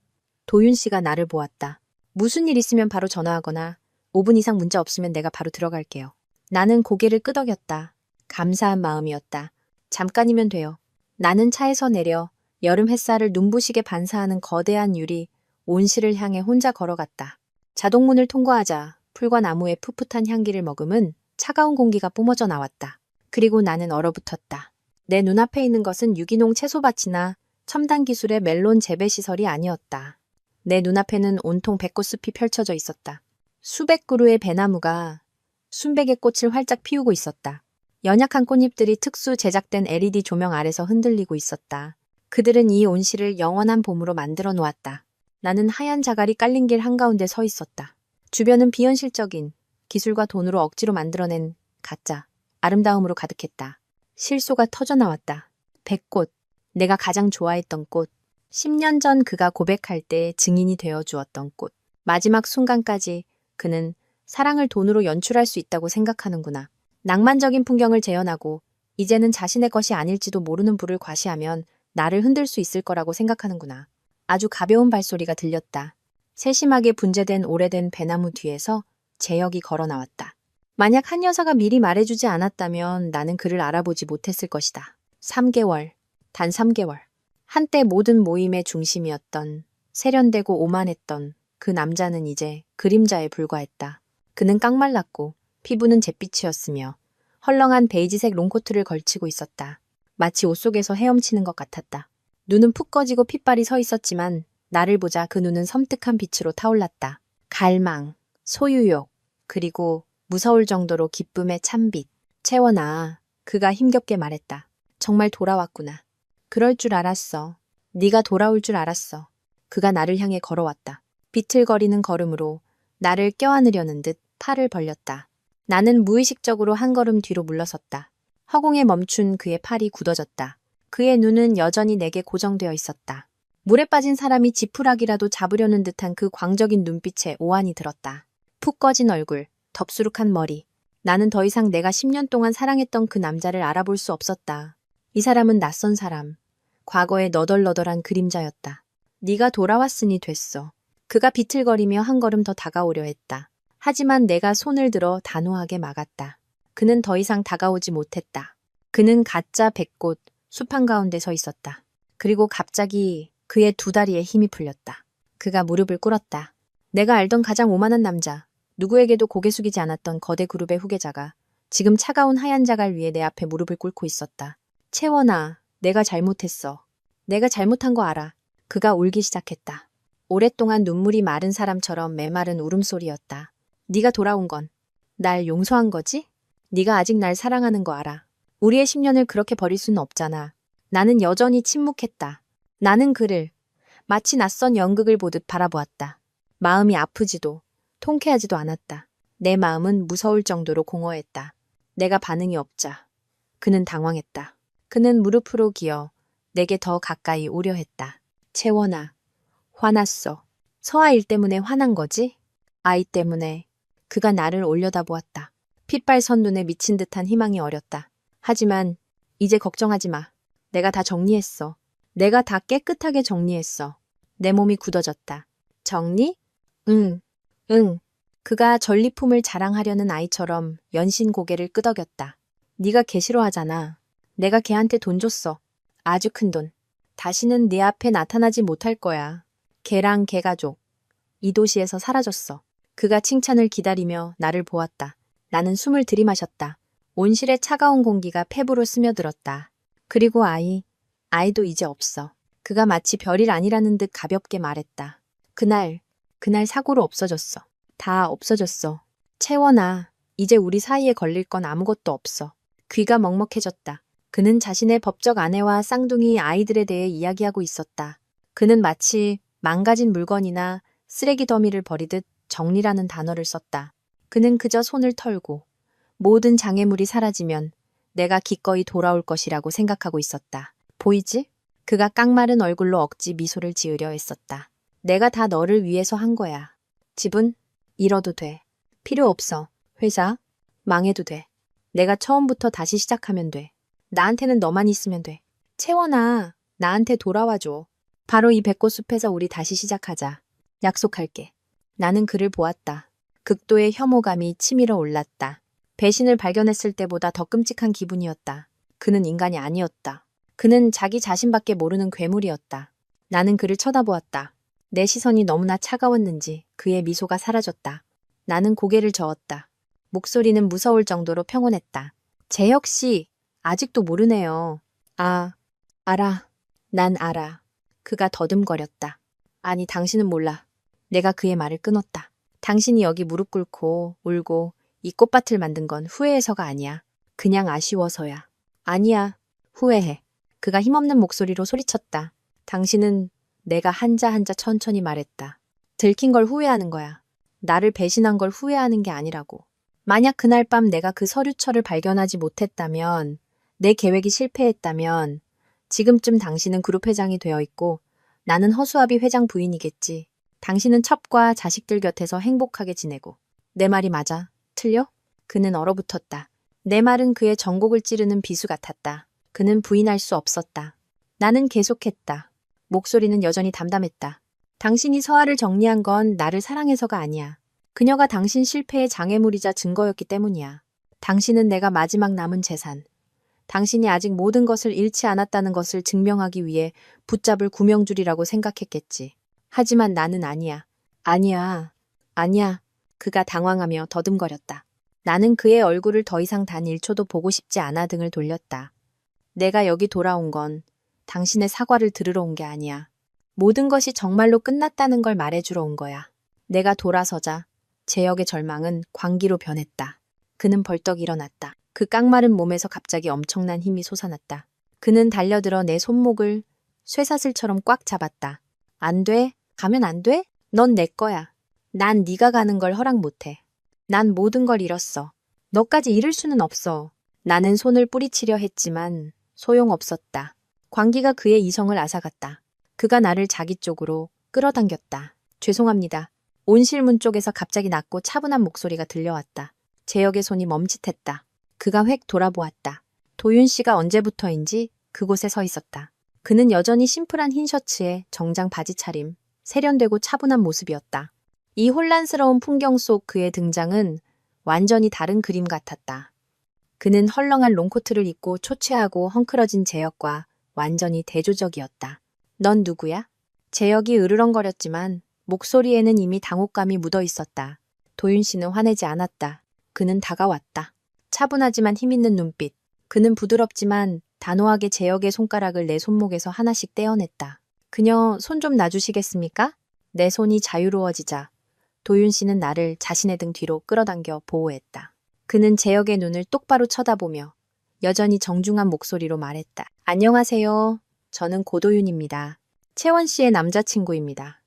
도윤 씨가 나를 보았다. 무슨 일 있으면 바로 전화하거나 5분 이상 문자 없으면 내가 바로 들어갈게요. 나는 고개를 끄덕였다. 감사한 마음이었다. 잠깐이면 돼요. 나는 차에서 내려 여름 햇살을 눈부시게 반사하는 거대한 유리, 온실을 향해 혼자 걸어갔다. 자동문을 통과하자 풀과 나무의 풋풋한 향기를 머금은 차가운 공기가 뿜어져 나왔다. 그리고 나는 얼어붙었다. 내 눈앞에 있는 것은 유기농 채소밭이나 첨단 기술의 멜론 재배 시설이 아니었다. 내 눈앞에는 온통 백꽃숲이 펼쳐져 있었다. 수백 그루의 배나무가 순백의 꽃을 활짝 피우고 있었다. 연약한 꽃잎들이 특수 제작된 LED 조명 아래서 흔들리고 있었다. 그들은 이 온실을 영원한 봄으로 만들어 놓았다. 나는 하얀 자갈이 깔린 길 한가운데 서 있었다. 주변은 비현실적인 기술과 돈으로 억지로 만들어낸 가짜, 아름다움으로 가득했다. 실소가 터져나왔다. 백꽃, 내가 가장 좋아했던 꽃. 10년 전 그가 고백할 때 증인이 되어 주었던 꽃. 마지막 순간까지 그는 사랑을 돈으로 연출할 수 있다고 생각하는구나. 낭만적인 풍경을 재현하고 이제는 자신의 것이 아닐지도 모르는 불을 과시하면 나를 흔들 수 있을 거라고 생각하는구나. 아주 가벼운 발소리가 들렸다. 세심하게 분재된 오래된 배나무 뒤에서 제역이 걸어 나왔다. 만약 한 여사가 미리 말해주지 않았다면 나는 그를 알아보지 못했을 것이다. 3개월, 단 3개월. 한때 모든 모임의 중심이었던, 세련되고 오만했던 그 남자는 이제 그림자에 불과했다. 그는 깡말랐고 피부는 잿빛이었으며 헐렁한 베이지색 롱코트를 걸치고 있었다. 마치 옷 속에서 헤엄치는 것 같았다. 눈은 푹 꺼지고 핏발이 서 있었지만 나를 보자 그 눈은 섬뜩한 빛으로 타올랐다. 갈망, 소유욕, 그리고 무서울 정도로 기쁨의 찬빛. 채원아, 그가 힘겹게 말했다. 정말 돌아왔구나. 그럴 줄 알았어. 네가 돌아올 줄 알았어. 그가 나를 향해 걸어왔다. 비틀거리는 걸음으로 나를 껴안으려는 듯 팔을 벌렸다. 나는 무의식적으로 한 걸음 뒤로 물러섰다. 허공에 멈춘 그의 팔이 굳어졌다. 그의 눈은 여전히 내게 고정되어 있었다. 물에 빠진 사람이 지푸라기라도 잡으려는 듯한 그 광적인 눈빛에 오한이 들었다. 푹 꺼진 얼굴, 덥수룩한 머리. 나는 더 이상 내가 10년 동안 사랑했던 그 남자를 알아볼 수 없었다. 이 사람은 낯선 사람. 과거의 너덜너덜한 그림자였다. 네가 돌아왔으니 됐어. 그가 비틀거리며 한 걸음 더 다가오려 했다. 하지만 내가 손을 들어 단호하게 막았다. 그는 더 이상 다가오지 못했다. 그는 가짜 백꽃, 숲 한가운데 서 있었다. 그리고 갑자기 그의 두 다리에 힘이 풀렸다. 그가 무릎을 꿇었다. 내가 알던 가장 오만한 남자, 누구에게도 고개 숙이지 않았던 거대 그룹의 후계자가 지금 차가운 하얀 자갈 위에 내 앞에 무릎을 꿇고 있었다. 채원아, 내가 잘못했어. 내가 잘못한 거 알아. 그가 울기 시작했다. 오랫동안 눈물이 마른 사람처럼 메마른 울음소리였다. 네가 돌아온 건 날 용서한 거지? 네가 아직 날 사랑하는 거 알아. 우리의 10년을 그렇게 버릴 수는 없잖아. 나는 여전히 침묵했다. 나는 그를 마치 낯선 연극을 보듯 바라보았다. 마음이 아프지도 통쾌하지도 않았다. 내 마음은 무서울 정도로 공허했다. 내가 반응이 없자 그는 당황했다. 그는 무릎으로 기어 내게 더 가까이 오려 했다. 채원아, 화났어. 서아 일 때문에 화난 거지? 아이 때문에. 그가 나를 올려다보았다. 핏발선 눈에 미친 듯한 희망이 어렸다. 하지만 이제 걱정하지 마. 내가 다 정리했어. 내가 다 깨끗하게 정리했어. 내 몸이 굳어졌다. 정리? 응, 응. 그가 전리품을 자랑하려는 아이처럼 연신 고개를 끄덕였다. 네가 개 싫어하잖아. 내가 걔한테 돈 줬어. 아주 큰 돈. 다시는 네 앞에 나타나지 못할 거야. 걔랑 걔 가족. 이 도시에서 사라졌어. 그가 칭찬을 기다리며 나를 보았다. 나는 숨을 들이마셨다. 온실의 차가운 공기가 폐부로 스며들었다. 그리고 아이도 이제 없어. 그가 마치 별일 아니라는 듯 가볍게 말했다. 그날 사고로 없어졌어. 다 없어졌어. 채원아, 이제 우리 사이에 걸릴 건 아무것도 없어. 귀가 먹먹해졌다. 그는 자신의 법적 아내와 쌍둥이 아이들에 대해 이야기하고 있었다. 그는 마치 망가진 물건이나 쓰레기 더미를 버리듯 정리라는 단어를 썼다. 그는 그저 손을 털고 모든 장애물이 사라지면 내가 기꺼이 돌아올 것이라고 생각하고 있었다. 보이지? 그가 깡마른 얼굴로 억지 미소를 지으려 했었다. 내가 다 너를 위해서 한 거야. 집은 잃어도 돼. 필요 없어. 회사 망해도 돼. 내가 처음부터 다시 시작하면 돼. 나한테는 너만 있으면 돼. 채원아, 나한테 돌아와줘. 바로 이 백꽃숲에서 우리 다시 시작하자. 약속할게. 나는 그를 보았다. 극도의 혐오감이 치밀어 올랐다. 배신을 발견했을 때보다 더 끔찍한 기분이었다. 그는 인간이 아니었다. 그는 자기 자신밖에 모르는 괴물이었다. 나는 그를 쳐다보았다. 내 시선이 너무나 차가웠는지 그의 미소가 사라졌다. 나는 고개를 저었다. 목소리는 무서울 정도로 평온했다. 재혁 씨, 아직도 모르네요. 아, 알아. 난 알아. 그가 더듬거렸다. 아니, 당신은 몰라. 내가 그의 말을 끊었다. 당신이 여기 무릎 꿇고 울고 이 꽃밭을 만든 건 후회해서가 아니야. 그냥 아쉬워서야. 아니야. 후회해. 그가 힘없는 목소리로 소리쳤다. 당신은 내가 한자 한자 천천히 말했다. 들킨 걸 후회하는 거야. 나를 배신한 걸 후회하는 게 아니라고. 만약 그날 밤 내가 그 서류처를 발견하지 못했다면, 내 계획이 실패했다면, 지금쯤 당신은 그룹 회장이 되어 있고, 나는 허수아비 회장 부인이겠지. 당신은 첩과 자식들 곁에서 행복하게 지내고. 내 말이 맞아? 틀려? 그는 얼어붙었다. 내 말은 그의 전곡을 찌르는 비수 같았다. 그는 부인할 수 없었다. 나는 계속했다. 목소리는 여전히 담담했다. 당신이 서아를 정리한 건 나를 사랑해서가 아니야. 그녀가 당신 실패의 장애물이자 증거였기 때문이야. 당신은 내가 마지막 남은 재산. 당신이 아직 모든 것을 잃지 않았다는 것을 증명하기 위해 붙잡을 구명줄이라고 생각했겠지. 하지만 나는 아니야. 아니야. 아니야. 그가 당황하며 더듬거렸다. 나는 그의 얼굴을 더 이상 단 1초도 보고 싶지 않아 등을 돌렸다. 내가 여기 돌아온 건 당신의 사과를 들으러 온 게 아니야. 모든 것이 정말로 끝났다는 걸 말해주러 온 거야. 내가 돌아서자 재혁의 절망은 광기로 변했다. 그는 벌떡 일어났다. 그 깡마른 몸에서 갑자기 엄청난 힘이 솟아났다. 그는 달려들어 내 손목을 쇠사슬처럼 꽉 잡았다. 안 돼? 가면 안 돼? 넌 내 거야. 난 네가 가는 걸 허락 못해. 난 모든 걸 잃었어. 너까지 잃을 수는 없어. 나는 손을 뿌리치려 했지만 소용없었다. 광기가 그의 이성을 앗아갔다. 그가 나를 자기 쪽으로 끌어당겼다. 죄송합니다. 온실문 쪽에서 갑자기 낮고 차분한 목소리가 들려왔다. 재혁의 손이 멈칫했다. 그가 획 돌아보았다. 도윤 씨가 언제부터인지 그곳에 서 있었다. 그는 여전히 심플한 흰 셔츠에 정장 바지 차림, 세련되고 차분한 모습이었다. 이 혼란스러운 풍경 속 그의 등장은 완전히 다른 그림 같았다. 그는 헐렁한 롱코트를 입고 초췌하고 헝클어진 재혁과 완전히 대조적이었다. 넌 누구야? 재혁이 으르렁거렸지만 목소리에는 이미 당혹감이 묻어 있었다. 도윤 씨는 화내지 않았다. 그는 다가왔다. 차분하지만 힘있는 눈빛. 그는 부드럽지만 단호하게 재혁의 손가락을 내 손목에서 하나씩 떼어냈다. 그녀 손 좀 놔주시겠습니까? 내 손이 자유로워지자 도윤 씨는 나를 자신의 등 뒤로 끌어당겨 보호했다. 그는 재혁의 눈을 똑바로 쳐다보며 여전히 정중한 목소리로 말했다. 안녕하세요. 저는 고도윤입니다. 채원 씨의 남자친구입니다.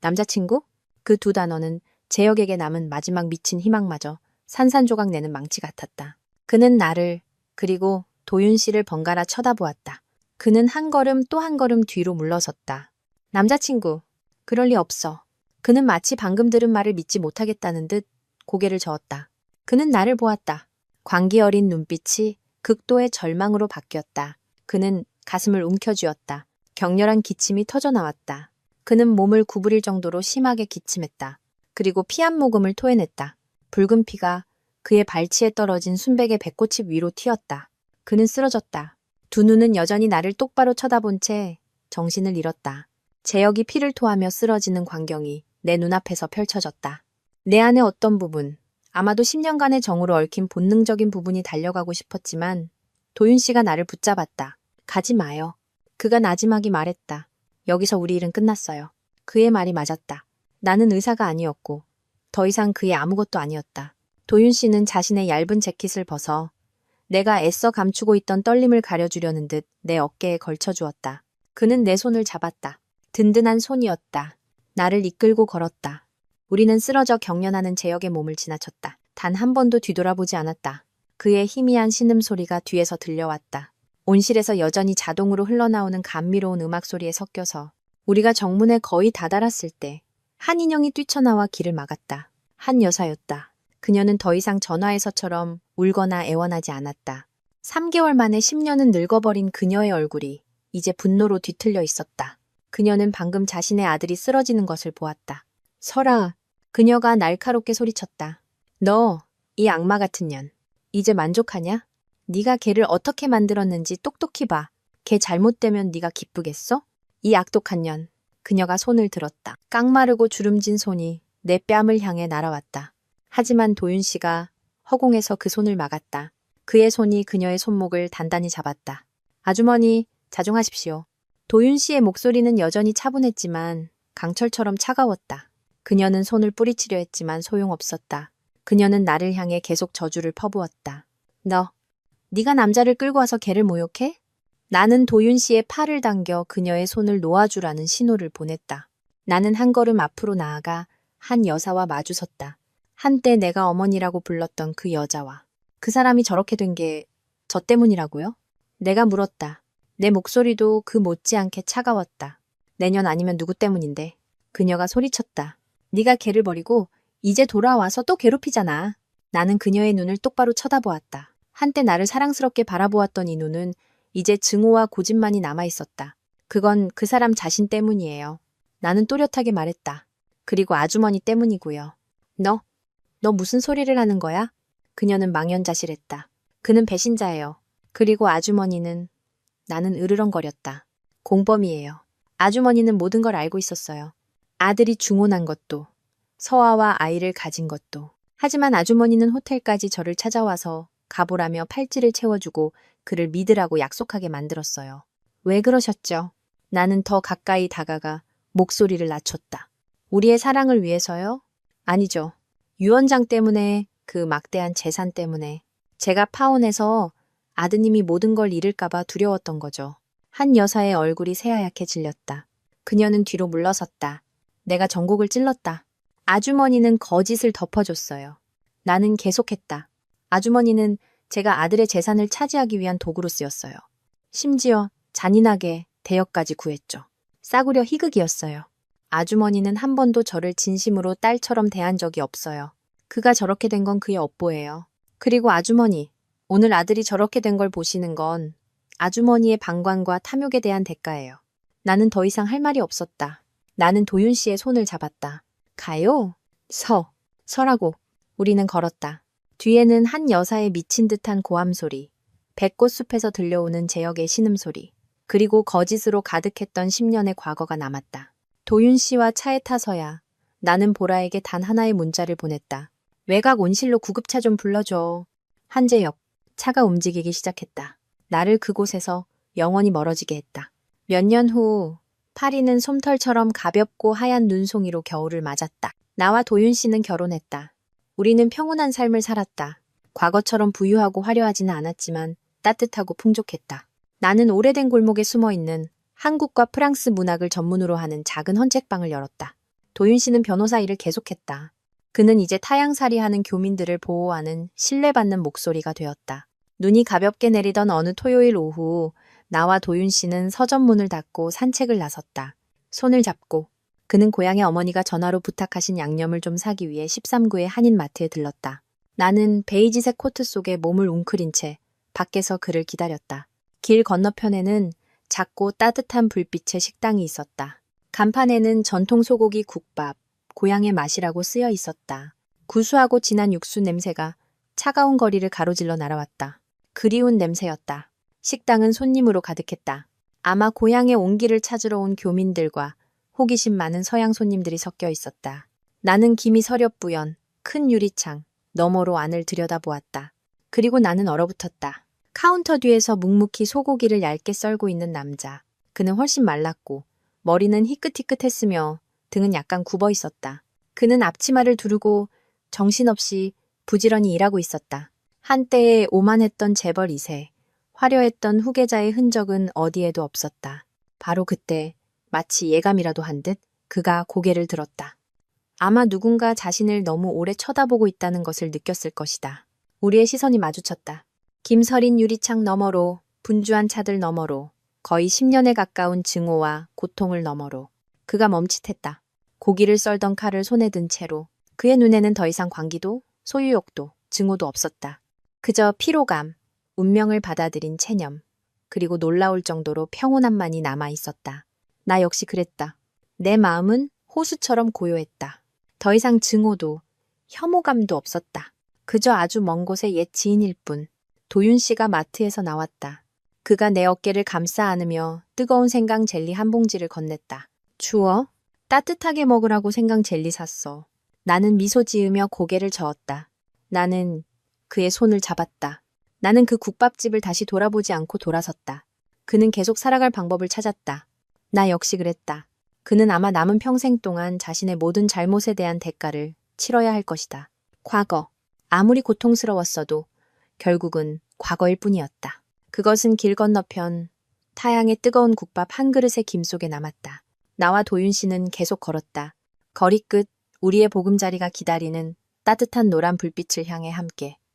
남자친구? 그 두 단어는 재혁에게 남은 마지막 미친 희망마저 산산조각 내는 망치 같았다. 그는 나를 그리고 도윤 씨를 번갈아 쳐다보았다. 그는 한 걸음 또 한 걸음 뒤로 물러섰다. 남자친구, 그럴 리 없어. 그는 마치 방금 들은 말을 믿지 못하겠다는 듯 고개를 저었다. 그는 나를 보았다. 광기 어린 눈빛이 극도의 절망으로 바뀌었다. 그는 가슴을 움켜쥐었다. 격렬한 기침이 터져나왔다. 그는 몸을 구부릴 정도로 심하게 기침했다. 그리고 피 한 모금을 토해냈다. 붉은 피가 그의 발치에 떨어진 순백의 배꼽칩 위로 튀었다. 그는 쓰러졌다. 두 눈은 여전히 나를 똑바로 쳐다본 채 정신을 잃었다. 재혁이 피를 토하며 쓰러지는 광경이 내 눈앞에서 펼쳐졌다. 내 안의 어떤 부분, 아마도 10년간의 정으로 얽힌 본능적인 부분이 달려가고 싶었지만 도윤 씨가 나를 붙잡았다. 가지 마요. 그가 나지막이 말했다. 여기서 우리 일은 끝났어요. 그의 말이 맞았다. 나는 의사가 아니었고 더 이상 그의 아무것도 아니었다. 도윤 씨는 자신의 얇은 재킷을 벗어 내가 애써 감추고 있던 떨림을 가려주려는 듯 내 어깨에 걸쳐주었다. 그는 내 손을 잡았다. 든든한 손이었다. 나를 이끌고 걸었다. 우리는 쓰러져 경련하는 재혁의 몸을 지나쳤다. 단 한 번도 뒤돌아보지 않았다. 그의 희미한 신음소리가 뒤에서 들려왔다. 온실에서 여전히 자동으로 흘러나오는 감미로운 음악 소리에 섞여서 우리가 정문에 거의 다다랐을 때 한 인형이 뛰쳐나와 길을 막았다. 한 여사였다. 그녀는 더 이상 전화에서처럼 울거나 애원하지 않았다. 3개월 만에 10년은 늙어버린 그녀의 얼굴이 이제 분노로 뒤틀려 있었다. 그녀는 방금 자신의 아들이 쓰러지는 것을 보았다. 설아, 그녀가 날카롭게 소리쳤다. 너, 이 악마 같은 년, 이제 만족하냐? 네가 걔를 어떻게 만들었는지 똑똑히 봐. 걔 잘못되면 네가 기쁘겠어? 이 악독한 년. 그녀가 손을 들었다. 깡마르고 주름진 손이 내 뺨을 향해 날아왔다. 하지만 도윤 씨가 허공에서 그 손을 막았다. 그의 손이 그녀의 손목을 단단히 잡았다. 아주머니, 자중하십시오. 도윤 씨의 목소리는 여전히 차분했지만 강철처럼 차가웠다. 그녀는 손을 뿌리치려 했지만 소용없었다. 그녀는 나를 향해 계속 저주를 퍼부었다. 네가 남자를 끌고 와서 걔를 모욕해? 나는 도윤 씨의 팔을 당겨 그녀의 손을 놓아주라는 신호를 보냈다. 나는 한 걸음 앞으로 나아가 한 여사와 마주섰다. 한때 내가 어머니라고 불렀던 그 여자와. 그 사람이 저렇게 된 게 저 때문이라고요? 내가 물었다. 내 목소리도 그 못지않게 차가웠다. 내년 아니면 누구 때문인데. 그녀가 소리쳤다. 네가 걔를 버리고 이제 돌아와서 또 괴롭히잖아. 나는 그녀의 눈을 똑바로 쳐다보았다. 한때 나를 사랑스럽게 바라보았던 이 눈은 이제 증오와 고집만이 남아있었다. 그건 그 사람 자신 때문이에요. 나는 또렷하게 말했다. 그리고 아주머니 때문이고요. 너 무슨 소리를 하는 거야? 그녀는 망연자실했다. 그는 배신자예요. 그리고 아주머니는 나는 으르렁거렸다. 공범이에요. 아주머니는 모든 걸 알고 있었어요. 아들이 중혼한 것도, 서아와 아이를 가진 것도. 하지만 아주머니는 호텔까지 저를 찾아와서 가보라며 팔찌를 채워주고 그를 믿으라고 약속하게 만들었어요. 왜 그러셨죠? 나는 더 가까이 다가가 목소리를 낮췄다. 우리의 사랑을 위해서요? 아니죠. 유언장 때문에, 그 막대한 재산 때문에. 제가 파혼해서 아드님이 모든 걸 잃을까봐 두려웠던 거죠. 한 여사의 얼굴이 새하얗게 질렸다. 그녀는 뒤로 물러섰다. 내가 전곡을 찔렀다. 아주머니는 거짓을 덮어줬어요. 나는 계속했다. 아주머니는 제가 아들의 재산을 차지하기 위한 도구로 쓰였어요. 심지어 잔인하게 대여까지 구했죠. 싸구려 희극이었어요. 아주머니는 한 번도 저를 진심으로 딸처럼 대한 적이 없어요. 그가 저렇게 된 건 그의 업보예요. 그리고 아주머니, 오늘 아들이 저렇게 된 걸 보시는 건 아주머니의 방관과 탐욕에 대한 대가예요. 나는 더 이상 할 말이 없었다. 나는 도윤 씨의 손을 잡았다. 가요? 서라고. 우리는 걸었다. 뒤에는 한 여사의 미친 듯한 고함 소리, 백꽃숲에서 들려오는 제역의 신음소리, 그리고 거짓으로 가득했던 10년의 과거가 남았다. 도윤 씨와 차에 타서야 나는 보라에게 단 하나의 문자를 보냈다. 외곽 온실로 구급차 좀 불러줘. 한재역. 차가 움직이기 시작했다. 나를 그곳에서 영원히 멀어지게 했다. 몇 년 후 파리는 솜털처럼 가볍고 하얀 눈송이로 겨울을 맞았다. 나와 도윤 씨는 결혼했다. 우리는 평온한 삶을 살았다. 과거처럼 부유하고 화려하지는 않았지만 따뜻하고 풍족했다. 나는 오래된 골목에 숨어있는 한국과 프랑스 문학을 전문으로 하는 작은 헌책방을 열었다. 도윤 씨는 변호사 일을 계속했다. 그는 이제 타양살이하는 교민들을 보호하는 신뢰받는 목소리가 되었다. 눈이 가볍게 내리던 어느 토요일 오후, 나와 도윤 씨는 서점문을 닫고 산책을 나섰다. 손을 잡고. 그는 고향의 어머니가 전화로 부탁하신 양념을 좀 사기 위해 13구의 한인마트에 들렀다. 나는 베이지색 코트 속에 몸을 웅크린 채 밖에서 그를 기다렸다. 길 건너편에는 작고 따뜻한 불빛의 식당이 있었다. 간판에는 전통 소고기 국밥, 고향의 맛이라고 쓰여 있었다. 구수하고 진한 육수 냄새가 차가운 거리를 가로질러 날아왔다. 그리운 냄새였다. 식당은 손님으로 가득했다. 아마 고향의 온기를 찾으러 온 교민들과 호기심 많은 서양 손님들이 섞여 있었다. 나는 김이 서렵부연 큰 유리창 너머로 안을 들여다보았다. 그리고 나는 얼어붙었다. 카운터 뒤에서 묵묵히 소고기를 얇게 썰고 있는 남자. 그는 훨씬 말랐고 머리는 희끗희끗했으며 등은 약간 굽어 있었다. 그는 앞치마를 두르고 정신없이 부지런히 일하고 있었다. 한때에 오만했던 재벌 2세, 화려했던 후계자의 흔적은 어디에도 없었다. 바로 그때 마치 예감이라도 한 듯 그가 고개를 들었다. 아마 누군가 자신을 너무 오래 쳐다보고 있다는 것을 느꼈을 것이다. 우리의 시선이 마주쳤다. 김서린 유리창 너머로, 분주한 차들 너머로, 거의 10년에 가까운 증오와 고통을 너머로. 그가 멈칫했다. 고기를 썰던 칼을 손에 든 채로. 그의 눈에는 더 이상 광기도, 소유욕도, 증오도 없었다. 그저 피로감, 운명을 받아들인 체념, 그리고 놀라울 정도로 평온함만이 남아 있었다. 나 역시 그랬다. 내 마음은 호수처럼 고요했다. 더 이상 증오도, 혐오감도 없었다. 그저 아주 먼 곳의 옛 지인일 뿐. 도윤 씨가 마트에서 나왔다. 그가 내 어깨를 감싸 안으며 뜨거운 생강 젤리 한 봉지를 건넸다. 추워? 따뜻하게 먹으라고 생강 젤리 샀어. 나는 미소 지으며 고개를 저었다. 나는 그의 손을 잡았다. 나는 그 국밥집을 다시 돌아보지 않고 돌아섰다. 그는 계속 살아갈 방법을 찾았다. 나 역시 그랬다. 그는 아마 남은 평생 동안 자신의 모든 잘못에 대한 대가를 치러야 할 것이다. 과거. 아무리 고통스러웠어도 결국은 과거일 뿐이었다. 그것은 길 건너편 타양의 뜨거운 국밥 한 그릇의 김 속에 남았다. 나와 도윤 씨는 계속 걸었다. 거리 끝 우리의 보금자리가 기다리는 따뜻한 노란 불빛을 향해 함께.